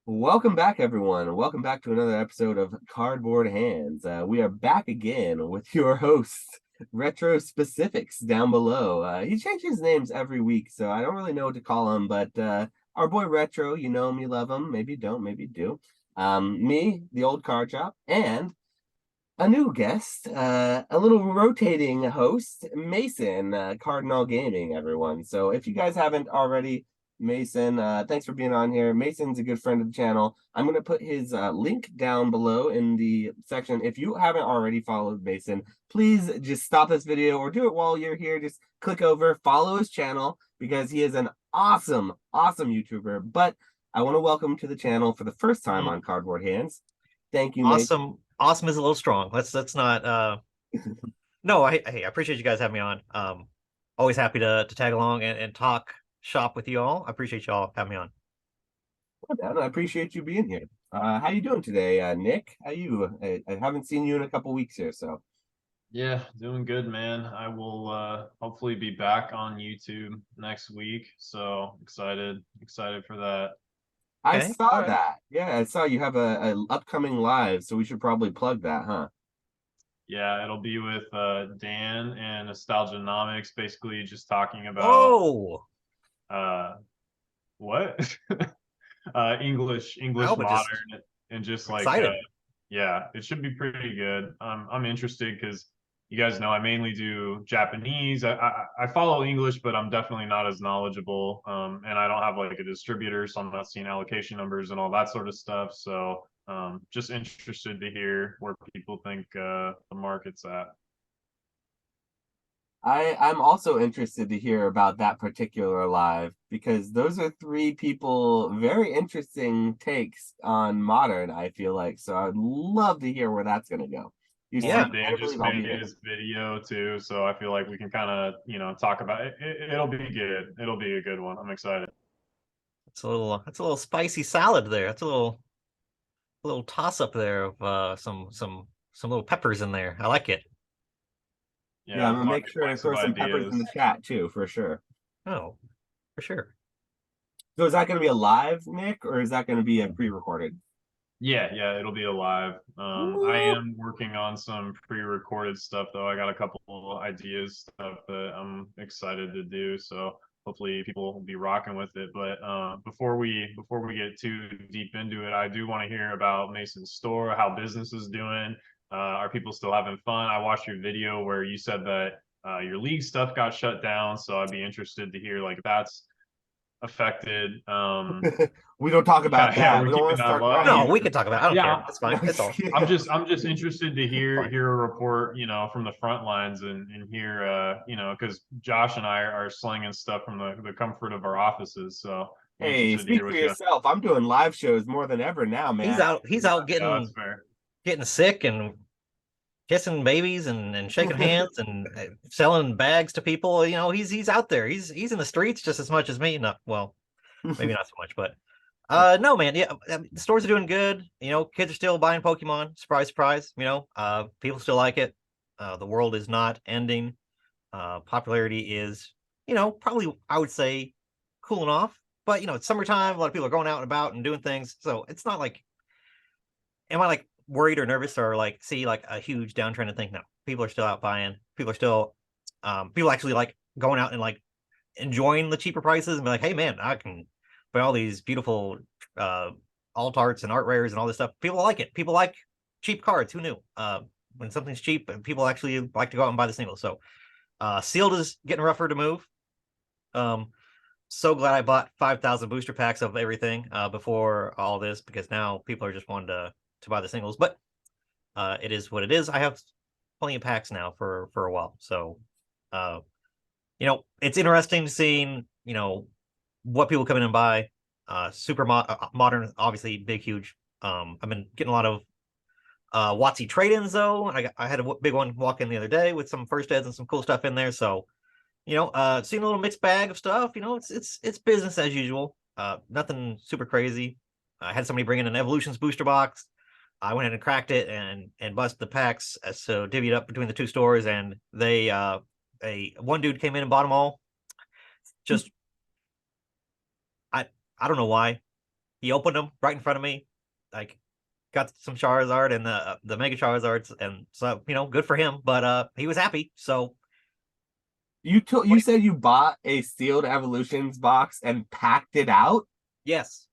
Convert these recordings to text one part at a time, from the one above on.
Welcome back, everyone. Welcome back to another episode of Cardboard Hands. We are back again with your host, Retro Specifics, down below. He changes names every week, so I don't really know what to call him, but our boy Retro, you know him, you love him. Maybe you don't, maybe you do. Me, the old card shop, and a new guest, a little rotating host, Mason, Cardinal Gaming, everyone. So if you guys haven't already, Mason, thanks for being on here. Mason's a good friend of the channel. I'm going to put his link down below in the section. If you haven't already followed Mason, please just stop this video or do it while you're here. Just click over, follow his channel because he is an awesome, awesome YouTuber. But I want to welcome to the channel for the first time on Cardboard Hands. Thank you, Mason. Awesome is a little strong. Let's not no, I appreciate you guys having me on. Always happy to tag along and talk shop with you all. I appreciate y'all having me on. I appreciate you being here. How you doing today, Nick? How you? I haven't seen you in a couple weeks here, so Yeah, doing good, man. I will hopefully be back on YouTube next week. So excited for that. I Okay. All saw right. that. Yeah, I saw you have a upcoming live, so we should probably plug that, huh? Yeah, it'll be with Dan and Nostalgianomics, basically just talking about Oh, uh what? English no, but just modern and just like excited. yeah, it should be pretty good. I'm interested because you guys know I mainly do Japanese. I follow English, but I'm definitely not as knowledgeable. And I don't have like a distributor, so I'm not seeing allocation numbers and all that sort of stuff. So just interested to hear where people think the market's at. I'm also interested to hear about that particular live because those are three people very interesting takes on modern, I feel like. So I'd love to hear where that's gonna go. You Well, Yeah. and Dan better just believe I'll be made there. his video too, so I feel like we can kind of, talk about it. It'll be good. It'll be a good one. I'm excited. That's a little spicy salad there. That's a little toss up there of some little peppers in there. I like it. Yeah, I'm Yeah, gonna make sure to marketplace of throw some peppers in the ideas. chat too, for sure. Oh, for sure. So is that gonna be a live, Nick, or is that gonna be a pre-recorded? Yeah, it'll be alive. I Woo! am working on some pre-recorded stuff though. I got a couple ideas stuff that I'm excited to do. So hopefully people will be rocking with it. But before we get too deep into it, I do want to hear about Mason's store, how business is doing. Are people still having fun? I watched your video where you said that your league stuff got shut down. So I'd be interested to hear like if that's affected. We don't talk Yeah, about yeah, that. we're We don't want keeping to that start low. No, riots. we can talk about it. I don't care. Yeah, That's No, fine. It's all I'm just interested to hear fine. hear a report, from the front lines and hear, because Josh and I are slinging stuff from the comfort of our offices. So be hey, interested to speak hear for what you. yourself. I'm doing live shows more than ever now, He's man. out. He's Yeah, out yeah, that's getting fair. getting sick and kissing babies and shaking hands and selling bags to people. He's out there. He's in the streets just as much as me. Not well, maybe not so much, but no, man. Yeah, the stores are doing good. Kids are still buying Pokemon. Surprise, surprise. People still like it. The world is not ending. Popularity is, probably I would say cooling off. But it's summertime. A lot of people are going out and about and doing things. So it's not like, am I like worried or nervous or like see like a huge downtrend and think no, people are still out buying. People are still, people actually like going out and like enjoying the cheaper prices and be like, hey man, I can buy all these beautiful uh alt arts and art rares and all this stuff. People like it. People like cheap cards. Who knew? When something's cheap, and people actually like to go out and buy the singles. So sealed is getting rougher to move. Um, so glad I bought 5,000 booster packs of everything before all this because now people are just wanting to buy the singles. But it is what it is. I have plenty of packs now for a while. So uh, it's interesting seeing what people come in and buy. Modern, obviously big, huge. I've been getting a lot of Watsy trade-ins though. I had a big one walk in the other day with some first eds and some cool stuff in there. So seeing a little mixed bag of stuff. It's business as usual. Nothing super crazy. I had somebody bring in an Evolutions booster box. I went in and cracked it and busted the packs, so divvied up between the two stores, and they a one dude came in and bought them all. Just I don't know why. he opened them right in front of me. Like, got some Charizard and the Mega Charizards, and so good for him. But he was happy. So You said you bought a sealed Evolutions box and packed it out. yes.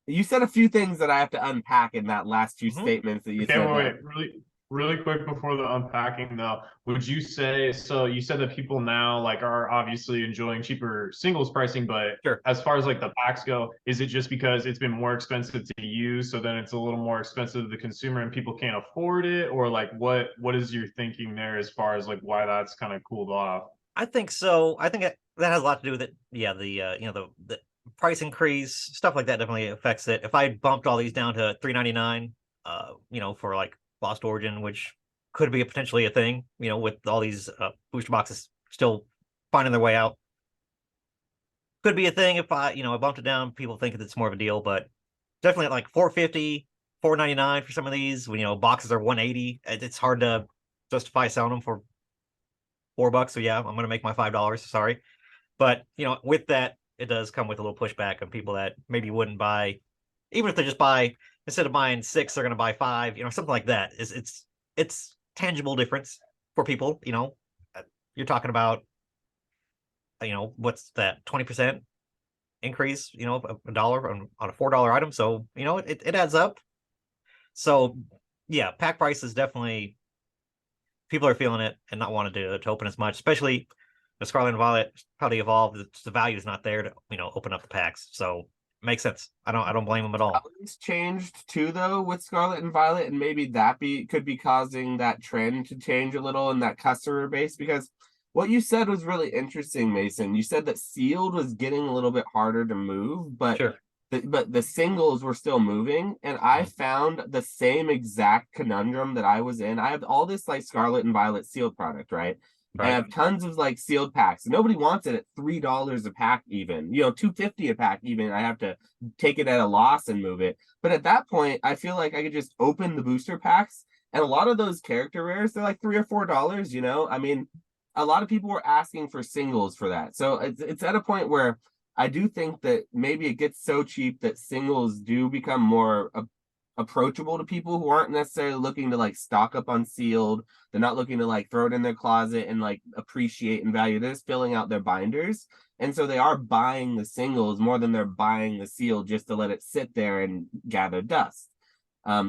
You said a few things that I have to unpack in that last few Hmm. statements that you Okay, said there. wait, really quick before the unpacking though, would you say, so you said that people now like are obviously enjoying cheaper singles pricing, but Sure. as far as like the packs go, is it just because it's been more expensive to use, so then it's a little more expensive to the consumer and people can't afford it? Or like what is your thinking there as far as like why that's kind of cooled off? I think so. I think that has a lot to do with it. Yeah, the price increase, stuff like that definitely affects it. If I bumped all these down to 3.99, for like Lost Origin, which could be potentially a thing, with all these booster boxes still finding their way out, could be a thing if I bumped it down. People think it's more of a deal, but definitely at like 450, 4.99 for some of these. When boxes are 180, it's hard to justify selling them for $4. So yeah, I'm gonna make my $5. Sorry. But with that, it does come with a little pushback on people that maybe wouldn't buy, even if they just buy instead of buying six, they're going to buy five, something like that. It's tangible difference for people. You're talking about what's that, 20% increase, a dollar on a $4 item. So it adds up. So yeah, pack price is definitely, people are feeling it and not wanting to open as much, especially the Scarlet and Violet, how they evolved. The value is not there to open up the packs, so it makes sense. I don't blame them at all. It's changed too, though, with Scarlet and Violet, and maybe that could be causing that trend to change a little in that customer base. Because what you said was really interesting, Mason. You said that sealed was getting a little bit harder to move, but Sure. the singles were still moving, and I Mhm. found the same exact conundrum that I was in. I have all this like Scarlet and Violet sealed product, right? I Right. have tons of like sealed packs. Nobody wants it at $3 a pack, even $2.50 a pack. Even I have to take it at a loss and move it. But at that point, I feel like I could just open the booster packs, and a lot of those character rares, they're like $3 or $4. I mean, a lot of people were asking for singles for that, so it's at a point where I do think that maybe it gets so cheap that singles do become more approachable to people who aren't necessarily looking to like stock up on sealed. They're not looking to like throw it in their closet and like appreciate and value. They're just filling out their binders. And so they are buying the singles more than they're buying the sealed just to let it sit there and gather dust.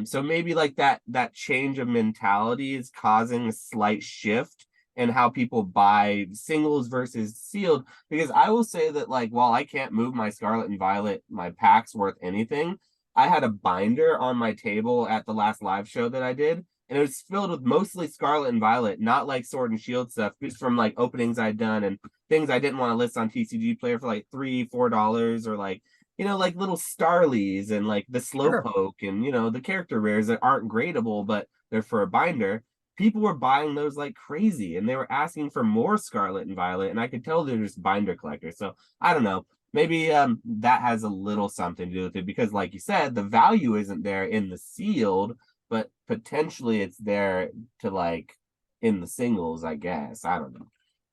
So maybe like that change of mentality is causing a slight shift in how people buy singles versus sealed. Because I will say that like while I can't move my Scarlet and Violet, my pack's worth anything. I had a binder on my table at the last live show that I did, and it was filled with mostly Scarlet and Violet, not like Sword and Shield stuff, just from like openings I'd done and things I didn't want to list on TCG Player for like $3, $4, or like like little Starlies and like the Sure. Slowpoke and the character rares that aren't gradable, but they're for a binder. People were buying those like crazy, and they were asking for more Scarlet and Violet, and I could tell they're just binder collectors. So I don't know. Maybe that has a little something to do with it, because like you said, the value isn't there in the sealed, but potentially it's there to like in the singles, I guess. I don't know.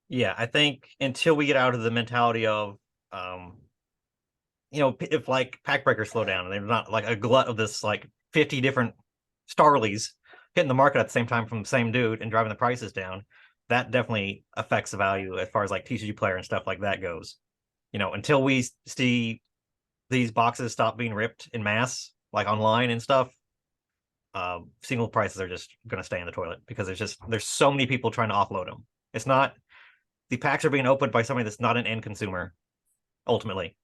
Yeah, I think until we get out of the mentality of, um, if like pack breakers slow down and they're not like a glut of this like 50 different Starlies hitting the market at the same time from the same dude and driving the prices down, that definitely affects the value as far as like TCG Player and stuff like that goes. Until we see these boxes stop being ripped in mass, like online and stuff, single prices are just going to stay in the toilet because there's so many people trying to offload them. It's not, the packs are being opened by somebody that's not an end consumer ultimately.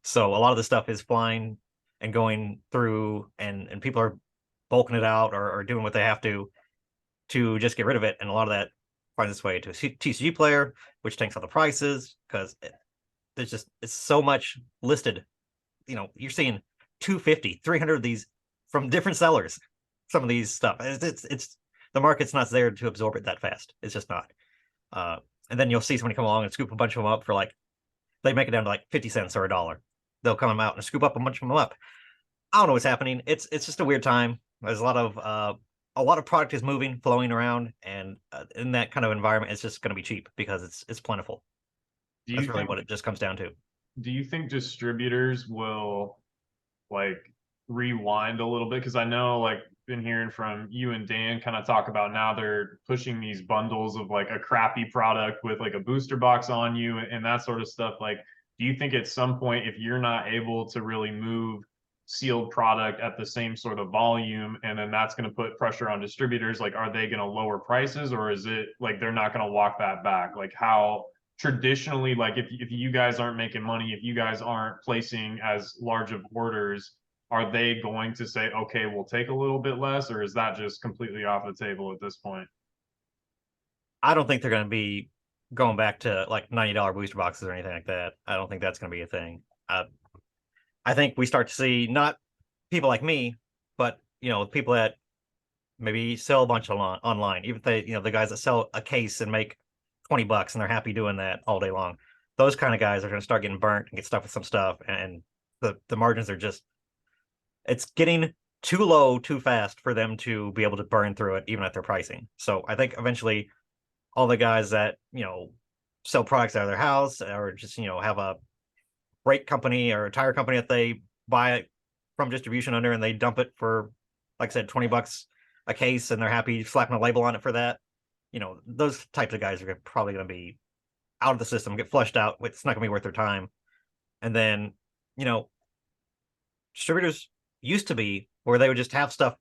So a lot of the stuff is flying and going through, and people are bulking it out or doing what they have to just get rid of it, and a lot of that finds its way to a TCG Player, which tanks all the prices because it's so much listed. You're seeing 250, 300 of these from different sellers. Some of these stuff, it's the market's not there to absorb it that fast. It's just not. uh and then you'll see somebody come along and scoop a bunch of them up for like, they make it down to like 50 cents or a dollar. They'll come out and scoop up a bunch of them up. I don't know what's happening. It's just a weird time. There's a lot of product is moving, flowing around, and in that kind of environment, it's just going to be cheap because it's plentiful. Do That's you really think what it just comes down to. do you think distributors will like rewind a little bit? Because I know like been hearing from you and Dan kind of talk about now they're pushing these bundles of like a crappy product with like a booster box on you and that sort of stuff. Like, do you think at some point if you're not able to really move sealed product at the same sort of volume and then that's going to put pressure on distributors, like are they going to lower prices, or is it like they're not going to walk that back? Like how traditionally, like if you guys aren't making money, if you guys aren't placing as large of orders, are they going to say, okay, we'll take a little bit less, or is that just completely off the table at this point? I don't think they're going to be going back to like $90 booster boxes or anything like that. I don't think that's going to be a thing. I think we start to see not people like me, but people that maybe sell a bunch online, even if they, the guys that sell a case and make $20 and they're happy doing that all day long. Those kind of guys are going to start getting burnt and get stuck with some stuff, and the margins are just, it's getting too low too fast for them to be able to burn through it even at their pricing. So I think eventually all the guys that sell products out of their house or just have a brake company or a tire company that they buy it from distribution under and they dump it for, like I said, $20 a case, and they're happy slapping a label on it for that. Those types of guys are probably going to be out of the system, get flushed out. It's not going to be worth their time. And then, distributors used to be where they would just have stuff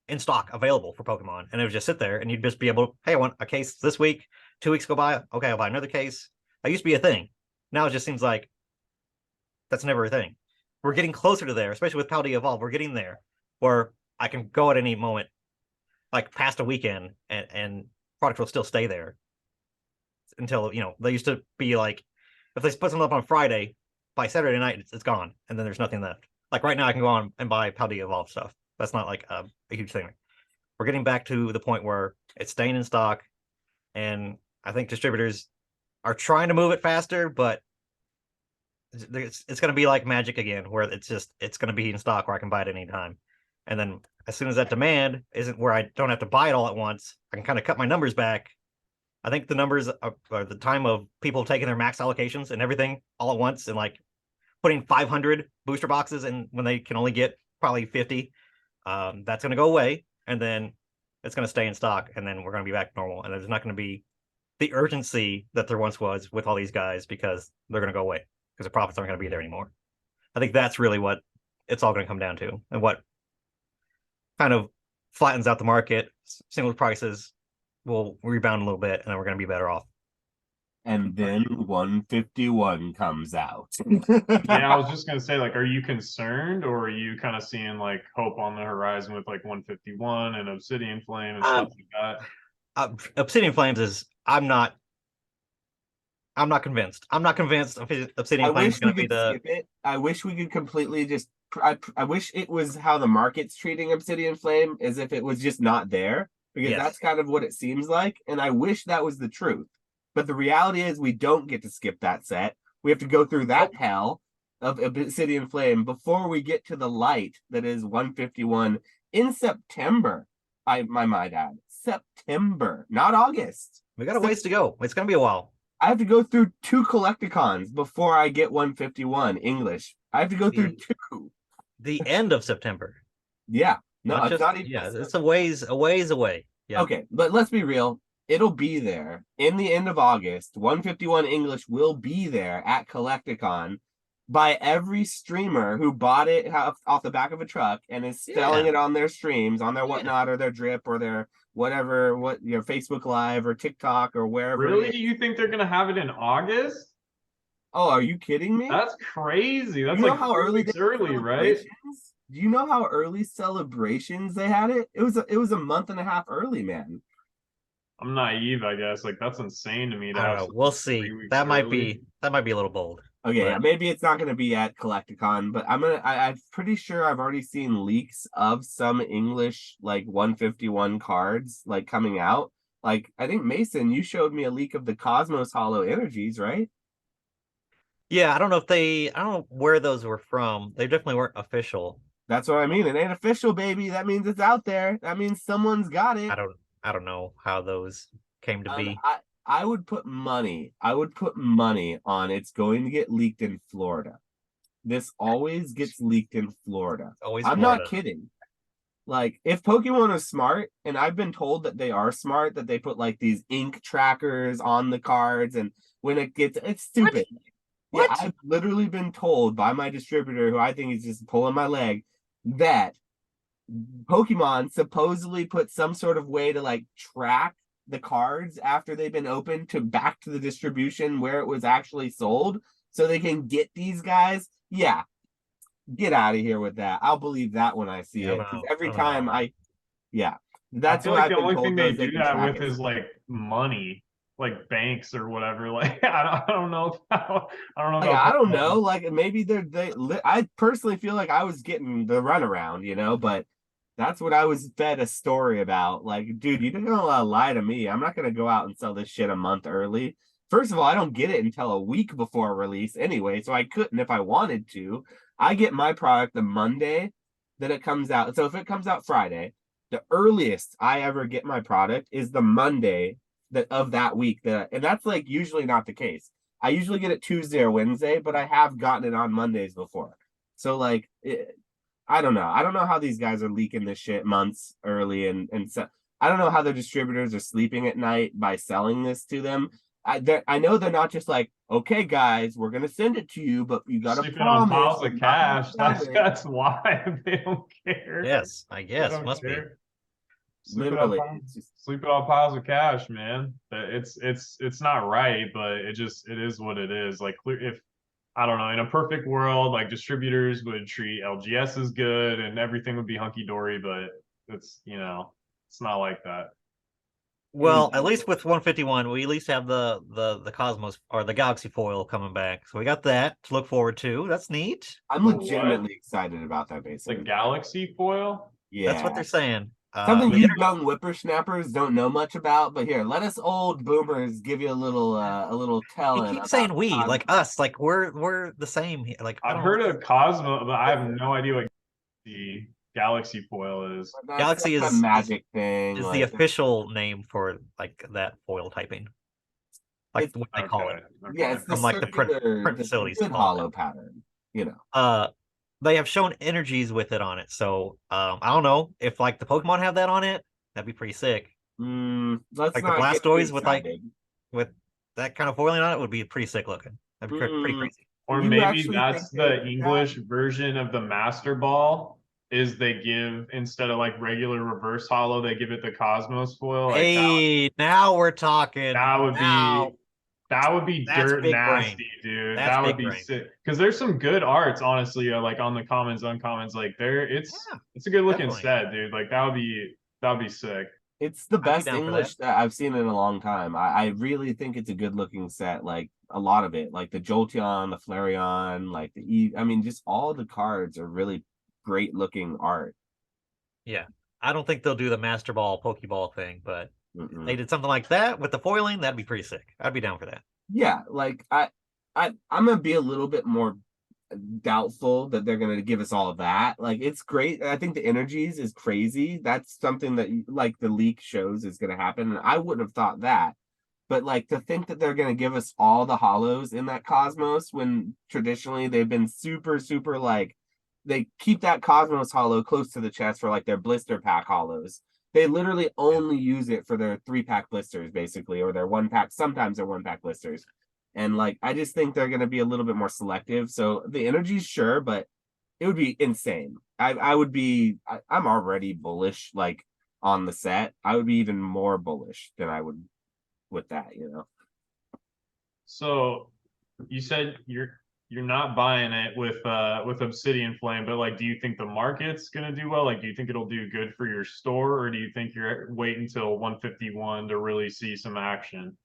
in stock available for Pokemon, and it would just sit there, and you'd just be able to, hey, I want a case this week. 2 weeks go by, okay, I'll buy another case. That used to be a thing. Now it just seems like that's never a thing. We're getting closer to there, especially with Paldea Evolve. We're getting there where I can go at any moment, like past a weekend, and product will still stay there until they used to be like, if they put something up on Friday, by Saturday night it's gone, and then there's nothing left. Like right now, I can go on and buy Paldea Evolve stuff. That's not like a huge thing. We're getting back to the point where it's staying in stock, and I think distributors are trying to move it faster, but it's going to be like Magic again, where it's going to be in stock where I can buy it at any time. And then as soon as that demand isn't where I don't have to buy it all at once, I can kind of cut my numbers back. I think the numbers are the time of people taking their max allocations and everything all at once and like putting 500 booster boxes in when they can only get probably 50. That's going to go away, and then it's going to stay in stock, and then we're going to be back to normal. And there's not going to be the urgency that there once was with all these guys because they're going to go away because the profits aren't going to be there anymore. I think that's really what it's all going to come down to, and what kind of flattens out the market. Single prices will rebound a little bit, and then we're going to be better off. And then 151 comes out. Yeah, I was just gonna say, like, are you concerned, or are you kind of seeing like hope on the horizon with like 151 and Obsidian Flame and stuff like that? Obsidian Flames is I'm not convinced. I'm not convinced Obsidian Flames is going to be the. Skip it. I wish we could completely just. I wish it was how the market's treating Obsidian Flame, as if it was just not there, because Yes. that's kind of what it seems like, and I wish that was the truth. But the reality is we don't get to skip that set. We have to go through that hell of Obsidian Flame before we get to the light that is 151 in September. I might add. September, not August. We got a ways to go. It's going to be a while. I have to go through 2 Collecticons before I get 151 English. I have to go through 2. The end of September. Yeah. No, Not it's just, not even. yeah, it's a ways away. Yeah. Okay, but let's be real. It'll be there in the end of August. 151 English will be there at Collecticon by every streamer who bought it off the back of a truck and is selling it on their streams, on their whatnot, or their drip, or their whatever, Facebook Live or TikTok or wherever. Really? You think they're gonna have it in August? Oh, are you kidding me? That's crazy. That's You know like how early right? Do you know how early celebrations they had it? It was a month and a half early, man. I'm naive, I guess. Like that's insane to me. I don't know. We'll see. That might be a little bold. Okay, yeah, maybe it's not going to be at Collecticon, but I'm pretty sure I've already seen leaks of some English like 151 cards like coming out. Like I think Mason, you showed me a leak of the Cosmos Hollow Energies, right? Yeah, I don't know where those were from. They definitely weren't official. That's what I mean. It ain't official, baby. That means it's out there. That means someone's got it. I don't know how those came to be. I would put money on it's going to get leaked in Florida. this always gets leaked in Florida. Always I'm Florida. not kidding. Like, if Pokemon is smart, and I've been told that they are smart, that they put like these ink trackers on the cards, and when it's stupid. Yeah, What? I've literally been told by my distributor, who I think is just pulling my leg, that Pokemon supposedly put some sort of way to like track the cards after they've been opened to back to the distribution where it was actually sold so they can get these guys. Yeah, get out of here with that. I'll believe that when I see Yeah, I it. don't Because know. I every don't know about all time that. yeah, I that's feel what like I've the been only told thing they those they do can that track with it. is like money, like banks or whatever. Like I don't know how, I don't know Like, about I don't Pokemon. know. Like, maybe I personally feel like I was getting the runaround, but that's what I was fed a story about. Like, dude, you don't lie to me. I'm not gonna go out and sell this shit a month early. First of all, I don't get it until a week before release anyway, so I couldn't if I wanted to. I get my product the Monday that it comes out. So if it comes out Friday, the earliest I ever get my product is the Monday of that week. And that's like usually not the case. I usually get it Tuesday or Wednesday, but I have gotten it on Mondays before. So like, I don't know. I don't know how these guys are leaking this shit months early, and so I don't know how their distributors are sleeping at night by selling this to them. I know they're not just like, okay, guys, we're gonna send it to you, but you gotta Sleeping on promise piles we're of not gonna cash. sell That's it. that's why they don't care. Yes, I They guess. don't Must be. care. Sleeping on Literally, piles, it's just sleeping on piles of cash, man. It's not right, but it is what it is. Like if I don't know, in a perfect world, like distributors would treat LGS as good and everything would be hunky dory, but it's not like that. Well, at least with 151, we at least have the Cosmos or the Galaxy foil coming back. So we got that to look forward to. That's neat. I'm The what? legitimately excited about that The basically. Galaxy foil? That's what Yeah. they're saying. Something The you young whippersnappers don't know much about, but here, let us old boomers give you a little he telling keeps about saying we, like Cosmos. us, like we're the same. Like I I've don't know. heard of Cosmo, but I have no idea what the Galaxy foil is. But that's Galaxy a is magic thing. is the Like official name for like that foil typing, like it's what they call it Okay, yeah, okay. it's the from like the circular, print the facilities good call it hollow pattern. You know. that. They have shown energies with it on it, so I don't know if like the Pokemon have that on it. That'd be pretty sick. Let's Like the not get too Blastoise excited. with that kind of foiling on it would be pretty sick looking. That'd be pretty Mm, crazy. Or you maybe actually think that's they would the do that? English version of the Master Ball. Is they give instead of like regular reverse hollow, they give it the Cosmos foil. Like Hey, now we're talking. that would Now be that would be that's dirt big brain. nasty, dude. That's That would big be brain. sick. Because there's some good arts, honestly, like on the commons, uncommons. Like there, Yeah, it's a good looking definitely. set, dude. Like that would be sick. It's the I'd be best down for that. English that I've seen in a long time. I really think it's a good looking set. Like a lot of it, like the Jolteon, the Flareon, like I mean, just all the cards are really great looking art. Yeah. I don't think they'll do the Master Ball Pokeball thing, but if they Mm-mm. did something like that with the foiling, that'd be pretty sick. I'd be down for that. Yeah, like I'm gonna be a little bit more doubtful that they're gonna give us all of that. Like it's great. I think the energies is crazy. That's something that like the leak shows is gonna happen. And I wouldn't have thought that. But like to think that they're gonna give us all the hollows in that Cosmos when traditionally they've been super, super like they keep that Cosmos hollow close to the chest for like their blister pack hollows. They literally Yeah. only use it for their 3-pack blisters, basically, or their 1-pack, sometimes their 1-pack blisters. And like I just think they're gonna be a little bit more selective. So the energy's sure, but it would be insane. I would be I'm already bullish like on the set. I would be even more bullish than I would with that. So you said you're not buying it with Obsidian Flame, but like, do you think the market's gonna do well? Like, do you think it'll do good for your store, or do you think you're wait until 151 to really see some action?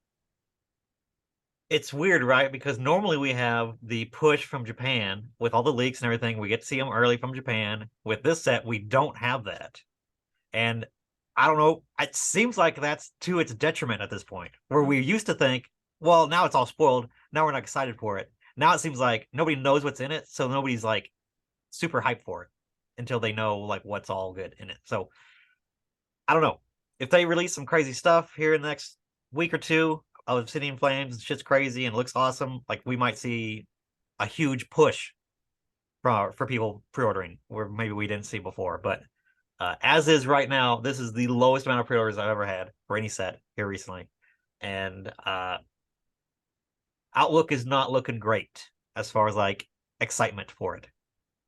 It's weird, right? Because normally we have the push from Japan with all the leaks and everything. We get to see them early from Japan. With this set, we don't have that. And I don't know. It seems like that's to its detriment at this point, where we used to think, well, now it's all spoiled. Now we're not excited for it. Now it seems like nobody knows what's in it, so nobody's like super hyped for it until they know like what's all good in it. So I don't know. If they release some crazy stuff here in the next week or two of Obsidian Flames, shit's crazy and looks awesome, like we might see a huge push for people pre-ordering, where maybe we didn't see before. But as is right now, this is the lowest amount of pre-orders I've ever had for any set here recently, and outlook is not looking great as far as like excitement for it.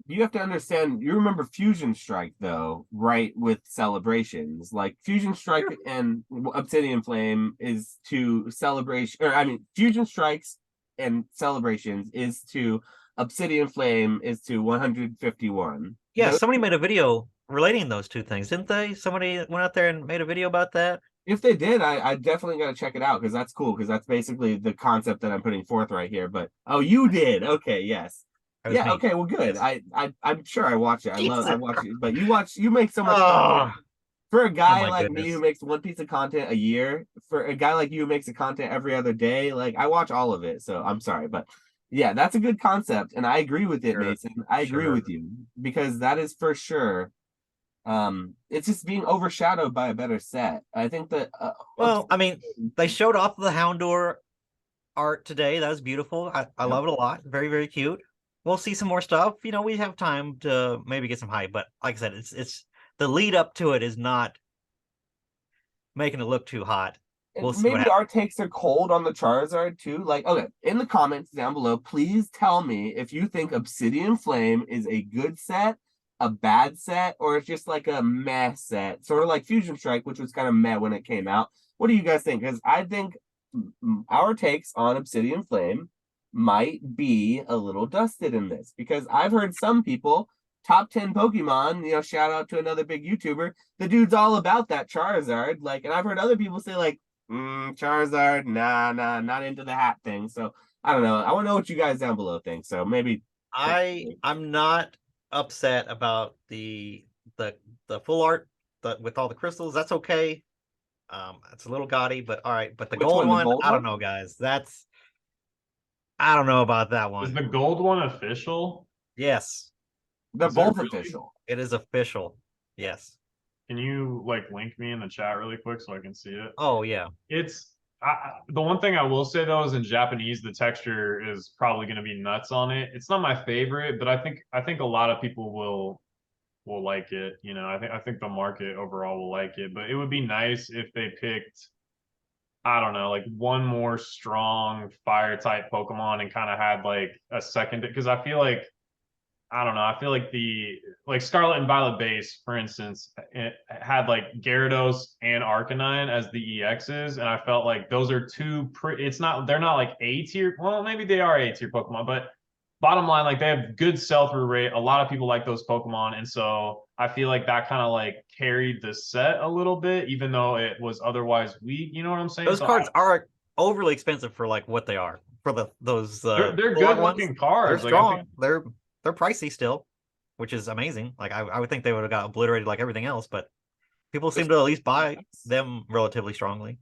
You have to understand, you remember Fusion Strike though, right? With celebrations, like Fusion Strike and Obsidian Flame is to celebration, or I mean, Fusion Strikes and celebrations is to Obsidian Flame is to 151. Yeah, somebody made a video relating those two things, didn't they? Somebody went out there and made a video about that. If they did, I definitely got to check it out because that's cool because that's basically the concept that I'm putting forth right here. But oh, you did? Okay, yes. Yeah, Me. okay, well, good. Yes. I'm sure I watch it. I watch it, but you make so much Oh, content. For a guy like goodness. me who makes one piece of content a year, for a guy like you who makes a content every other day, like I watch all of it. So I'm sorry, but yeah, that's a good concept, and I agree with it, Mason. I agree with you because that is for sure. It's just being overshadowed by a better set. I think that well, I mean, they showed off the Houndour art today. That was beautiful. I love it a lot. Very, very cute. We'll see some more stuff. You know, we have time to maybe get some hype, but like I said, it's the lead up to it is not making it look too hot. We'll see maybe our takes are cold on the Charizard too. Like, okay, in the comments down below, please tell me if you think Obsidian Flame is a good set, a bad set, or it's just like a meh set, sort of like Fusion Strike, which was kind of meh when it came out. What do you guys think? Because I think our takes on Obsidian Flame might be a little dusted in this because I've heard some people top 10 Pokemon, you know, shout out to another big YouTuber. The dude's all about that Charizard. Like, and I've heard other people say, like, Charizard, nah, not into the hat thing. So I don't know. I want to know what you guys down below think. So maybe I'm not upset about the full art with all the crystals. That's okay. It's a little gaudy, but all right. But the gold one, I don't know, guys. I don't know about that one. Is the gold one official? Yes. They're both official. It is official. Yes. Can you like link me in the chat really quick so I can see it? Oh yeah. It's the one thing I will say though is in Japanese the texture is probably going to be nuts on it. It's not my favorite, but I think a lot of people will like it. You know, I think the market overall will like it. But it would be nice if they picked, I don't know, like one more strong fire type Pokemon and kind of had like a second, because I feel like, I don't know, I feel like the like Scarlet and Violet base, for instance, it had like Gyarados and Arcanine as the EXs, and I felt like those are two it's not, they're not like A tier. Well, maybe they are A tier Pokemon, but bottom line, like they have good sell-through rate. A lot of people like those Pokemon, and so I feel like that kind of like carried the set a little bit, even though it was otherwise weak. You know what I'm saying? Those cards are overly expensive for like what they are. For those they're good looking cards. They're strong. They're pricey still, which is amazing. Like I would think they would have got obliterated like everything else, but people seem to at least buy them relatively strongly.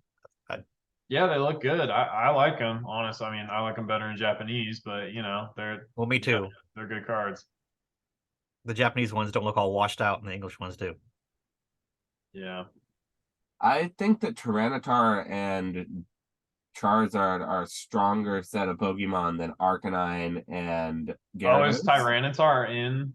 Yeah, they look good. I like them, honestly. I mean, I like them better in Japanese, but you know, well, me too. They're good cards. The Japanese ones don't look all washed out, and the English ones do. Yeah. I think that Tyranitar and Charizard are a stronger set of Pokemon than Arcanine and Gyarados. Oh, is Tyranitar in?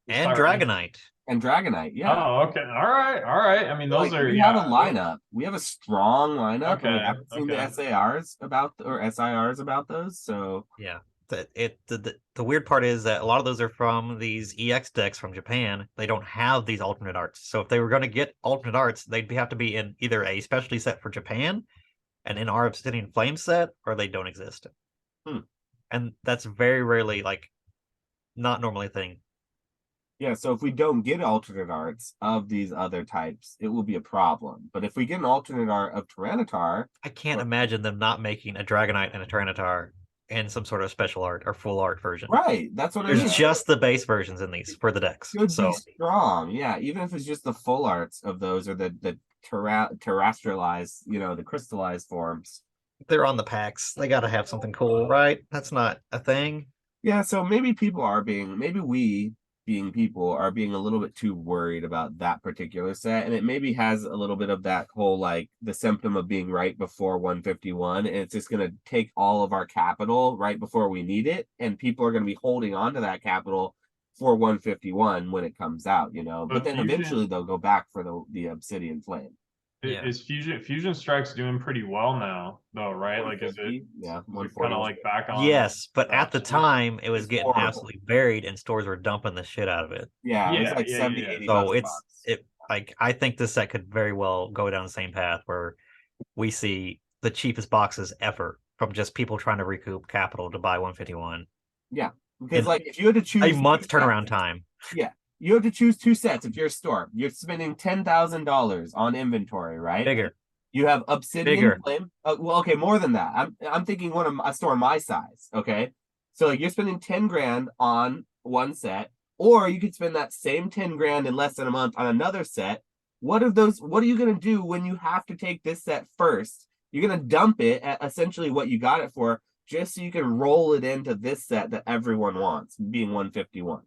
And Dragonite. And Dragonite, yeah. Oh, okay. All right. I mean, those are. We have a lineup. We have a strong lineup. Okay. And we haven't seen the SARs about or SIRs about those. So yeah, the weird part is that a lot of those are from these EX decks from Japan. They don't have these alternate arts. So if they were going to get alternate arts, they'd have to be in either a specialty set for Japan, and in our Obsidian Flame set, or they don't exist. And that's very rarely, like, not normally a thing. Yeah, so if we don't get alternate arts of these other types, it will be a problem. But if we get an alternate art of Tyranitar... I can't imagine them not making a Dragonite and a Tyranitar in some sort of special art or full art version. Right, that's what There's just the base versions in these for the decks. Could be strong, yeah. Even if it's just the full arts of those or the terrestrialized, you know, the crystallized forms. They're on the packs. They got to have something cool, right? That's not a thing. Yeah, so maybe people are being, maybe we being people, are being a little bit too worried about that particular set, and it maybe has a little bit of that whole like the symptom of being right before 151, and it's just going to take all of our capital right before we need it, and people are going to be holding on to that capital for 151 when it comes out, but But then eventually they'll go back for the Obsidian Flame. Yeah. is Fusion Strike's doing pretty well now, though, right? Like, is it 140. kind of like back on? Yes, but at the time it was It's getting horrible. absolutely buried, and stores were dumping the shit out of it. Yeah, it was like Yeah, 70, yeah. 80 So bucks a it's box. it like I think this set could very well go down the same path where we see the cheapest boxes ever from just people trying to recoup capital to buy 151. Yeah, because In like if you had to choose a month two turnaround sets, time. yeah, you have to choose two sets. If you're a store, you're spending $10,000 on inventory, right? Bigger. You have Obsidian Bigger. Flame. Well, okay, more than that. I'm thinking a store my size. Okay, so like you're spending 10 grand on one set, or you could spend that same 10 grand in less than a month on another set. What are you gonna do when you have to take this set first? You're gonna dump it at essentially what you got it for, just so you can roll it into this set that everyone wants, being 151.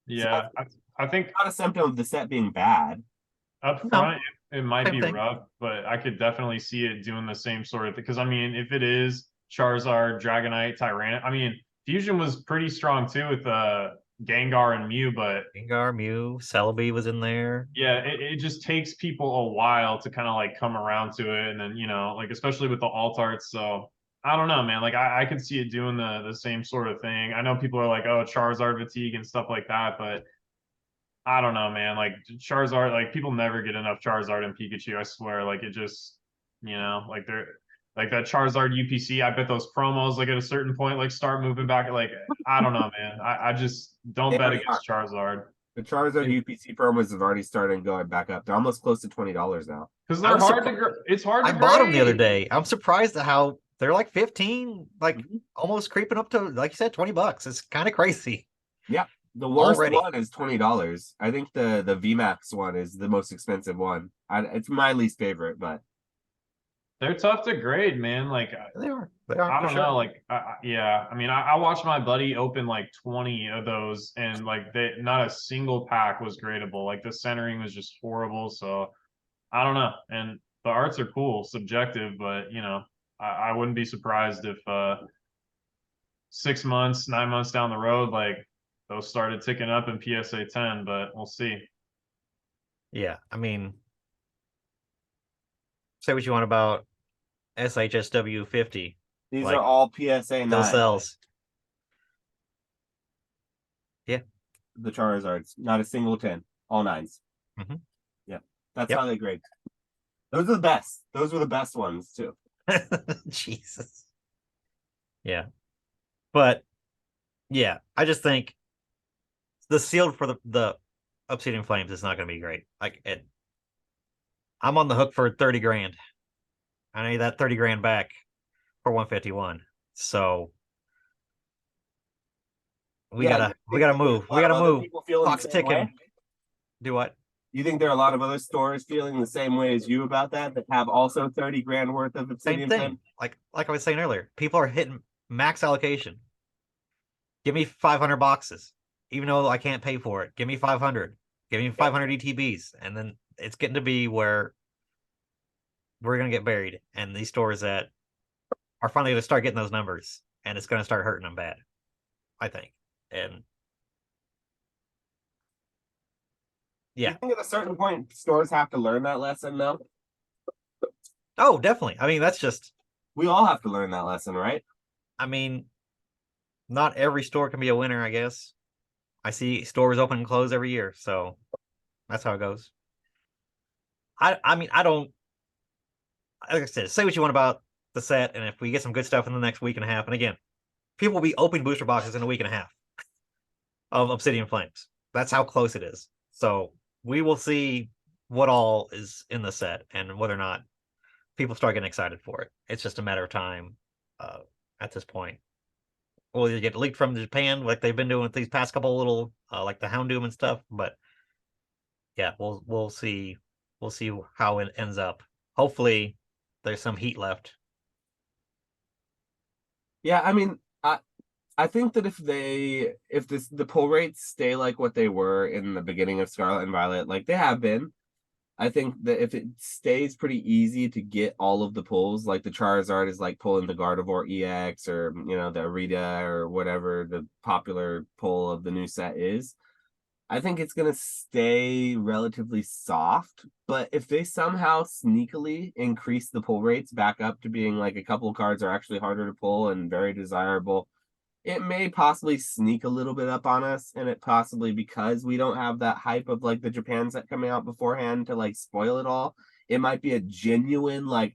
Yeah, So I think not a symptom of the set being bad. up No, front it might same be thing. rough, but I could definitely see it doing the same sort of thing. Because I mean, if it is Charizard, Dragonite, Tyrant, I mean, Fusion was pretty strong too with Gengar and Mew, but Gengar, Mew, Celebi was in there. yeah, it just takes people a while to kind of like come around to it, and then like especially with the alt arts. So I don't know, man. Like I could see it doing the same sort of thing. I know people are like, oh, Charizard fatigue and stuff like that, but I don't know, man. Like Charizard, like people never get enough Charizard and Pikachu. I swear, like it just, like they're like that Charizard UPC. I bet those promos, like at a certain point, like start moving back. Like I don't know, man. I just don't They bet already are. against Charizard The Charizard UPC promos have already started going back up. They're almost close to $20 now. because I they're was hard to. surprised. It's hard I to bought them the other grade. day. I'm surprised at how they're like 15, like almost creeping up to, like you said, $20. It's kind of crazy. Yeah. The worst Already. one is $20. I think the VMAX one is the most expensive one. It's my least favorite, but They're tough to grade, man. Like They are. They are. I for don't sure. know. Like yeah, I mean, I watched my buddy open like 20 of those, and like they not a single pack was gradable. Like the centering was just horrible. So I don't know. And the arts are cool, subjective, but I wouldn't be surprised if 6 months, 9 months down the road, like those started ticking up in PSA 10. But we'll see. Yeah, I mean, say what you want about SHSW 50. these Like, are all PSA still 9. sells. Yeah. The Charizards, not a single 10, all 9s. Mm-hmm. Yeah, that's Yep. how they grade. Those are the best. Those were the best ones too. Jesus. Yeah. But yeah, I just think the sealed for the Obsidian Flames is not going to be great. Like I'm on the hook for 30 grand. I need that 30 grand back for 151. So we gotta move. We gotta move. Clock's ticking. Do what? You think there are a lot of other stores feeling the same way as you about that have also 30 grand worth of Obsidian Same thing. Like I was saying earlier, people are hitting max allocation. Give me 500 boxes, even though I can't pay for it. Give me 500. Give me 500 ETBs, and then it's getting to be where we're gonna get buried. And these stores that are finally gonna start getting those numbers, and it's gonna start hurting them bad, I think. And yeah, I think at a certain point, stores have to learn that lesson, though. oh, definitely. I mean, that's just. We all have to learn that lesson, right? I mean, not every store can be a winner, I guess. I see stores open and close every year, so that's how it goes. I mean, I don't. Like I said, say what you want about the set, and if we get some good stuff in the next week and a half, and again, people will be opening booster boxes in a week and a half of Obsidian Flames. That's how close it is. So we will see what all is in the set and whether or not people start getting excited for it. It's just a matter of time at this point. Will either get leaked from Japan like they've been doing with these past couple little like the Houndoom and stuff, but yeah, we'll see how it ends up. Hopefully there's some heat left. Yeah, I mean, I think that if the pull rates stay like what they were in the beginning of Scarlet and Violet, like they have been, I think that if it stays pretty easy to get all of the pulls, like the Charizard is like pulling the Gardevoir EX, or the Arita, or whatever the popular pull of the new set is, I think it's gonna stay relatively soft. But if they somehow sneakily increase the pull rates back up to being like a couple of cards are actually harder to pull and very desirable, it may possibly sneak a little bit up on us, and it possibly, because we don't have that hype of like the Japan set coming out beforehand to like spoil it all, it might be a genuine like,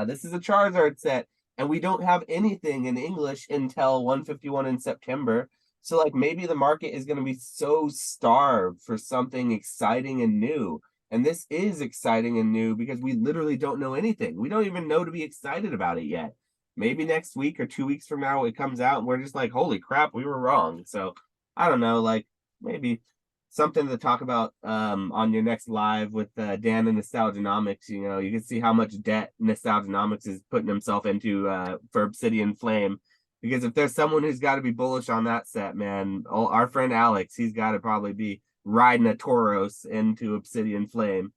this is a Charizard set, and we don't have anything in English until 151 in September. So like maybe the market is going to be so starved for something exciting and new. And this is exciting and new because we literally don't know anything. We don't even know to be excited about it yet. Maybe next week or 2 weeks from now it comes out and we're just like, holy crap, we were wrong. So I don't know, like maybe something to talk about on your next live with Dan and Nostalgianomics. You can see how much debt Nostalgianomics is putting himself into for Obsidian Flame. Because if there's someone who's got to be bullish on that set, man, our friend Alex, he's got to probably be riding a Tauros into Obsidian Flame.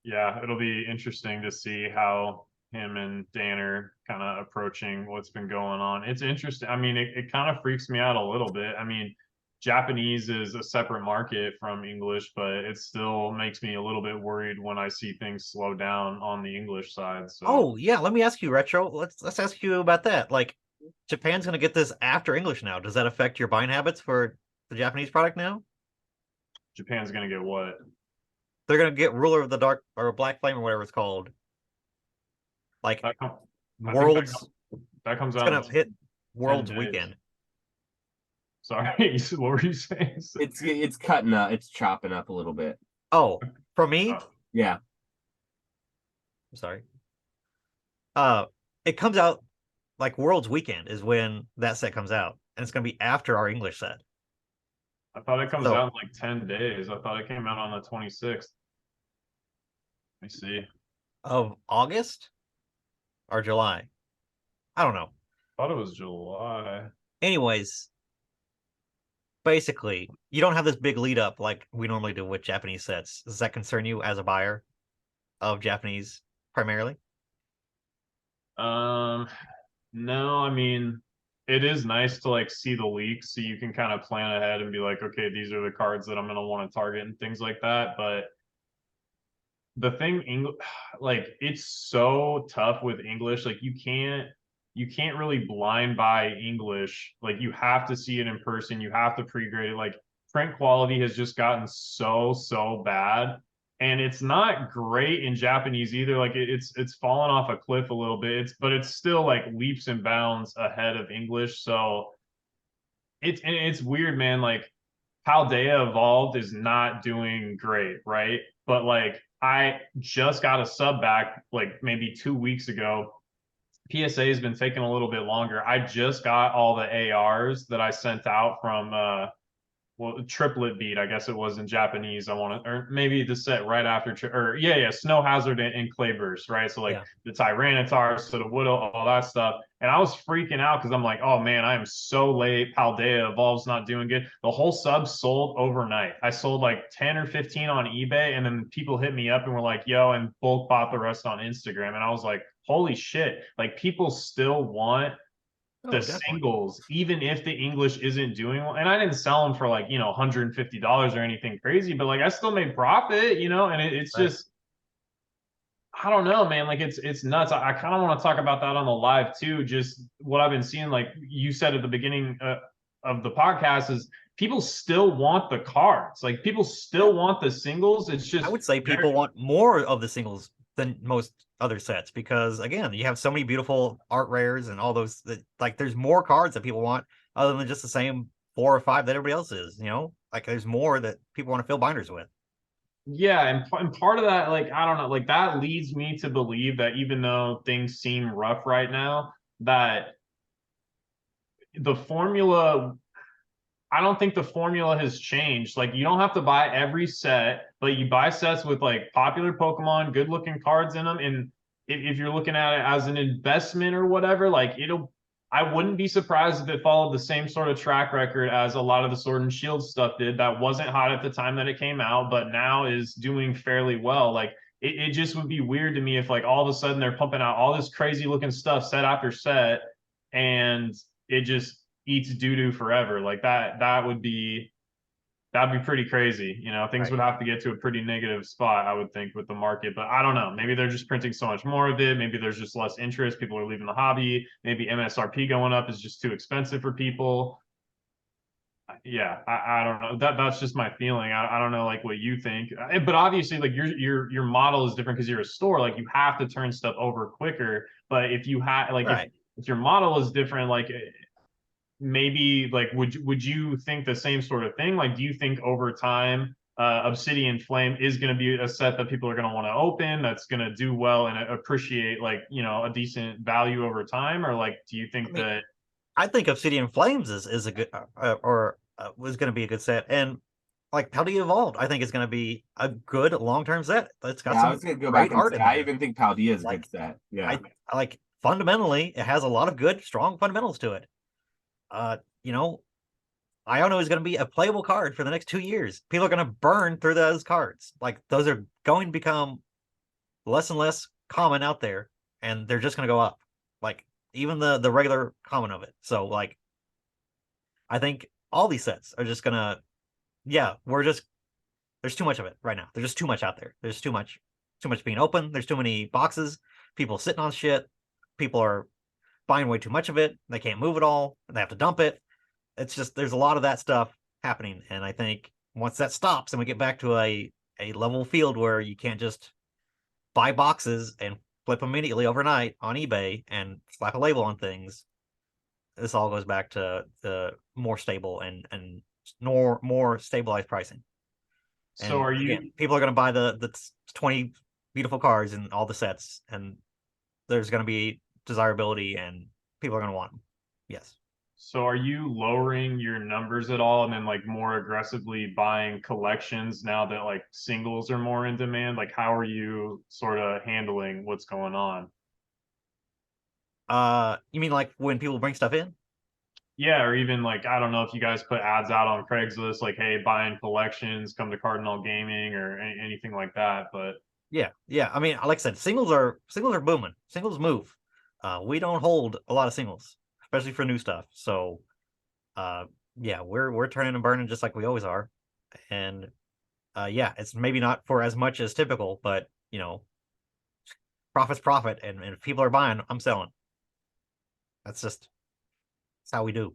Yeah, it'll be interesting to see how him and Dan are kind of approaching what's been going on. It's interesting. I mean, it kind of freaks me out a little bit. I mean, Japanese is a separate market from English, but it still makes me a little bit worried when I see things slow down on the English side. So, Oh yeah, let me ask you, Retro. Let's ask you about that. Like, Japan's gonna get this after English now. Does that affect your buying habits for the Japanese product now? Japan's gonna get what? They're gonna get Ruler of the Dark or Black Flame or whatever it's called. Like That com- I think Worlds, that comes it's out gonna in hit 10 Worlds days. weekend. Sorry, what were you saying? It's cutting up, it's chopping up a little bit. Oh, from me? Oh. Yeah. I'm sorry. It comes out like Worlds weekend is when that set comes out, and it's gonna be after our English set. I thought it comes So, out in like 10 days. I thought it came out on the 26th. Let me see. of August or July. I don't know. I thought it was July. Anyways, basically, you don't have this big lead up like we normally do with Japanese sets. Does that concern you as a buyer of Japanese primarily? No, I mean, it is nice to like see the leaks so you can kind of plan ahead and be like, okay, these are the cards that I'm gonna want to target and things like that. But the thing, like, it's so tough with English. Like, you can't really blind buy English. Like, you have to see it in person. You have to pre-grade it. Like, print quality has just gotten so bad, and it's not great in Japanese either. Like, it's fallen off a cliff a little bit. But it's still like leaps and bounds ahead of English. So it's weird, man. Like, Paldea Evolved is not doing great, right? But like, I just got a sub back like maybe 2 weeks ago. PSA has been taking a little bit longer. I just got all the ARs that I sent out from triplet beat, I guess it was in Japanese. I want to, or maybe the set right after, Snow Hazard and Clayburst, right? So like Yeah. the Tyranitar, so the Widow, all that stuff. And I was freaking out because I'm like, oh man, I am so late. Paldea Evolve's not doing good. The whole sub sold overnight. I sold like 10 or 15 on eBay, and then people hit me up and were like, yo, and bulk bought the rest on Instagram. And I was like, holy shit, like people still want Oh, the definitely. singles, even if the English isn't doing well. And I didn't sell them for like, $150 or anything crazy, but like I still made profit, and it's Right. just, I don't know, man. Like it's nuts. I kind of want to talk about that on the live too. Just what I've been seeing, like you said at the beginning of the podcast, is people still want the cards. Like people still want the singles. It's I just would say people want more of the singles than most other sets because again, you have so many beautiful art rares and all those that like there's more cards that people want other than just the same 4 or 5 that everybody else is. Like there's more that people want to fill binders with. Yeah, and part of that, like, I don't know, like that leads me to believe that even though things seem rough right now, that the formula, I don't think the formula has changed. Like, you don't have to buy every set, but you buy sets with like popular Pokemon, good looking cards in them. And if you're looking at it as an investment or whatever, like I wouldn't be surprised if it followed the same sort of track record as a lot of the Sword and Shield stuff did. That wasn't hot at the time that it came out, but now is doing fairly well. Like it just would be weird to me if like all of a sudden they're pumping out all this crazy looking stuff set after set, and it just eats doo doo forever. Like that'd be pretty crazy. You know, things would have to get to a pretty negative spot, I would think, with the market. But I don't know. Maybe they're just printing so much more of it. Maybe there's just less interest. People are leaving the hobby. Maybe MSRP going up is just too expensive for people. Yeah, I don't know. That's just my feeling. I don't know like what you think. But obviously, like your model is different because you're a store. Like you have to turn stuff over quicker. But if you have like if your model is different, like maybe like would you think the same sort of thing? Like do you think over time Obsidian Flame is going to be a set that people are going to want to open, that's going to do well and appreciate like, you know, a decent value over time? Or like do you think that I think Obsidian Flames is a good was going to be a good set, and like Paldea Evolved I think is going to be a good long-term set. It's got I was gonna go back and say, I even think Paldea is a good set. Yeah, I like fundamentally it has a lot of good strong fundamentals to it. You know, Iono is going to be a playable card for the next 2 years. People are going to burn through those cards. Like those are going to become less and less common out there, and they're just going to go up. Like even the regular common of it. So like, I think all these sets are just gonna, yeah, there's too much of it right now. There's just too much out there. There's too much being open. There's too many boxes. People sitting on shit. People are buying way too much of it. They can't move it all. And they have to dump it. It's just there's a lot of that stuff happening, and I think once that stops and we get back to a level field where you can't just buy boxes and flip them immediately overnight on eBay and slap a label on things, this all goes back to the more stable and more stabilized pricing. so And are you again, people are going to buy the 20 beautiful cards in all the sets, and there's going to be desirability and people are going to want them. Yes. So are you lowering your numbers at all and then like more aggressively buying collections now that like singles are more in demand? Like how are you sort of handling what's going on? You mean like when people bring stuff in? Yeah, or even like I don't know if you guys put ads out on Craigslist like, hey, buying collections, come to Cardinal Gaming or anything like that. But Yeah. I mean, like I said, singles are booming. Singles move. We don't hold a lot of singles, especially for new stuff. So yeah, we're turning and burning just like we always are. And yeah, it's maybe not for as much as typical, but you know, profit's profit, and if people are buying, I'm selling. That's how we do.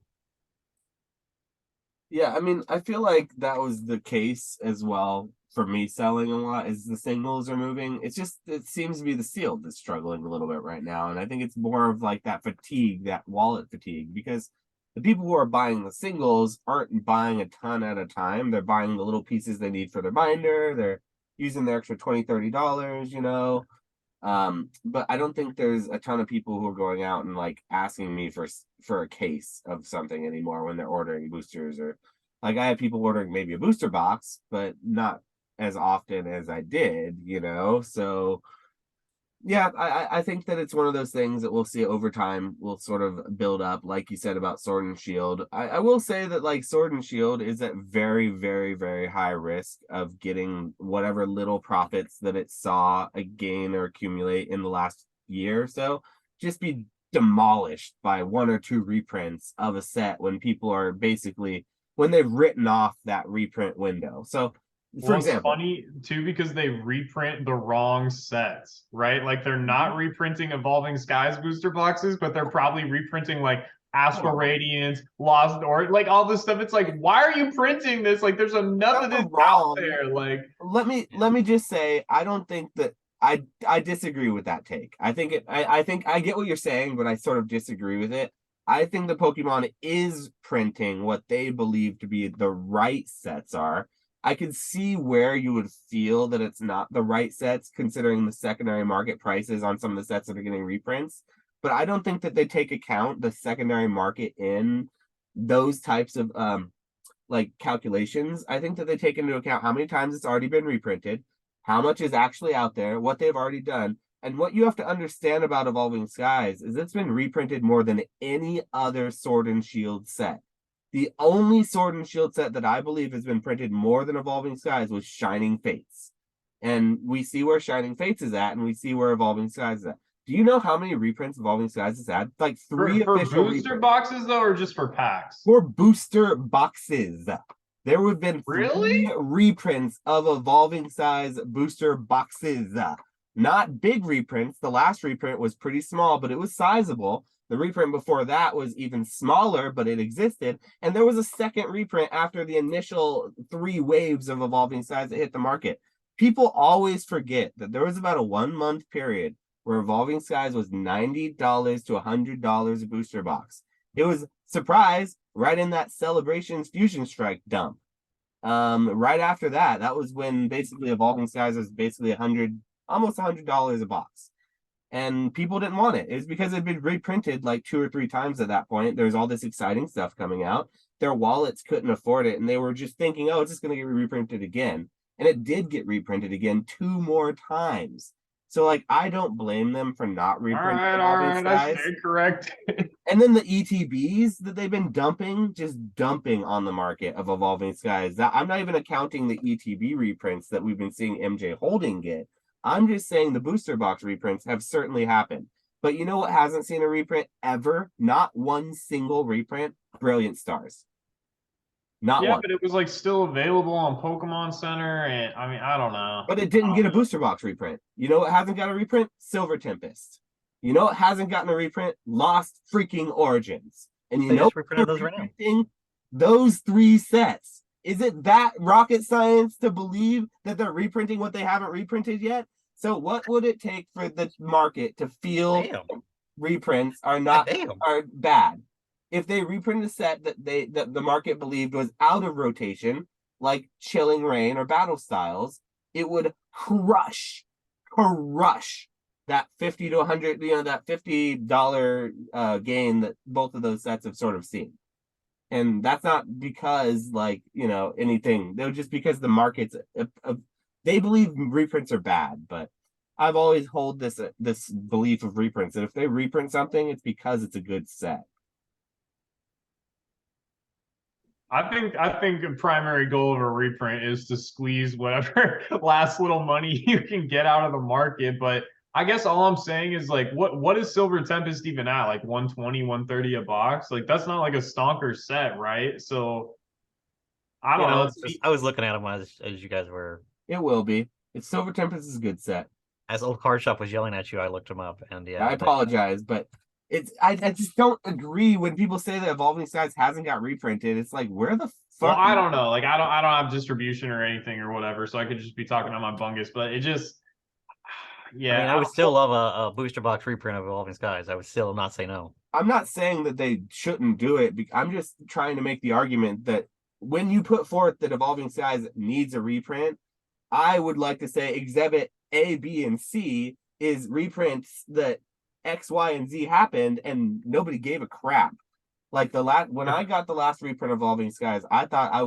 yeah. I mean, I feel like that was the case as well for me selling a lot. As the singles are moving, it's just it seems to be the sealed that's struggling a little bit right now, and I think it's more of like that fatigue, that wallet fatigue, because the people who are buying the singles aren't buying a ton at a time. They're buying the little pieces they need for their binder. They're using their extra $20-$30, you know. But I don't think there's a ton of people who are going out and like asking me for a case of something anymore when they're ordering boosters, or like I have people ordering maybe a booster box, but not as often as I did, you know. So yeah, I think that it's one of those things that we'll see over time will sort of build up, like you said about Sword and Shield. I will say that like Sword and Shield is at very, very, very high risk of getting whatever little profits that it saw gain or accumulate in the last year or so, just be demolished by one or two reprints of a set when people are basically when they've written off that reprint window. So for example, it's funny too because they reprint the wrong sets, right? Like they're not reprinting Evolving Skies booster boxes, but they're probably reprinting like Astral Radiance, Lost or like all this stuff. It's like, why are you printing this? Like there's enough of this out there. Like let me just say, I don't think that I disagree with that take. I think I think I get what you're saying, but I sort of disagree with it. I think the Pokemon is printing what they believe to be the right sets are. I could see where you would feel that it's not the right sets, considering the secondary market prices on some of the sets that are getting reprints. But I don't think that they take account the secondary market in those types of like calculations. I think that they take into account how many times it's already been reprinted, how much is actually out there, what they've already done. And what you have to understand about Evolving Skies is it's been reprinted more than any other Sword and Shield set. The only Sword and Shield set that I believe has been printed more than Evolving Skies was Shining Fates. And we see where Shining Fates is at, and we see where Evolving Skies is at. Do you know how many reprints Evolving Skies has had? Like three for official booster reprints. boxes though, or just for packs? For booster boxes. There would have been Really? 3 reprints of Evolving Size booster boxes. Not big reprints. The last reprint was pretty small, but it was sizable. The reprint before that was even smaller, but it existed. And there was a second reprint after the initial 3 waves of Evolving Size that hit the market. People always forget that there was about a 1-month period where Evolving Skies was $90 to $100 a booster box. It was, surprise, right in that Celebrations Fusion Strike dump. Right after that, that was when basically Evolving Skies was basically almost $100 a box. And people didn't want it. It was because it had been reprinted like 2 or 3 times at that point. There's all this exciting stuff coming out. Their wallets couldn't afford it, and they were just thinking, oh, it's just going to get reprinted again. And it did get reprinted again 2 more times. So, like, I don't blame them for not reprinting All Evolving right, I Skies. stand corrected. And then the ETBs that they've been dumping, just dumping on the market of Evolving Skies. I'm not even accounting the ETB reprints that we've been seeing MJ Holding get. I'm just saying the booster box reprints have certainly happened. But you know what hasn't seen a reprint ever? Not one single reprint? Brilliant Stars. Not Yeah, one. but it was like still available on Pokemon Center, and I mean, I don't know. But it didn't get a booster box reprint. You know what hasn't got a reprint? Silver Tempest. You know what hasn't gotten a reprint? Lost freaking Origins. And you They know just reprinted those right now. reprinting those 3 sets. Is it that rocket science to believe that they're reprinting what they haven't reprinted yet? So what would it take for the market to feel reprints are bad? If they reprint a set that the market believed was out of rotation, like Chilling Rain or Battle Styles, it would crush that 50 to 100, that $50 gain that both of those sets have sort of seen. And that's not because anything. They're just because the markets they believe reprints are bad, but I've always hold this belief of reprints that if they reprint something, it's because it's a good set. I think a primary goal of a reprint is to squeeze whatever last little money you can get out of the market. But I guess all I'm saying is like what is Silver Tempest even at? Like 120, 130 a box? Like that's not like a stonker set, right? So I don't know. I was looking at them as you guys were. It will be. It's Silver Tempest is a good set. As Old Card Shop was yelling at you, I looked them up, and yeah. I apologize, but I just don't agree when people say that Evolving Skies hasn't got reprinted. It's like, where the fuck? Well, I don't know. Like I don't have distribution or anything or whatever, so I could just be talking on my bungus. But it just, yeah. I mean, I would still love a booster box reprint of Evolving Skies. I would still not say no. I'm not saying that they shouldn't do it. I'm just trying to make the argument that when you put forth that Evolving Skies needs a reprint, I would like to say Exhibit A, B, and C is reprints that X, Y, and Z happened and nobody gave a crap. Like when I got the last reprint of Evolving Skies, I thought I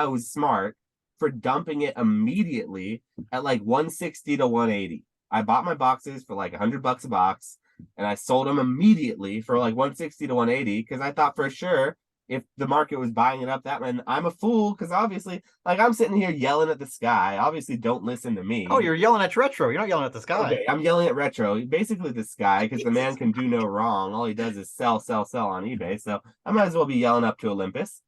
was smart for dumping it immediately at like 160 to 180. I bought my boxes for like $100 a box, and I sold them immediately for like 160 to 180 because I thought for sure if the market was buying it up that and I'm a fool because obviously like I'm sitting here yelling at the sky. Obviously don't listen to me. Oh, you're yelling at Retro. You're not yelling at the sky. Okay, I'm yelling at Retro, basically the sky, because the man can do no wrong. All he does is sell on eBay. So I might as well be yelling up to Olympus.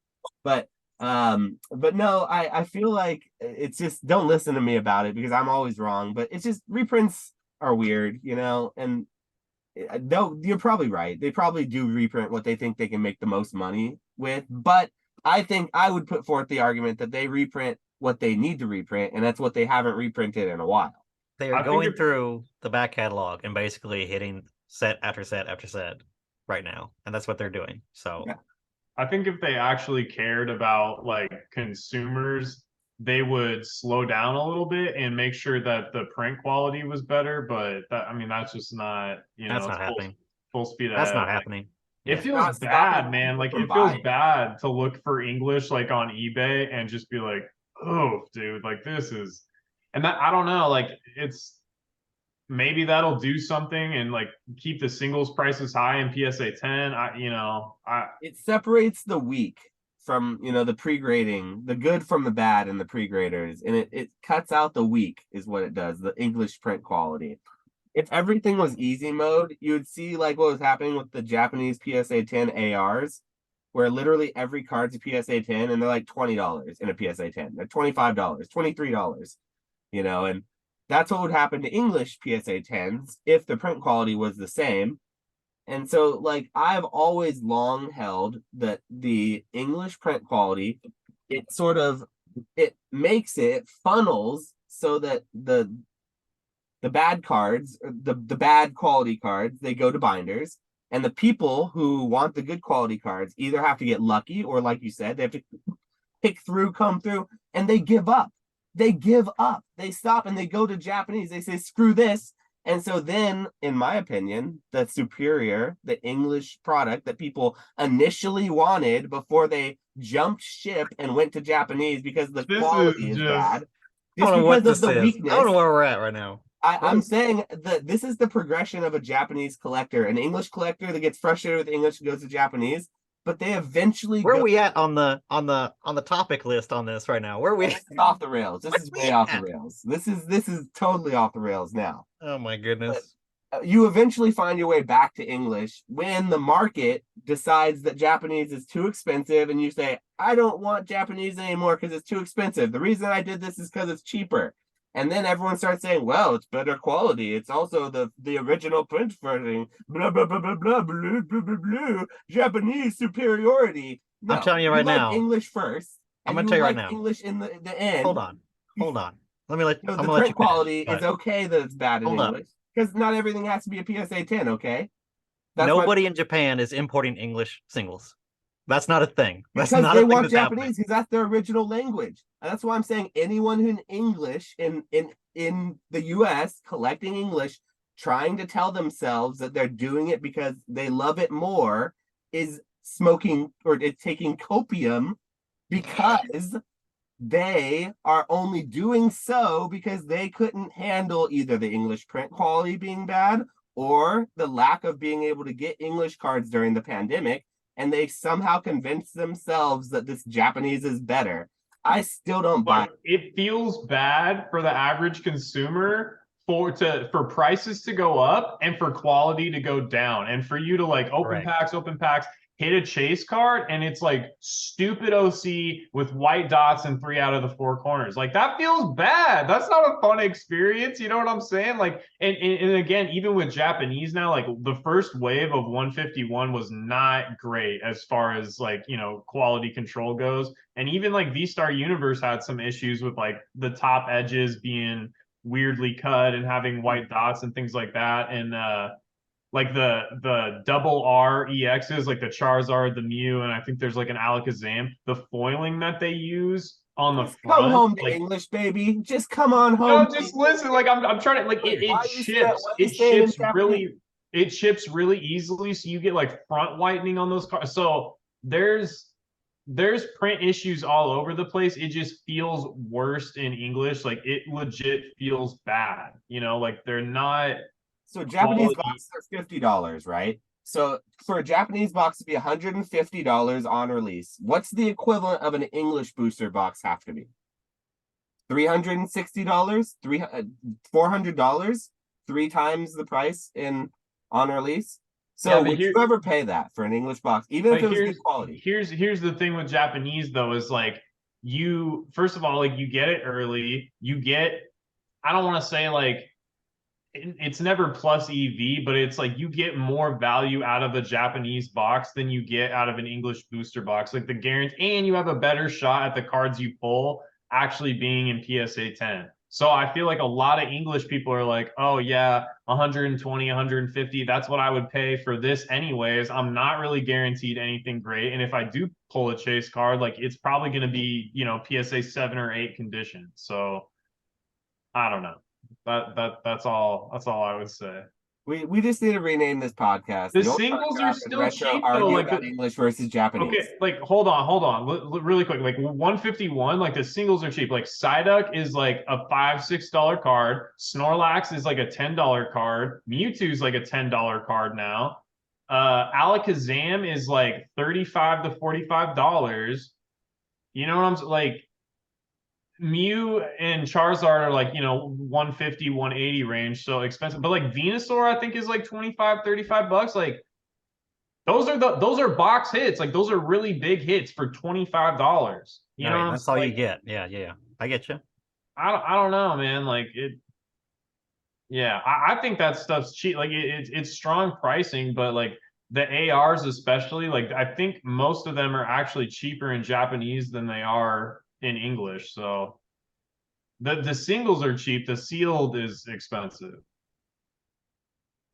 But no, I feel like it's just don't listen to me about it because I'm always wrong. But it's just reprints are weird, and no, you're probably right. They probably do reprint what they think they can make the most money with. But I think I would put forth the argument that they reprint what they need to reprint, and that's what they haven't reprinted in a while. They are going through the back catalog and basically hitting set after set after set right now, and that's what they're doing. So yeah. I think if they actually cared about like consumers, they would slow down a little bit and make sure that the print quality was better. But that's just not, that's not happening. Full speed ahead. That's not happening. It feels bad, man. Like it feels bad to look for English like on eBay and just be like, oh, dude, like this is, and that I don't know, like it's maybe that'll do something and like keep the singles prices high in PSA 10. It separates the weak from, the pre-grading, the good from the bad in the pre-graders, and it cuts out the weak is what it does, the English print quality. If everything was easy mode, you would see like what was happening with the Japanese PSA 10 ARs, where literally every card's a PSA 10 and they're like $20 in a PSA 10. They're $25, $23, and that's what would happen to English PSA 10s if the print quality was the same. And so, like, I've always long held that the English print quality, it makes it funnels so that the bad cards, the bad quality cards, they go to binders, and the people who want the good quality cards either have to get lucky or, like you said, they have to pick through, come through, and they give up. They give up. They stop and they go to Japanese. They say, screw this. And so then, in my opinion, the English product that people initially wanted before they jumped ship and went to Japanese because the quality is bad, I just don't know what because of this the is. weakness. I don't know where we're at right now. I'm saying that this is the progression of a Japanese collector, an English collector that gets frustrated with English and goes to Japanese, but they eventually Where go. are we at on the topic list on this right now? Where are we? This is off the rails. This is way off the rails. This is totally off the rails now. Oh my goodness. You eventually find your way back to English when the market decides that Japanese is too expensive and you say, I don't want Japanese anymore because it's too expensive. The reason I did this is because it's cheaper. And then everyone starts saying, well, it's better quality. It's also the original print version. Blah, blah, blah, blah, blah, blah, blah, blah, blah. Japanese superiority. No, I'm telling you right now. English first. I'm going to tell you right now. English in the end. Hold on. I'm going the to print let you quality finish, is okay that it's bad in English. Because not everything has to be a PSA 10, okay? Nobody in Japan is importing English singles. That's not a thing. That's because not they a thing want that's Japanese, because that's their original language. And that's why I'm saying anyone who in English in the US collecting English, trying to tell themselves that they're doing it because they love it more, is smoking or taking copium because they are only doing so because they couldn't handle either the English print quality being bad or the lack of being able to get English cards during the pandemic, and they somehow convinced themselves that this Japanese is better. I still don't buy it. It feels bad for the average consumer for prices to go up and for quality to go down, and for you to like open packs, hit a chase card, and it's like stupid OC with white dots in 3 out of the 4 corners. Like, that feels bad. That's not a fun experience. You know what I'm saying? Like, and again, even with Japanese now, like the first wave of 151 was not great as far as like, quality control goes. And even like V-Star Universe had some issues with like the top edges being weirdly cut and having white dots and things like that. And like the double R EXs, like the Charizard, the Mew, and I think there's like an Alakazam. The foiling that they use on the front, come home to like, English, baby. Just come on home. No, just listen. Like I'm trying to like it ships. It ships really easily. So you get like front whitening on those cars. So there's print issues all over the place. It just feels worse in English. Like, it legit feels bad. Like they're not. So Japanese boxes are $50, right? So for a Japanese box to be $150 on release, what's the equivalent of an English booster box have to be? $360, $400, 3 times the price on release. So would you ever pay that for an English box, even if it was good quality? Here's the thing with Japanese though, is like, you first of all, like, you get it early. I don't want to say like it's never plus EV, but it's like you get more value out of a Japanese box than you get out of an English booster box. Like, the guarantee, and you have a better shot at the cards you pull actually being in PSA 10. So I feel like a lot of English people are like, oh yeah, 120, 150, that's what I would pay for this anyways. I'm not really guaranteed anything great. And if I do pull a chase card, like, it's probably going to be, PSA 7 or 8 condition. So I don't know. That's all I would say. We just need to rename this podcast. The The Old singles Card are Shop and still Retro cheap though. argue Like about English versus Japanese. okay, like hold on, really quick. Like 151, like the singles are cheap. Like Psyduck is like a $5-6 card. Snorlax is like a $10 card. Mewtwo's like a $10 card now. Alakazam is like $35 to $45. You know what I'm like? Mew and Charizard are like, 150, 180 range, so expensive. But like Venusaur, I think is like 25, $35. Like those are box hits. Like those are really big hits for $25. You know Right, what I'm that's all saying? you Like, get. Yeah, I get you. I don't know, man. Like it, yeah. I think that stuff's cheap. Like it's strong pricing, but like the ARs especially, like I think most of them are actually cheaper in Japanese than they are in English. So the singles are cheap. The sealed is expensive.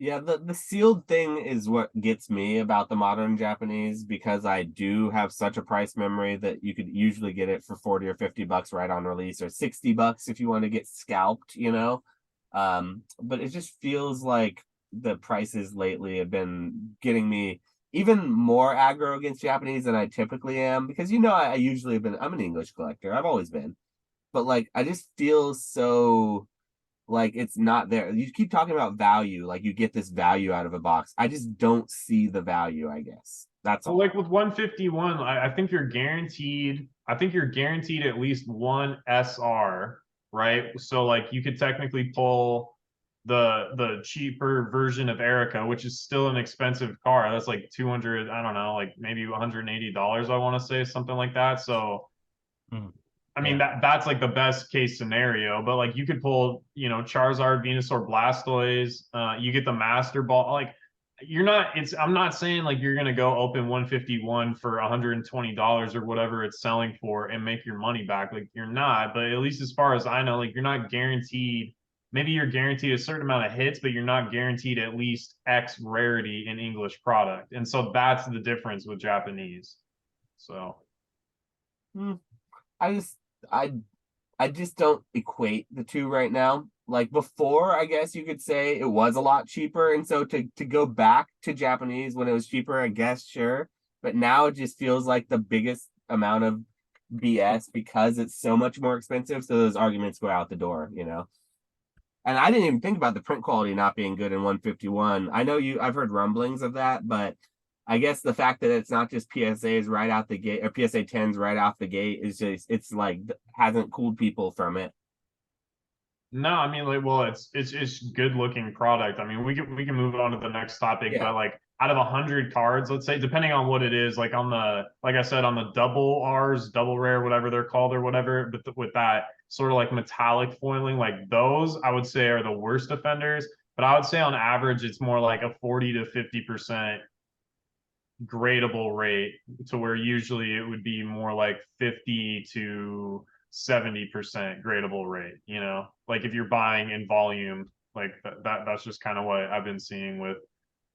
Yeah, the sealed thing is what gets me about the modern Japanese because I do have such a price memory that you could usually get it for 40 or $50 right on release, or $60 if you want to get scalped, you know. But it just feels like the prices lately have been getting me even more aggro against Japanese than I typically am because I usually have been I'm an English collector. I've always been. But like I just feel so like it's not there. You keep talking about value, like you get this value out of a box. I just don't see the value, I guess. That's Well, all. like with 151, I think you're guaranteed. I think you're guaranteed at least one SR, right? So like you could technically pull the cheaper version of Erica, which is still an expensive car. That's like 200, I don't know, like maybe $180, I want to say, something like that. So Mm, I mean yeah. that's like the best case scenario, but like you could pull, Charizard, Venusaur, Blastoise, you get the Master Ball. Like you're not it's I'm not saying like you're gonna go open 151 for $120 or whatever it's selling for and make your money back. Like you're not, but at least as far as I know, like you're not guaranteed. Maybe you're guaranteed a certain amount of hits, but you're not guaranteed at least X rarity in English product. And so that's the difference with Japanese. So Hmm. I just I I just don't equate the two right now. Like before, I guess you could say it was a lot cheaper, and so to go back to Japanese when it was cheaper, I guess sure. But now it just feels like the biggest amount of BS because it's so much more expensive. So those arguments go out the door. And I didn't even think about the print quality not being good in 151. I know I've heard rumblings of that, but I guess the fact that it's not just PSAs right out the gate or PSA 10s right off the gate is just it's like hasn't cooled people from it. no, I mean like well it's good looking product. I mean we can move on to the next topic, Yeah. but like out of 100 cards, let's say, depending on what it is, like on the like I said, on the double R's, double rare, whatever they're called or whatever, but with that sort of like metallic foiling, like those I would say are the worst offenders. But I would say on average it's more like a 40 to 50% gradable rate, to where usually it would be more like 50 to 70% gradable rate, like if you're buying in volume, like that's just kind of what I've been seeing with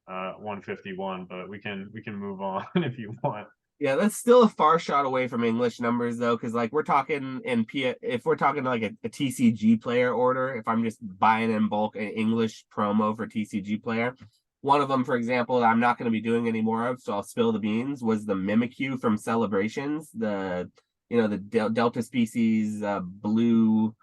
151. But we can move on if you want. Yeah, that's still a far shot away from English numbers though, because like we're talking if we're talking like a TCG player order, if I'm just buying in bulk an English promo for TCG player, one of them, for example, that I'm not going to be doing any more of, so I'll spill the beans, was the Mimikyu from Celebrations, the Delta species blue,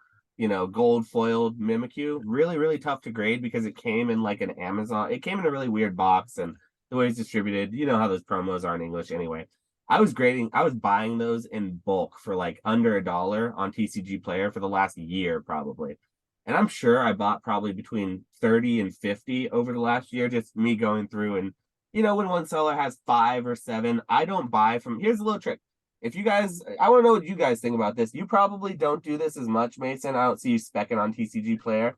gold foiled Mimikyu. Really, really tough to grade because it came in like an Amazon. It came in a really weird box, and the way it's distributed, you know how those promos are in English anyway. I was buying those in bulk for like under $1 on TCG Player for the last year, probably. And I'm sure I bought probably between 30 and 50 over the last year, just me going through. And, when one seller has 5 or 7, I don't buy from. Here's a little trick. If you guys, I want to know what you guys think about this. You probably don't do this as much, Mason. I don't see you specking on TCG Player,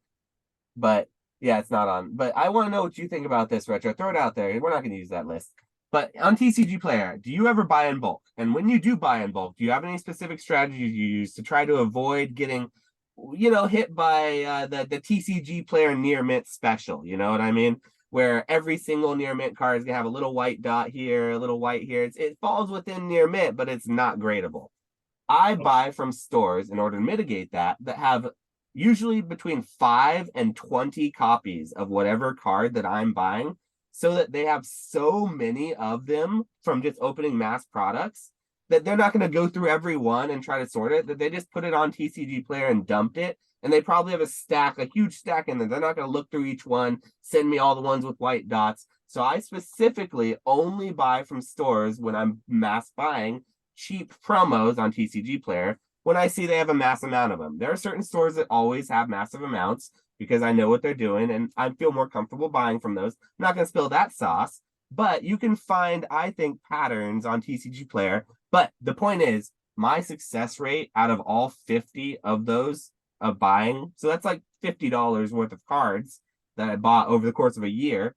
but yeah, it's not on. But I want to know what you think about this, Retro. Throw it out there. We're not going to use that list. But on TCG Player, do you ever buy in bulk? And when you do buy in bulk, do you have any specific strategies you use to try to avoid getting, hit by the TCG Player near mint special? You know what I mean? Where every single near mint card is gonna have a little white dot here, a little white here. It falls within near mint, but it's not gradable. I buy from stores in order to mitigate that have usually between 5 and 20 copies of whatever card that I'm buying, so that they have so many of them from just opening mass products that they're not going to go through every one and try to sort it, that they just put it on TCG Player and dumped it. And they probably have a stack, a huge stack in there. They're not going to look through each one, send me all the ones with white dots. So I specifically only buy from stores when I'm mass buying cheap promos on TCG Player when I see they have a mass amount of them. There are certain stores that always have massive amounts because I know what they're doing and I feel more comfortable buying from those. I'm not going to spill that sauce, but you can find, I think, patterns on TCG Player. But the point is, my success rate out of all 50 of those of buying, so that's like $50 worth of cards that I bought over the course of a year.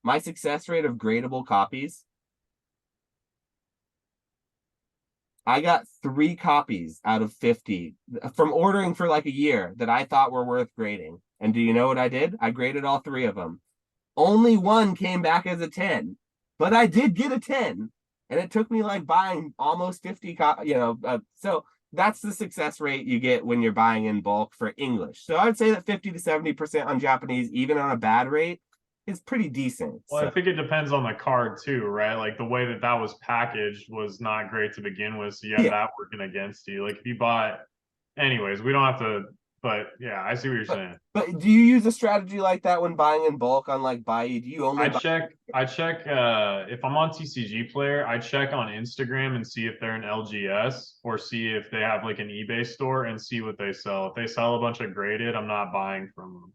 My success rate of gradable copies, I got 3 copies out of 50 from ordering for like a year that I thought were worth grading. And do you know what I did? I graded all 3 of them. Only one came back as a 10, but I did get a 10. And it took me like buying almost 50, so that's the success rate you get when you're buying in bulk for English. So I'd say that 50 to 70% on Japanese, even on a bad rate, is pretty decent. Well, So. I think it depends on the card too, right? Like the way that that was packaged was not great to begin with, so you have that working against you. Like if you bought, anyways, we don't have to. But yeah, I see what you're saying. But do you use a strategy like that when buying in bulk on like Buy? Do you only I check if I'm on TCG Player, I check on Instagram and see if they're an LGS or see if they have like an eBay store and see what they sell. If they sell a bunch of graded, I'm not buying from them.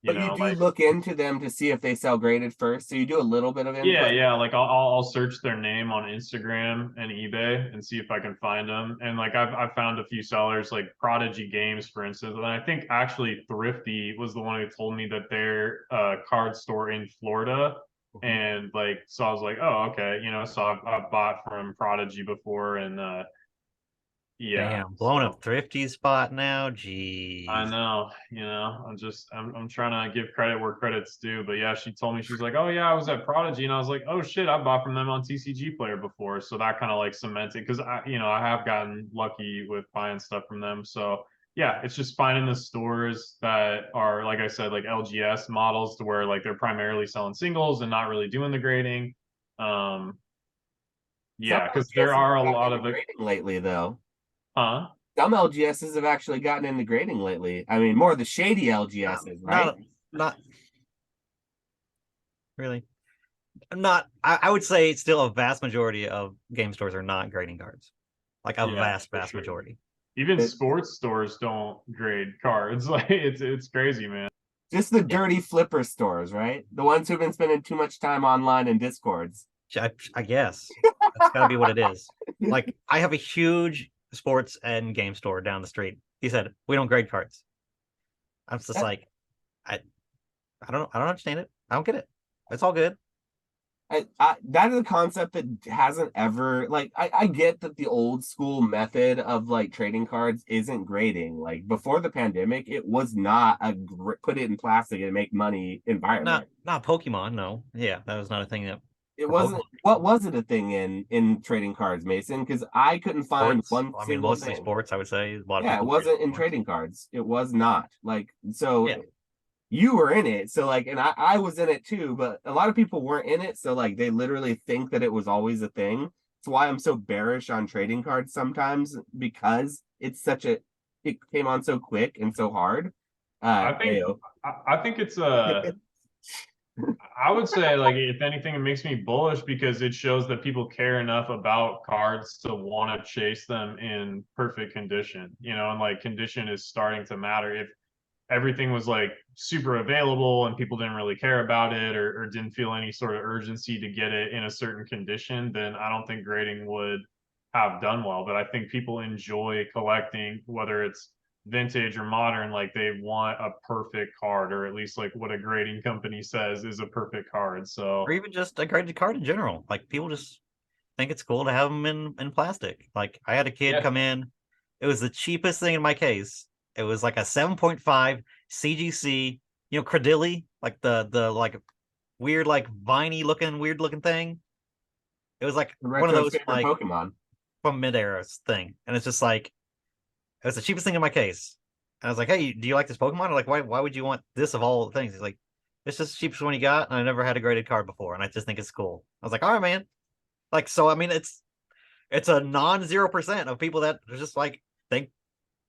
You But you know, do like look into them to see if they sell graded first. So you do a little bit of input. yeah, like I'll search their name on Instagram and eBay and see if I can find them. And like I've found a few sellers like Prodigy Games, for instance. And I think actually Thrifty was the one who told me that their card store in Florida. And like so I was like, oh, okay, so I've bought from Prodigy before and yeah. Damn, blowing So up Thrifty spot now. I Jeez. know, I'm trying to give credit where credit's due. But yeah, she told me, she's like, oh yeah, I was at Prodigy, and I was like, oh shit, I bought from them on TCG Player before. So that kind of like cemented, because I have gotten lucky with buying stuff from them. So yeah, it's just finding the stores that are, like I said, like LGS models to where like they're primarily selling singles and not really doing the grading. Some Yeah, because there LGSs are a have gotten lot into of the grading lately, though. huh. Some LGSs have actually gotten into grading lately. I mean, more of the shady LGSs, right? Not really. Not. I would say still a vast majority of game stores are not grading cards. Like a Yeah, vast, for vast sure. majority. Even It- sports stores don't grade cards. Like it's crazy, man. just the Yeah. dirty flipper stores, right? The ones who've been spending too much time online in Discords. I guess that's got to be what it is. Like I have a huge sports and game store down the street. He said we don't grade cards. I'm just like, I, I don't understand it. I don't get it. It's all good. That is a concept that hasn't ever like I get that the old school method of like trading cards isn't grading. Like before the pandemic, it was not a put it in plastic and make money environment. Not Pokemon. No, yeah, that was not a thing that It for wasn't. Pokemon. What was it a thing in trading cards, Mason? Because I couldn't find Sports. one I mean, single mostly thing. sports. I would say a lot of Yeah, it people trade wasn't in sports. trading cards. It was not like so. Yeah, You were in it, so like, and I was in it too, but a lot of people weren't in it, so like they literally think that it was always a thing. That's why I'm so bearish on trading cards sometimes because it came on so quick and so hard. I think Ayo. I think it's a I would say like if anything, it makes me bullish because it shows that people care enough about cards to want to chase them in perfect condition, and like condition is starting to matter. If everything was like super available and people didn't really care about it or didn't feel any sort of urgency to get it in a certain condition, then I don't think grading would have done well. But I think people enjoy collecting, whether it's vintage or modern, like they want a perfect card, or at least like what a grading company says is a perfect card. or So even just a graded card in general. Like people just think it's cool to have them in plastic. Like I had a kid yeah, come in. It was the cheapest thing in my case. It was like a 7.5 CGC, Cradilly, like the like weird, like weird looking thing. It was like one of Retro's those favorite like Pokemon. from mid-era thing. And it's just like it was the cheapest thing in my case. I was like, hey, do you like this Pokemon? Like, why would you want this of all things? He's like, it's just the cheapest one you got, and I never had a graded card before, and I just think it's cool. I was like, all right, man. Like, so I mean, it's a non-0% of people that are just like think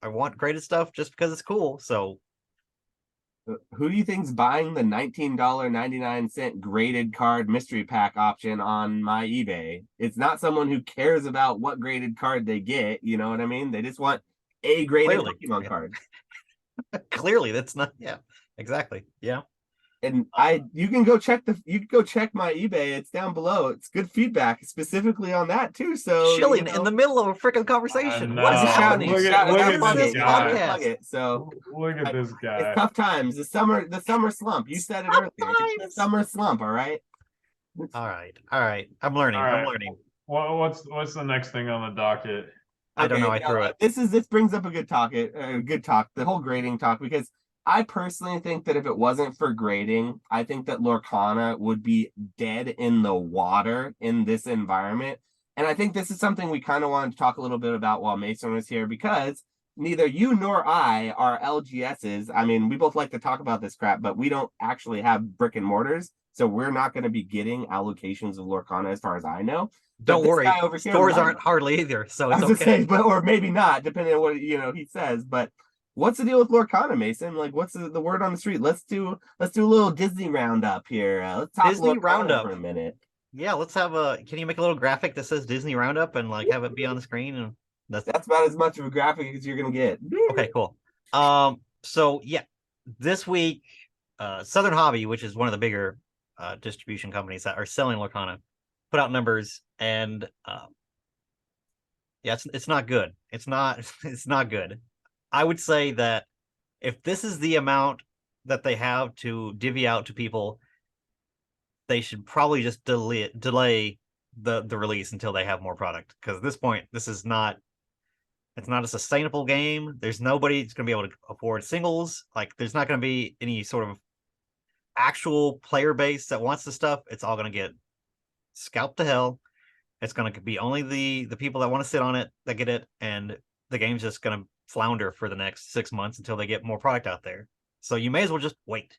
I want graded stuff just because it's cool. So Who do you think's buying the $19.99 graded card mystery pack option on my eBay? It's not someone who cares about what graded card they get. You know what I mean? They just want a graded clearly, Pokemon card. clearly, that's not. Yeah, exactly. Yeah. And you can go check my eBay. It's down below. It's good feedback specifically on that too. So Chilling in the middle of a freaking conversation. What is know. happening? Look at What is this this guy. podcast? So Look at this guy. it's tough times. The summer slump. You said it earlier. It's the summer slump. All right. All right. I'm learning. All right. I'm learning. What's the next thing on the docket? I don't know. I threw it. This brings up a good talk. The whole grading talk, because I personally think that if it wasn't for grading, I think that Lorcana would be dead in the water in this environment. And I think this is something we kind of wanted to talk a little bit about while Mason was here, because neither you nor I are LGSs. I mean, we both like to talk about this crap, but we don't actually have brick and mortars. So we're not going to be getting allocations of Lorcana as far as I know. Don't worry. Stores might. Aren't hardly either, so I it's was okay. say, but or maybe not, depending on what he says. But what's the deal with Lorcana, Mason? Like, what's the word on the street? Let's do a little Disney roundup here. Let's talk Disney Lorcana roundup for a minute. Yeah, let's have a. Can you make a little graphic that says Disney Roundup and like have it be on the screen? And That's about as much of a graphic as you're gonna get. okay, cool. So yeah, this week, Southern Hobby, which is one of the bigger distribution companies that are selling Lorcana, put out numbers, and yeah, it's not good. It's not it's not good. I would say that if this is the amount that they have to divvy out to people, they should probably just delay the release until they have more product. Because at this point, it's not a sustainable game. There's nobody that's gonna be able to afford singles. Like, there's not gonna be any sort of actual player base that wants the stuff. It's all gonna get scalped to hell. It's gonna be only the people that want to sit on it that get it, and the game's just gonna flounder for the next 6 months until they get more product out there. So you may as well just wait,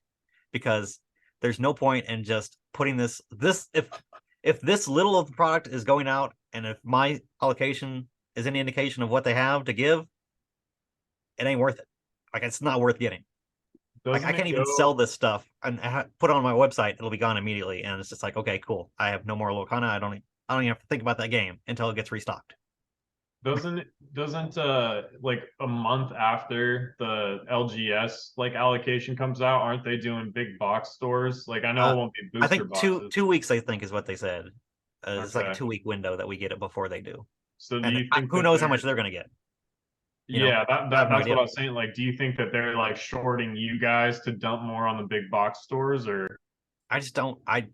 because there's no point in just putting this if this little of the product is going out, and if my allocation is any indication of what they have to give, it ain't worth it. Like, it's not worth getting. Like, I can't even sell this stuff and put it on my website. It'll be gone immediately, and it's just like, okay, cool. I have no more Lorcana. I don't even have to think about that game until it gets restocked. Doesn't like a month after the LGS like allocation comes out, aren't they doing big box stores? Like, I know it won't be booster I think boxes. 2 weeks, I think, is what they said. It's like a Okay. 2-week window that we get it before they do. So do And you think who knows how much they're gonna get? Yeah, I have no that's idea. what I was saying. Like, do you think that they're like shorting you guys to dump more on the big box stores, or I just don't. I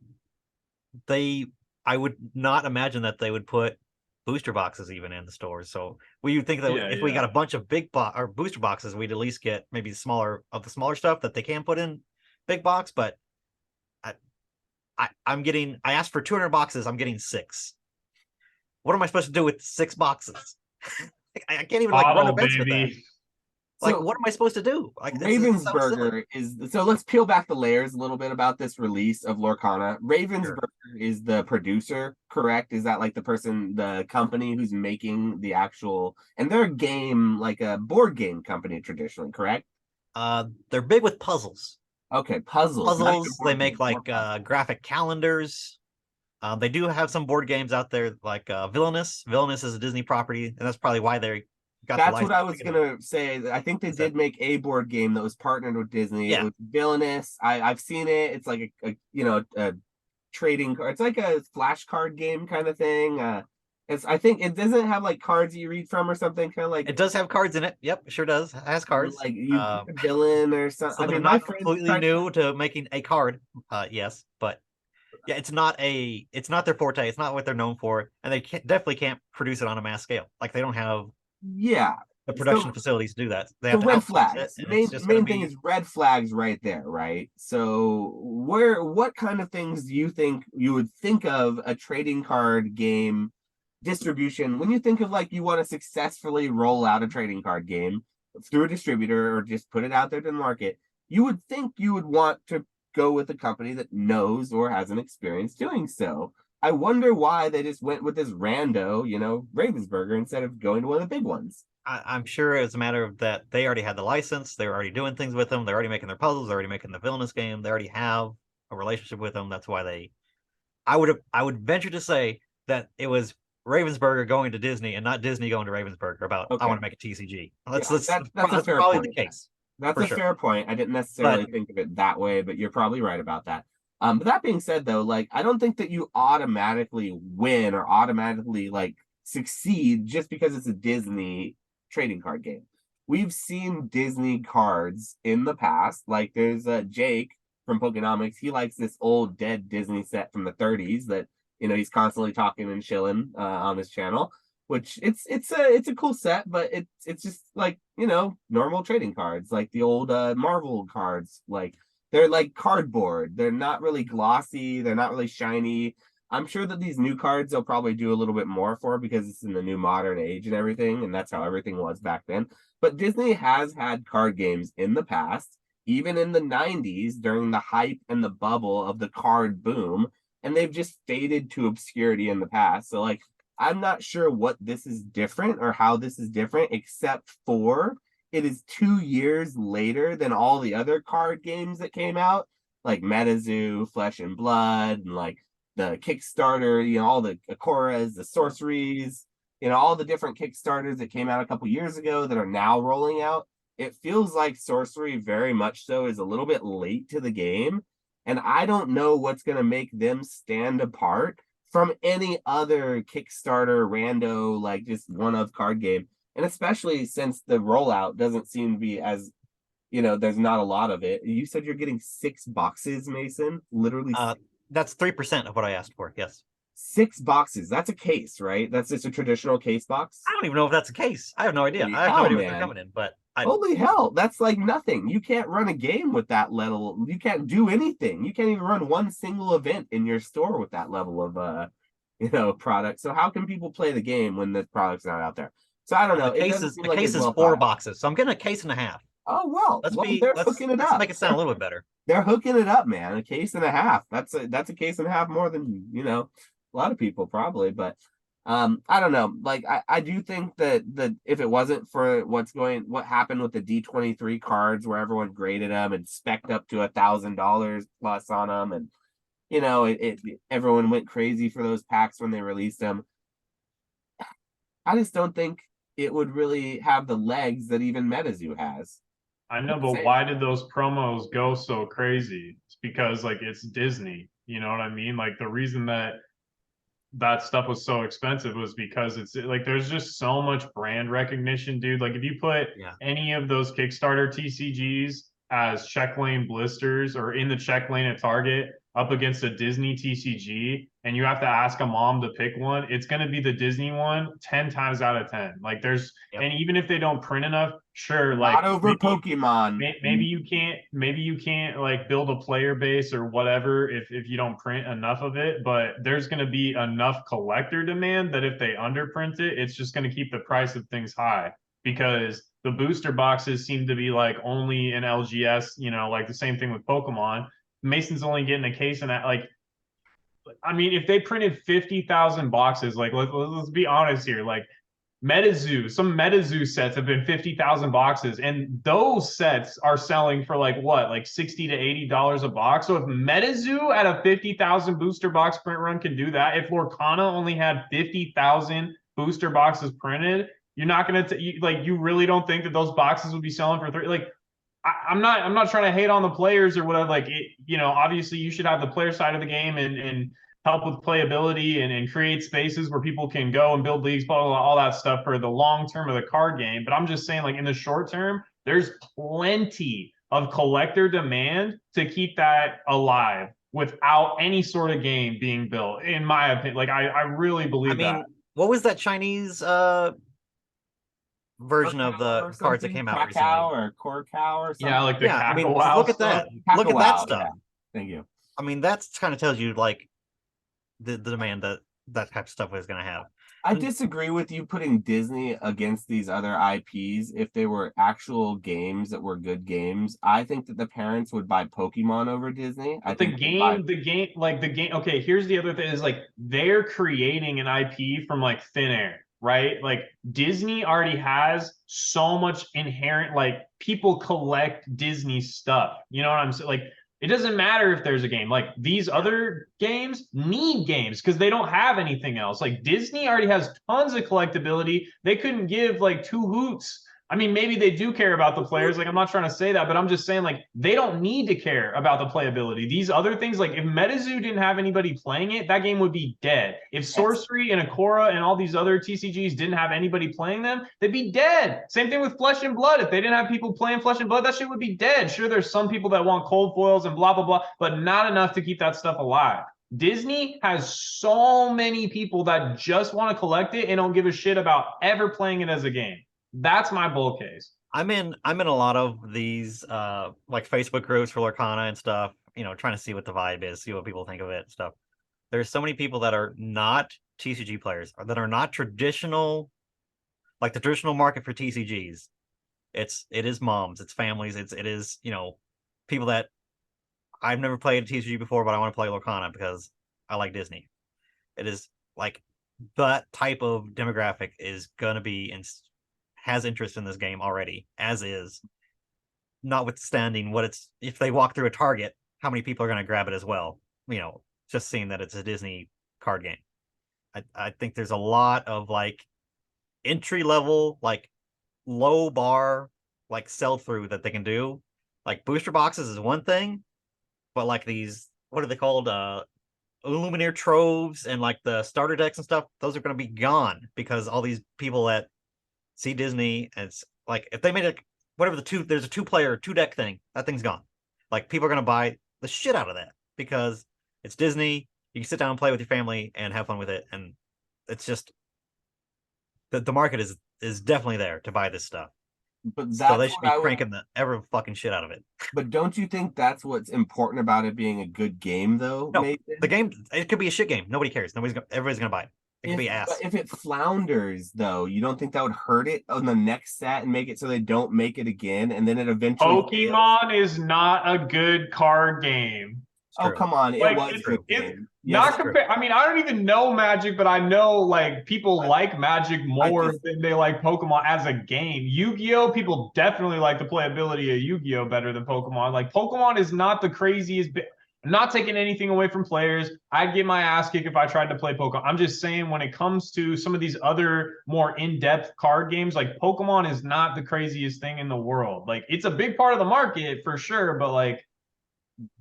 would not imagine that they would put booster boxes even in the stores. So we would think that if we got a bunch of or booster boxes, we'd at least get maybe the smaller stuff that they can put in big box. But I asked for 200 boxes. I'm getting 6. What am I supposed to do with 6 boxes? I can't even run events with that. Like, what am I supposed to do? Like, Ravensburger is so let's peel back the layers a little bit about this release of Lorcana. Ravensburger is the producer, correct? Is that like the company who's making the actual, and they're a game, like a board game company traditionally, correct? They're big with puzzles. Okay, puzzles. They make like graphic calendars. They do have some board games out there, like Villainous. Villainous is a Disney property, and that's probably why they got. That's what I was gonna say. I think they did make a board game that was partnered with Disney. Yeah. It was Villainous. I've seen it. It's like a trading card. It's like a flashcard game kind of thing. I think it doesn't have like cards you read from or something, kind of like it does have cards in it. Yep, it sure does. It has cards. Like you villain or something. So I mean, not completely new to making a card. Yes, but yeah, it's not their forte. It's not what they're known for, and they definitely can't produce it on a mass scale. Like, they don't have the production facilities to do that. They have to red flags. Main thing is red flags right there, right? So what kind of things do you think you would think of a trading card game distribution when you think of, like, you want to successfully roll out a trading card game? through a distributor or just put it out there to the market, you would think you would want to go with a company that knows or has an experience doing so. I wonder why they just went with this rando, Ravensburger, instead of going to one of the big ones. I'm sure it's a matter of that they already had the license, they were already doing things with them, they're already making their puzzles, they're already making the villainous game, they already have a relationship with them. That's why I would venture to say that it was Ravensburger going to Disney and not Disney going to Ravensburger about I want to make a TCG. That's a fair probably point. the case. That's a fair point. I didn't necessarily think of it that way, but you're probably right about that. But that being said, though, like I don't think that you automatically win or automatically like succeed just because it's a Disney trading card game. We've seen Disney cards in the past. Like there's Jake from Pokenomics. He likes this old dead Disney set from the 30s that he's constantly talking and chilling on his channel. Which it's a cool set, but it's just like normal trading cards, like the old Marvel cards. Like they're like cardboard. They're not really glossy. They're not really shiny. I'm sure that these new cards they'll probably do a little bit more for because it's in the new modern age and everything, and that's how everything was back then. But Disney has had card games in the past, even in the 90s during the hype and the bubble of the card boom, and they've just faded to obscurity in the past. So like I'm not sure what this is different or how this is different, except for it is 2 years later than all the other card games that came out, like MetaZoo, Flesh and Blood, and like the Kickstarter, all the Akoras, the Sorceries, all the different Kickstarters that came out a couple years ago that are now rolling out. It feels like Sorcery very much so is a little bit late to the game. And I don't know what's going to make them stand apart from any other Kickstarter rando, like just one of card game. And especially since the rollout doesn't seem to be as, there's not a lot of it. You said you're getting 6 boxes, Mason? Literally. That's 3% of what I asked for. Yes. 6 boxes. That's a case, right? That's just a traditional case box. I don't even know if that's a case. I have no idea. I have no idea what they're coming in, but holy hell, that's like nothing. You can't run a game with that level. You can't do anything. You can't even run one single event in your store with that level of product. So how can people play the game when the product's not out there? So I don't know. The case is 4 boxes, so I'm getting a case and a half. Oh well, they're hooking it up. Let's make it sound a little bit better. They're hooking it up, man. A case and a half. That's a case and a half more than a lot of people probably, but I don't know. Like I do think that if it wasn't for what happened with the D23 cards where everyone graded them and spec'd up to $1,000 plus on them, and everyone went crazy for those packs when they released them. I just don't think it would really have the legs that even MetaZoo has. I know, but why did those promos go so crazy? It's because like it's Disney. You know what I mean? Like the reason that stuff was so expensive was because it's like there's just so much brand recognition, dude. Like if you put any of those Kickstarter TCGs as check lane blisters or in the check lane at Target up against a Disney TCG and you have to ask a mom to pick one, it's going to be the Disney one 10 times out of 10. Like there's and even if they don't print enough, sure, like not over Pokemon. Maybe you can't like build a player base or whatever if you don't print enough of it, but there's going to be enough collector demand that if they underprint it, it's just going to keep the price of things high because the booster boxes seem to be like only in LGS, like the same thing with Pokemon. Mason's only getting a case and that, like, I mean, if they printed 50,000 boxes, like let's be honest here, like some MetaZoo sets have been 50,000 boxes, and those sets are selling for like what, like $60 to $80 a box. So if MetaZoo at a 50,000 booster box print run can do that, if Lorcana only had 50,000 booster boxes printed, you're not gonna you really don't think that those boxes would be selling for 30? Like, I'm not trying to hate on the players or whatever. Like, obviously you should have the player side of the game and help with playability and create spaces where people can go and build leagues, blah, blah, blah, all that stuff for the long term of the card game. But I'm just saying, like, in the short term, there's plenty of collector demand to keep that alive without any sort of game being built, in my opinion. Like, I really believe that. What was that Chinese version of the cards that came out recently? Or Korkow or something? Yeah, like the look at that. Look at that stuff. Yeah. Thank you. I mean, that's kind of tells you like the demand that type of stuff is going to have. I disagree with you putting Disney against these other IPs. If they were actual games that were good games, I think that the parents would buy Pokemon over Disney. I But the think they'd buy game, like the game. Okay, here's the other thing: is like they're creating an IP from like thin air, right? Like Disney already has so much inherent. Like people collect Disney stuff. You know what I'm saying? Like it doesn't matter if there's a game. Like these other games need games because they don't have anything else. Like Disney already has tons of collectability. They couldn't give like two hoots. I mean, maybe they do care about the players. Like, I'm not trying to say that, but I'm just saying, like, they don't need to care about the playability. These other things, like, if MetaZoo didn't have anybody playing it, that game would be dead. If Sorcery and Akora and all these other TCGs didn't have anybody playing them, they'd be dead. Same thing with Flesh and Blood. If they didn't have people playing Flesh and Blood, that shit would be dead. Sure, there's some people that want cold foils and blah, blah, blah, but not enough to keep that stuff alive. Disney has so many people that just want to collect it and don't give a shit about ever playing it as a game. That's my bull case. I'm in a lot of these like Facebook groups for Lorcana and stuff, trying to see what the vibe is, see what people think of it and stuff. There's so many people that are not TCG players, or that are not traditional, like the traditional market for TCGs. It is moms, it's families, it is, people that I've never played a TCG before, but I want to play Lorcana because I like Disney. It is like that type of demographic is gonna be has interest in this game already, as is, notwithstanding what it's, if they walk through a Target, how many people are going to grab it as well, just seeing that it's a Disney card game. I think there's a lot of like entry level, like low bar, like sell through that they can do. Like booster boxes is one thing, but like these, what are they called, Lumineer troves and like the starter decks and stuff, those are going to be gone because all these people that see Disney, and it's like if they made it whatever there's a 2-player 2-deck thing, that thing's gone. Like people are gonna buy the shit out of that because it's Disney. You can sit down and play with your family and have fun with it, and it's just the market is definitely there to buy this stuff. But so they should be cranking the ever fucking shit out of it. But don't you think that's what's important about it being a good game, though? No, Nathan? the game, it could be a shit game. Nobody cares. Everybody's gonna buy it. It could be ass. But if it flounders, though, you don't think that would hurt it on the next set and make it so they don't make it again, and then it eventually Pokemon is not a good card game. Oh, come on. Like, it was a good game. Not compare. I mean, I don't even know Magic, but I know like people like Magic more than they like Pokemon as a game. Yu-Gi-Oh! People definitely like the playability of Yu-Gi-Oh! Better than Pokemon. Like Pokemon is not the craziest. I'm not taking anything away from players. I'd get my ass kicked if I tried to play Pokemon. I'm just saying when it comes to some of these other more in-depth card games, like Pokemon is not the craziest thing in the world. Like it's a big part of the market for sure,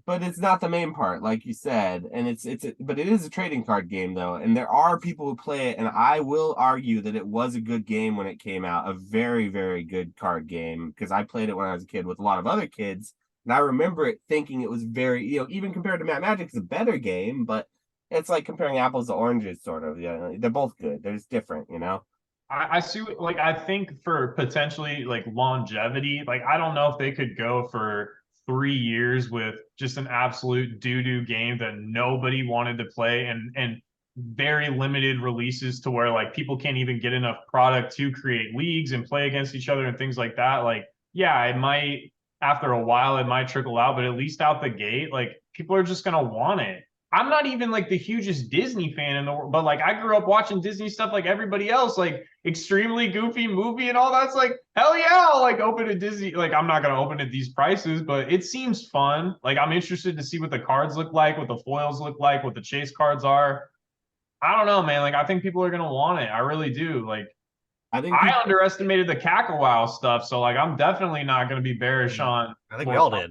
but it's not the main part, like you said, and but it is a trading card game though, and there are people who play it, and I will argue that it was a good game when it came out, a very, very good card game, because I played it when I was a kid with a lot of other kids. And I remember it thinking it was very, even compared to Magic, it's a better game, but it's like comparing apples to oranges, sort of. Yeah, they're both good. They're just different, I see, like, I think for potentially like longevity, like, I don't know if they could go for 3 years with just an absolute doo-doo game that nobody wanted to play and very limited releases to where like people can't even get enough product to create leagues and play against each other and things like that. Like, yeah, it might, after a while, it might trickle out, but at least out the gate, like people are just going to want it. I'm not even like the hugest Disney fan in the world, but like I grew up watching Disney stuff like everybody else, like extremely goofy movie and all that's like, hell yeah, I'll like open a Disney. Like I'm not going to open at these prices, but it seems fun. Like I'm interested to see what the cards look like, what the foils look like, what the chase cards are. I don't know, man. Like I think people are going to want it. I really do. Like I underestimated the Cackawau stuff, so like I'm definitely not going to be bearish on. I think we all did.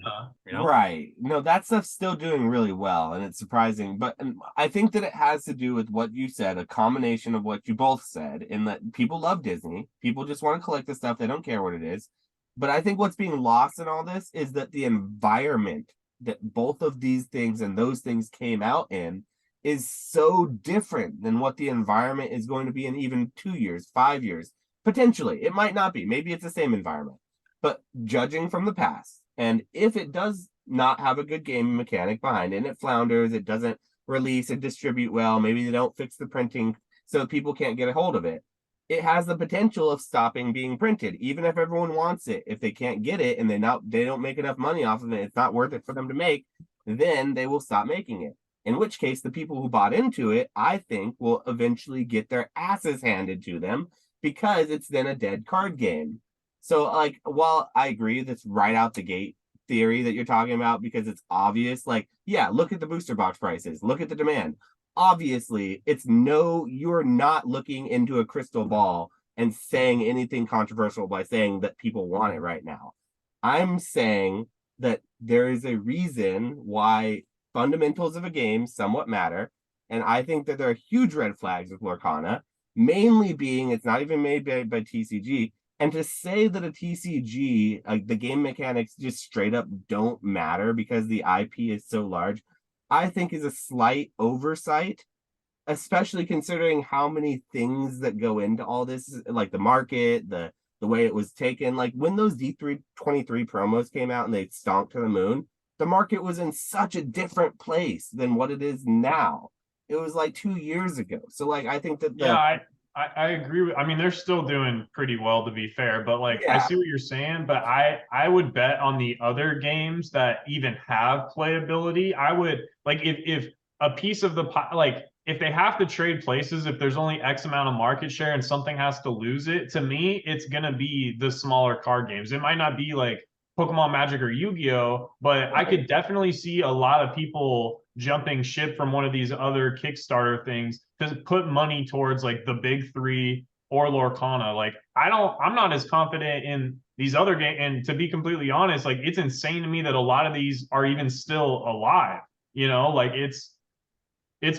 Right? No, that stuff's still doing really well, and it's surprising. But I think that it has to do with what you said, a combination of what you both said, in that people love Disney. People just want to collect the stuff; they don't care what it is. But I think what's being lost in all this is that the environment that both of these things and those things came out in is so different than what the environment is going to be in even 2 years, 5 years. Potentially, it might not be. Maybe it's the same environment. But judging from the past, and if it does not have a good game mechanic behind it, and it flounders, it doesn't release and distribute well, maybe they don't fix the printing so people can't get a hold of it. It has the potential of stopping being printed, even if everyone wants it. If they can't get it and they don't make enough money off of it, it's not worth it for them to make, then they will stop making it. In which case, the people who bought into it, I think, will eventually get their asses handed to them because it's then a dead card game. So, like, while I agree that's right out the gate theory that you're talking about because it's obvious, like, yeah, look at the booster box prices, look at the demand. Obviously, you're not looking into a crystal ball and saying anything controversial by saying that people want it right now. I'm saying that there is a reason why fundamentals of a game somewhat matter. And I think that there are huge red flags with Lorcana, mainly being it's not even made by TCG. And to say that a TCG, the game mechanics just straight up don't matter because the IP is so large, I think is a slight oversight, especially considering how many things that go into all this, like the market, the way it was taken. Like when those D323 promos came out and they stomped to the moon, the market was in such a different place than what it is now. It was like 2 years ago. So like I think that I agree with, I mean, they're still doing pretty well to be fair, but like I yeah, see what you're saying, but I would bet on the other games that even have playability. I would like if a piece of the like if they have to trade places, if there's only X amount of market share and something has to lose it, to me, it's gonna be the smaller card games. It might not be like Pokemon Magic or Yu-Gi-Oh, but I could definitely see a lot of people jumping ship from one of these other Kickstarter things to put money towards like the big three or Lorcana. Like I'm not as confident in these other games. And to be completely honest, like it's insane to me that a lot of these are even still alive. You know, like it's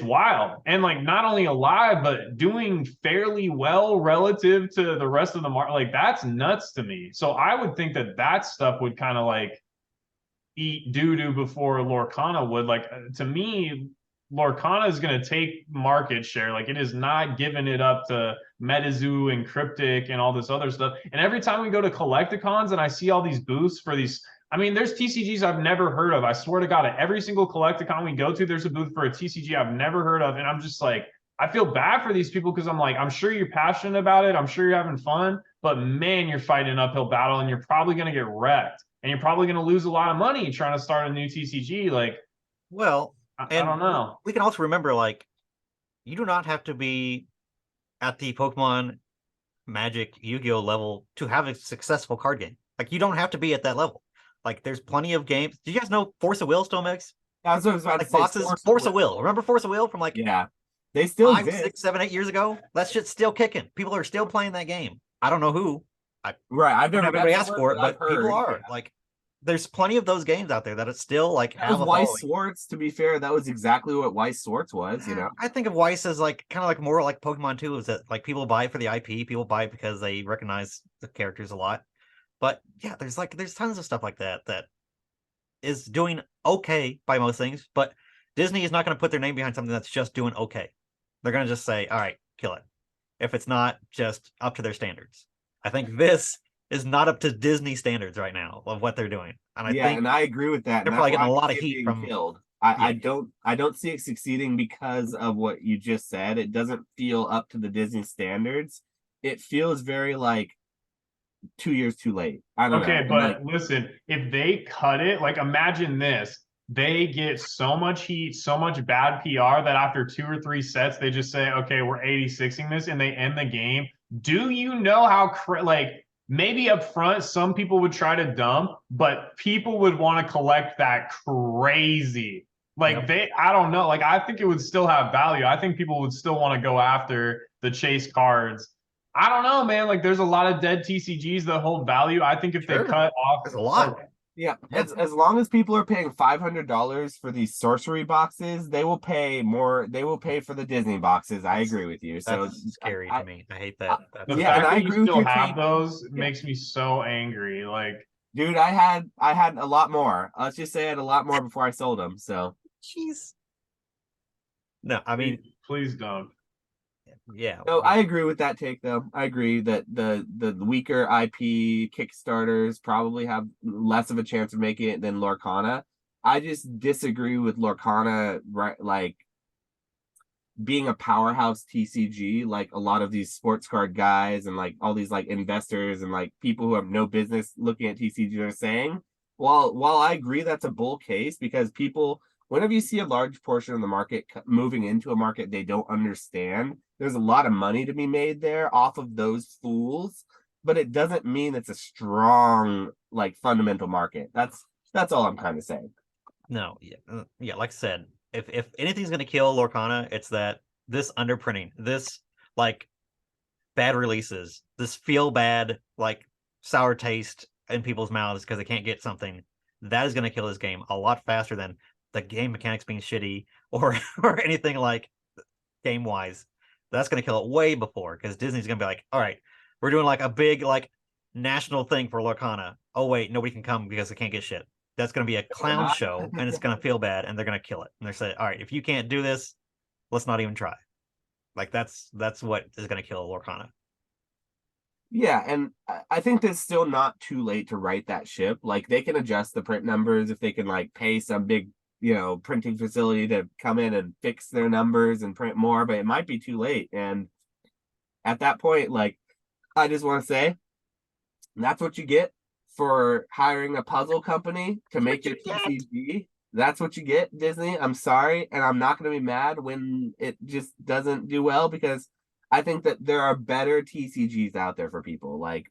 wild. And like not only alive, but doing fairly well relative to the rest of the market. Like that's nuts to me. So I would think that that stuff would kind of like eat doo-doo before Lorcana would. Like to me, Lorcana is going to take market share. Like it is not giving it up to MetaZoo and Cryptic and all this other stuff. And every time we go to Collecticons and I see all these booths for these, I mean, there's TCGs I've never heard of. I swear to God, at every single Collecticon we go to, there's a booth for a TCG I've never heard of. And I'm just like, I feel bad for these people because I'm like, I'm sure you're passionate about it. I'm sure you're having fun, but man, you're fighting an uphill battle and you're probably going to get wrecked. And you're probably going to lose a lot of money trying to start a new TCG. Like, Well, I and don't know. we can also remember, like, you do not have to be at the Pokemon, Magic, Yu-Gi-Oh level to have a successful card game. Like, you don't have to be at that level. Like, there's plenty of games. Do you guys know Force of Will still makes? that's what I was about Like to say. boxes, Force of Will. Remember Force of Will from like Yeah, they still 5, exist. 6, 7, 8 years ago? That shit's still kicking. People are still playing that game. I don't know who. Right, I've don't never have anybody met ask someone, for it, I've but people heard. are. Like, there's plenty of those games out there that it still like That was have a Weiss following. Swartz. To be fair, that was exactly what Weiss Swartz was. You know, I think of Weiss as like kind of like more like Pokemon 2, is that like people buy it for the IP, people buy it because they recognize the characters a lot. But yeah, there's tons of stuff like that that is doing okay by most things, but Disney is not going to put their name behind something that's just doing okay. They're going to just say, all right, kill it, if it's not just up to their standards. I think this is not up to Disney standards right now of what they're doing. And I think and I agree with that. they're And probably that's getting a why I lot see of it heat being from killed. yeah. I don't see it succeeding because of what you just said. It doesn't feel up to the Disney standards. It feels very like 2 years too late. I don't know. Okay, And like, but listen, if they cut it, like imagine this. They get so much heat, so much bad PR that after 2 or 3 sets, they just say, okay, we're 86ing this and they end the game. Do you know how, like, maybe up front, some people would try to dump, but people would want to collect that crazy. Like, Yep. I don't know. Like, I think it would still have value. I think people would still want to go after the chase cards. I don't know, man. Like, there's a lot of dead TCGs that hold value. I think if they Sure. cut off, There's a lot. yeah, Yeah. as long as people are paying $500 for these sorcery boxes, they will pay more. They will pay for the Disney boxes. I agree with you. So That's scary I, to me. I hate that. the yeah, and fact I that you agree with still your have take. those Yeah. makes me so angry. Like, Dude, I had a lot more. Let's just say I had a lot more before I sold them. So Jeez. No, I mean, please don't. yeah. no, I agree with that take though. I agree that the weaker IP Kickstarters probably have less of a chance of making it than Lorcana. I just disagree with Lorcana, right? Like being a powerhouse TCG, like a lot of these sports card guys and like all these like investors and like people who have no business looking at TCG are saying, while I agree that's a bull case, because people, whenever you see a large portion of the market moving into a market they don't understand, there's a lot of money to be made there off of those fools, but it doesn't mean it's a strong like fundamental market. That's all I'm kind of saying. No, yeah, like I said, if anything's gonna kill Lorcana, it's that this underprinting, this like bad releases, this feel bad like sour taste in people's mouths because they can't get something. That is gonna kill this game a lot faster than the game mechanics being shitty or or anything like game wise. That's gonna kill it way before, because Disney's gonna be like, all right, we're doing like a big like national thing for Lorcana. Oh wait, nobody can come because they can't get shit. That's gonna be a clown show, and it's gonna feel bad, and they're gonna kill it. And they're saying, all right, if you can't do this, let's not even try. Like that's what is gonna kill Lorcana. Yeah, and I think there's still not too late to right that ship. Like they can adjust the print numbers if they can like pay some big, printing facility to come in and fix their numbers and print more, but it might be too late. And at that point, like I just want to say that's what you get for hiring a puzzle company to make your TCG. That's what you get, Disney. I'm sorry, and I'm not going to be mad when it just doesn't do well, because I think that there are better TCGs out there for people like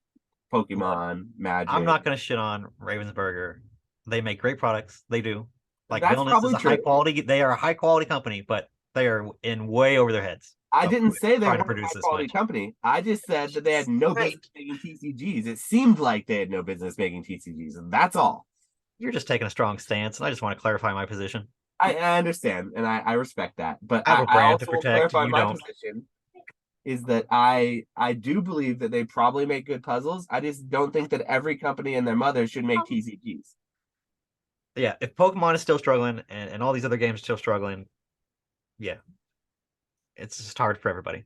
Pokemon, Magic. I'm not going to shit on Ravensburger. They make great products. They do. Like That's Villainous probably is a true. high quality. They are a high quality company, but they are in way over their heads. I didn't say they trying to weren't a produce high this quality much. company. I just said that they had no business making TCGs. It seemed like they had no business making TCGs, and that's all. You're just taking a strong stance, and I just want to clarify my position. I understand, and I respect that, but I have a I brand to also will protect. clarify You my don't. position is that I do believe that they probably make good puzzles. I just don't think that every company and their mother should make TCGs. Yeah, if Pokemon is still struggling and all these other games are still struggling, yeah, it's just hard for everybody.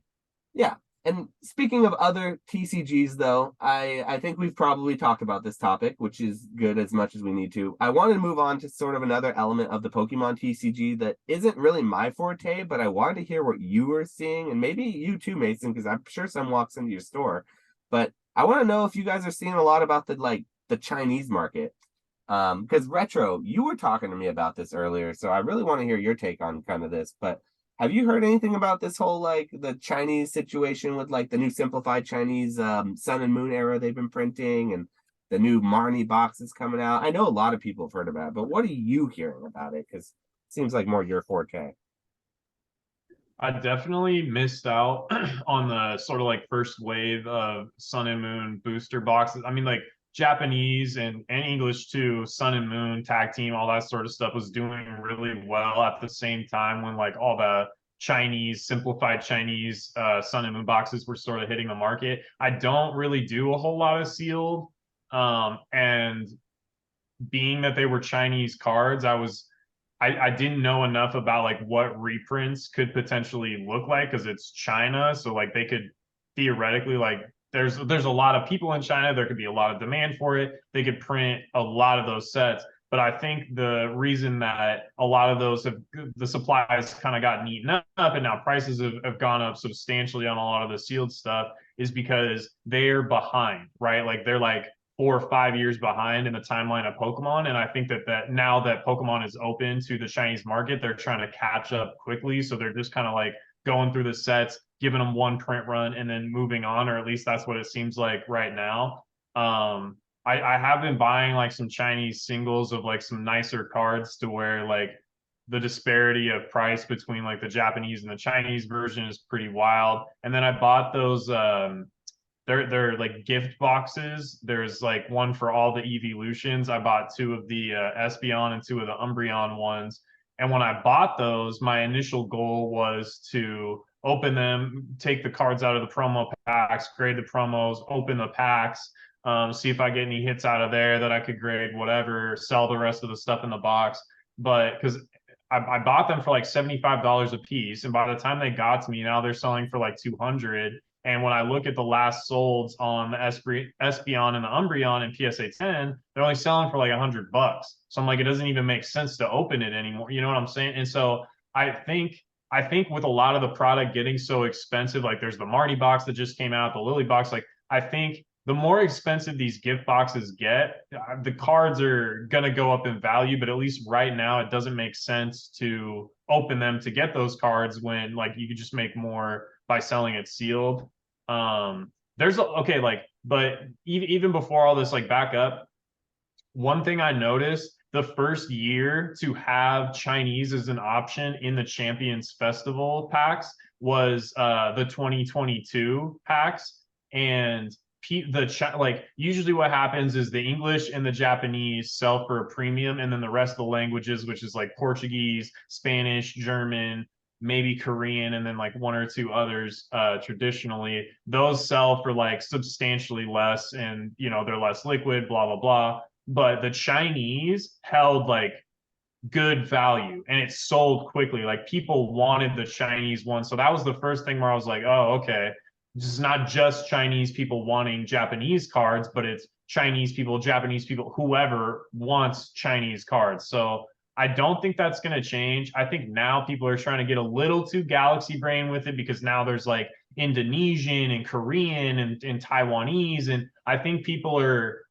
Yeah. And speaking of other TCGs, though, I think we've probably talked about this topic, which is good as much as we need to. I wanted to move on to sort of another element of the Pokemon TCG that isn't really my forte, but I wanted to hear what you were seeing, and maybe you too, Mason, because I'm sure some walks into your store. But I want to know if you guys are seeing a lot about the Chinese market. Because Retro, you were talking to me about this earlier, so I really want to hear your take on kind of this. But have you heard anything about this whole like the Chinese situation with like the new simplified Chinese Sun and Moon era they've been printing, and the new Marnie boxes coming out? I know a lot of people have heard about it, but what are you hearing about it? Because it seems like more your forte. I definitely missed out on the sort of like first wave of Sun and Moon booster boxes. I mean, like Japanese and English too, Sun and Moon tag team, all that sort of stuff was doing really well at the same time when like all the Chinese simplified Chinese Sun and Moon boxes were sort of hitting the market. I don't really do a whole lot of sealed, and being that they were Chinese cards, I didn't know enough about like what reprints could potentially look like because it's China. So like they could theoretically like there's a lot of people in China. There could be a lot of demand for it. They could print a lot of those sets. But I think the reason that a lot of those the supply has kind of gotten eaten up and now prices have gone up substantially on a lot of the sealed stuff is because they're behind, right? Like they're like 4 or 5 years behind in the timeline of Pokemon. And I think that now that Pokemon is open to the Chinese market, they're trying to catch up quickly. So they're just kind of like going through the sets, giving them one print run, and then moving on, or at least that's what it seems like right now. I have been buying like some Chinese singles of like some nicer cards to where like the disparity of price between like the Japanese and the Chinese version is pretty wild. And then I bought those they're like gift boxes. There's like one for all the evolutions. I bought two of the Espeon and two of the Umbreon ones. And when I bought those, my initial goal was to open them, take the cards out of the promo packs, grade the promos, open the packs, see if I get any hits out of there that I could grade, whatever, sell the rest of the stuff in the box. But because I bought them for like $75 a piece, and by the time they got to me, now they're selling for like 200. And when I look at the last solds on the Espeon and the Umbreon and PSA 10, they're only selling for like $100. So I'm like, it doesn't even make sense to open it anymore. You know what I'm saying? And so I think I think with a lot of the product getting so expensive, like there's the Marnie box that just came out, the Lily box, like I think the more expensive these gift boxes get, the cards are going to go up in value, but at least right now it doesn't make sense to open them to get those cards when like you could just make more by selling it sealed. Okay, like, but even before all this, like back up, one thing I noticed the first year to have Chinese as an option in the Champions Festival packs was the 2022 packs. And like usually what happens is the English and the Japanese sell for a premium, and then the rest of the languages, which is like Portuguese, Spanish, German, maybe Korean, and then like one or two others traditionally, those sell for like substantially less, and you know they're less liquid, blah blah blah. But the Chinese held like good value and it sold quickly. Like people wanted the Chinese one. So that was the first thing where I was like, oh, okay. This is not just Chinese people wanting Japanese cards, but it's Chinese people, Japanese people, whoever wants Chinese cards. So I don't think that's going to change. I think now people are trying to get a little too galaxy brain with it because now there's like Indonesian and Korean and Taiwanese. And I think people are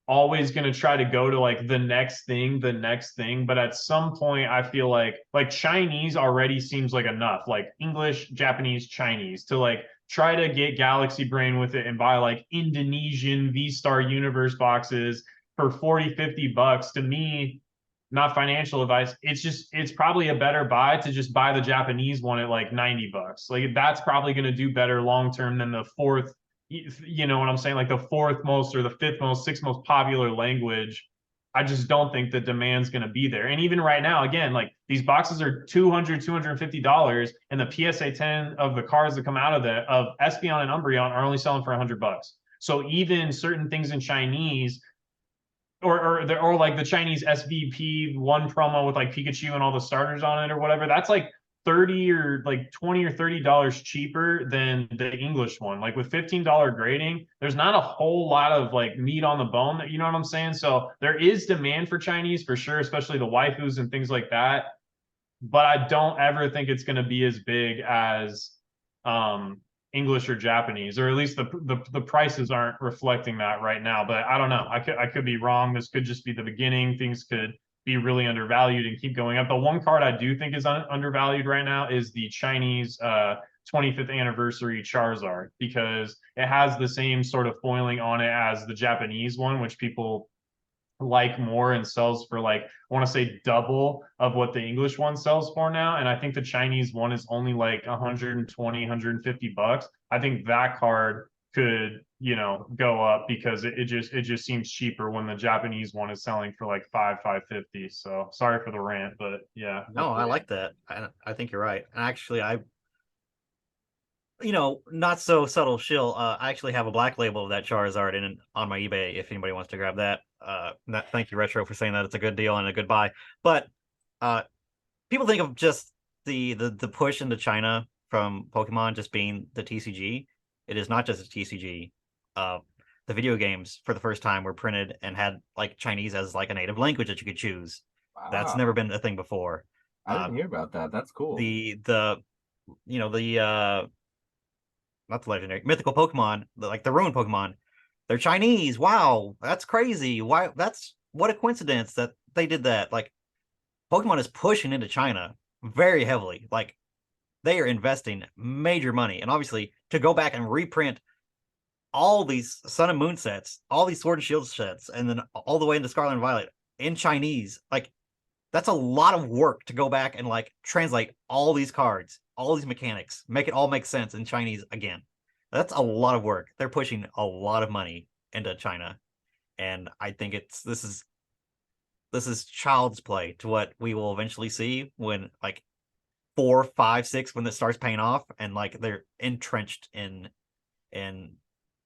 always going to try to go to like the next thing, but at some point I feel like Chinese already seems like enough, like English, Japanese, Chinese, to like try to get galaxy brain with it and buy like Indonesian V-Star universe boxes for 40-50 bucks. To me, not financial advice, it's probably a better buy to just buy the Japanese one at like 90 bucks. Like that's probably going to do better long term than the fourth, you know what I'm saying, like the fourth most or the fifth most, sixth most popular language. I just don't think the demand's going to be there. And even right now, again, like these boxes are $250, and the PSA 10 of the cards that come out of Espeon and Umbreon are only selling for 100 bucks. So even certain things in Chinese, or like the Chinese SVP one promo with like Pikachu and all the starters on it or whatever, that's like 30 or like 20 or $30 cheaper than the English one. Like with $15 grading, there's not a whole lot of like meat on the bone, that you know what I'm saying? So there is demand for Chinese for sure, especially the waifus and things like that. But I don't ever think it's going to be as big as English or Japanese, or at least the prices aren't reflecting that right now. But I don't know. I could be wrong. This could just be the beginning. Things could be really undervalued and keep going up. The one card I do think is undervalued right now is the Chinese 25th anniversary Charizard, because it has the same sort of foiling on it as the Japanese one, which people like more and sells for like, I want to say double of what the English one sells for now. And I think the Chinese one is only like 120, 150 bucks. I think that card could, you know, go up because it just seems cheaper when the Japanese one is selling for like 550. So sorry for the rant, but yeah. No, I like that. I think you're right. And actually, not so subtle shill. I actually have a black label of that Charizard on my eBay if anybody wants to grab that. Thank you, Retro, for saying that it's a good deal and a good buy. But people think of just the push into China from Pokemon just being the TCG. It is not just a TCG. The video games for the first time were printed and had like Chinese as like a native language that you could choose. Wow. That's never been a thing before. I didn't hear about that. That's cool. Not the legendary, mythical Pokemon, like the ruined Pokemon, they're Chinese. Wow, that's crazy. Why? That's what a coincidence that they did that. Like, Pokemon is pushing into China very heavily. Like, they are investing major money, and obviously to go back and reprint all these Sun and Moon sets, all these Sword and Shield sets, and then all the way into Scarlet and Violet in Chinese, like that's a lot of work to go back and like translate all these cards, all these mechanics, make it all make sense in Chinese again. That's a lot of work. They're pushing a lot of money into China, and I think this is child's play to what we will eventually see when like 4, 5, 6, when it starts paying off, and like they're entrenched in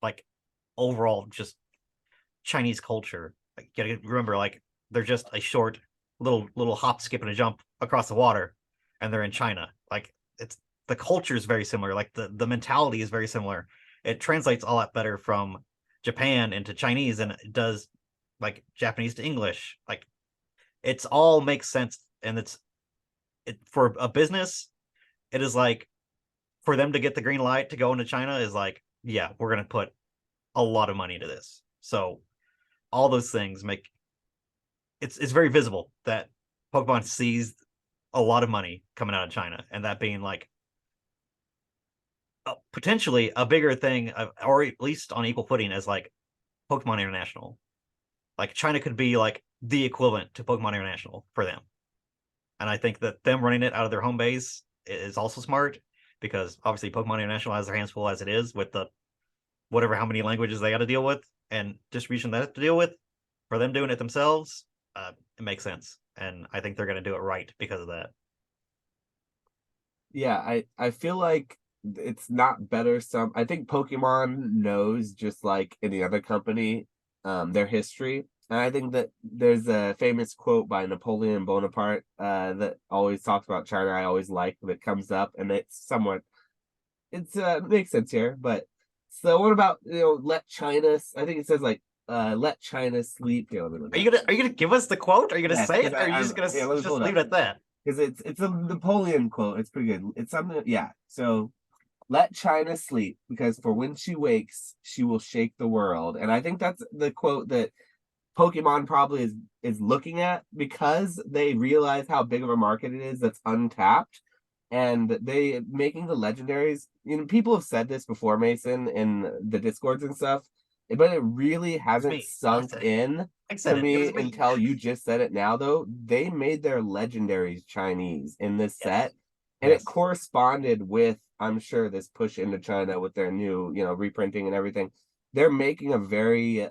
like overall just Chinese culture. Like, you gotta remember, like they're just a short little hop, skip, and a jump across the water, and they're in China. Like the culture is very similar. Like the mentality is very similar. It translates a lot better from Japan into Chinese than it does like Japanese to English. Like it's all makes sense, and it for a business it is like for them to get the green light to go into China is like, yeah, we're gonna put a lot of money into this. So all those things make it's very visible that Pokemon sees a lot of money coming out of China, and that being like potentially a bigger thing, or at least on equal footing as like Pokemon International. Like China could be like the equivalent to Pokemon International for them. And I think that them running it out of their home base is also smart because obviously Pokemon International has their hands full as it is with the whatever how many languages they got to deal with and distribution they have to deal with. For them doing it themselves, it makes sense, and I think they're going to do it right because of that. Yeah, I feel like it's not better. I think Pokemon knows, just like any other company, their history. And I think that there's a famous quote by Napoleon Bonaparte that always talks about China. I always like that comes up, and it's makes sense here. But so what about let China? I think it says like let China sleep. Are you gonna give us the quote? Are you gonna Yes, say it? because Or are you just gonna yeah, let me just pull it leave up. it at that? Because it's a Napoleon quote. It's pretty good. It's something, yeah. So let China sleep, because for when she wakes, she will shake the world. And I think that's the quote that Pokemon probably is looking at, because they realize how big of a market it is that's untapped. And they making the legendaries, people have said this before, Mason, in the discords and stuff, but it really hasn't Me. sunk in I to said it. It me was me. until you just said it now. Though they made their legendaries Chinese in this Yes. set, and Yes. it corresponded with, I'm sure, this push into China with their new reprinting and everything. They're making a very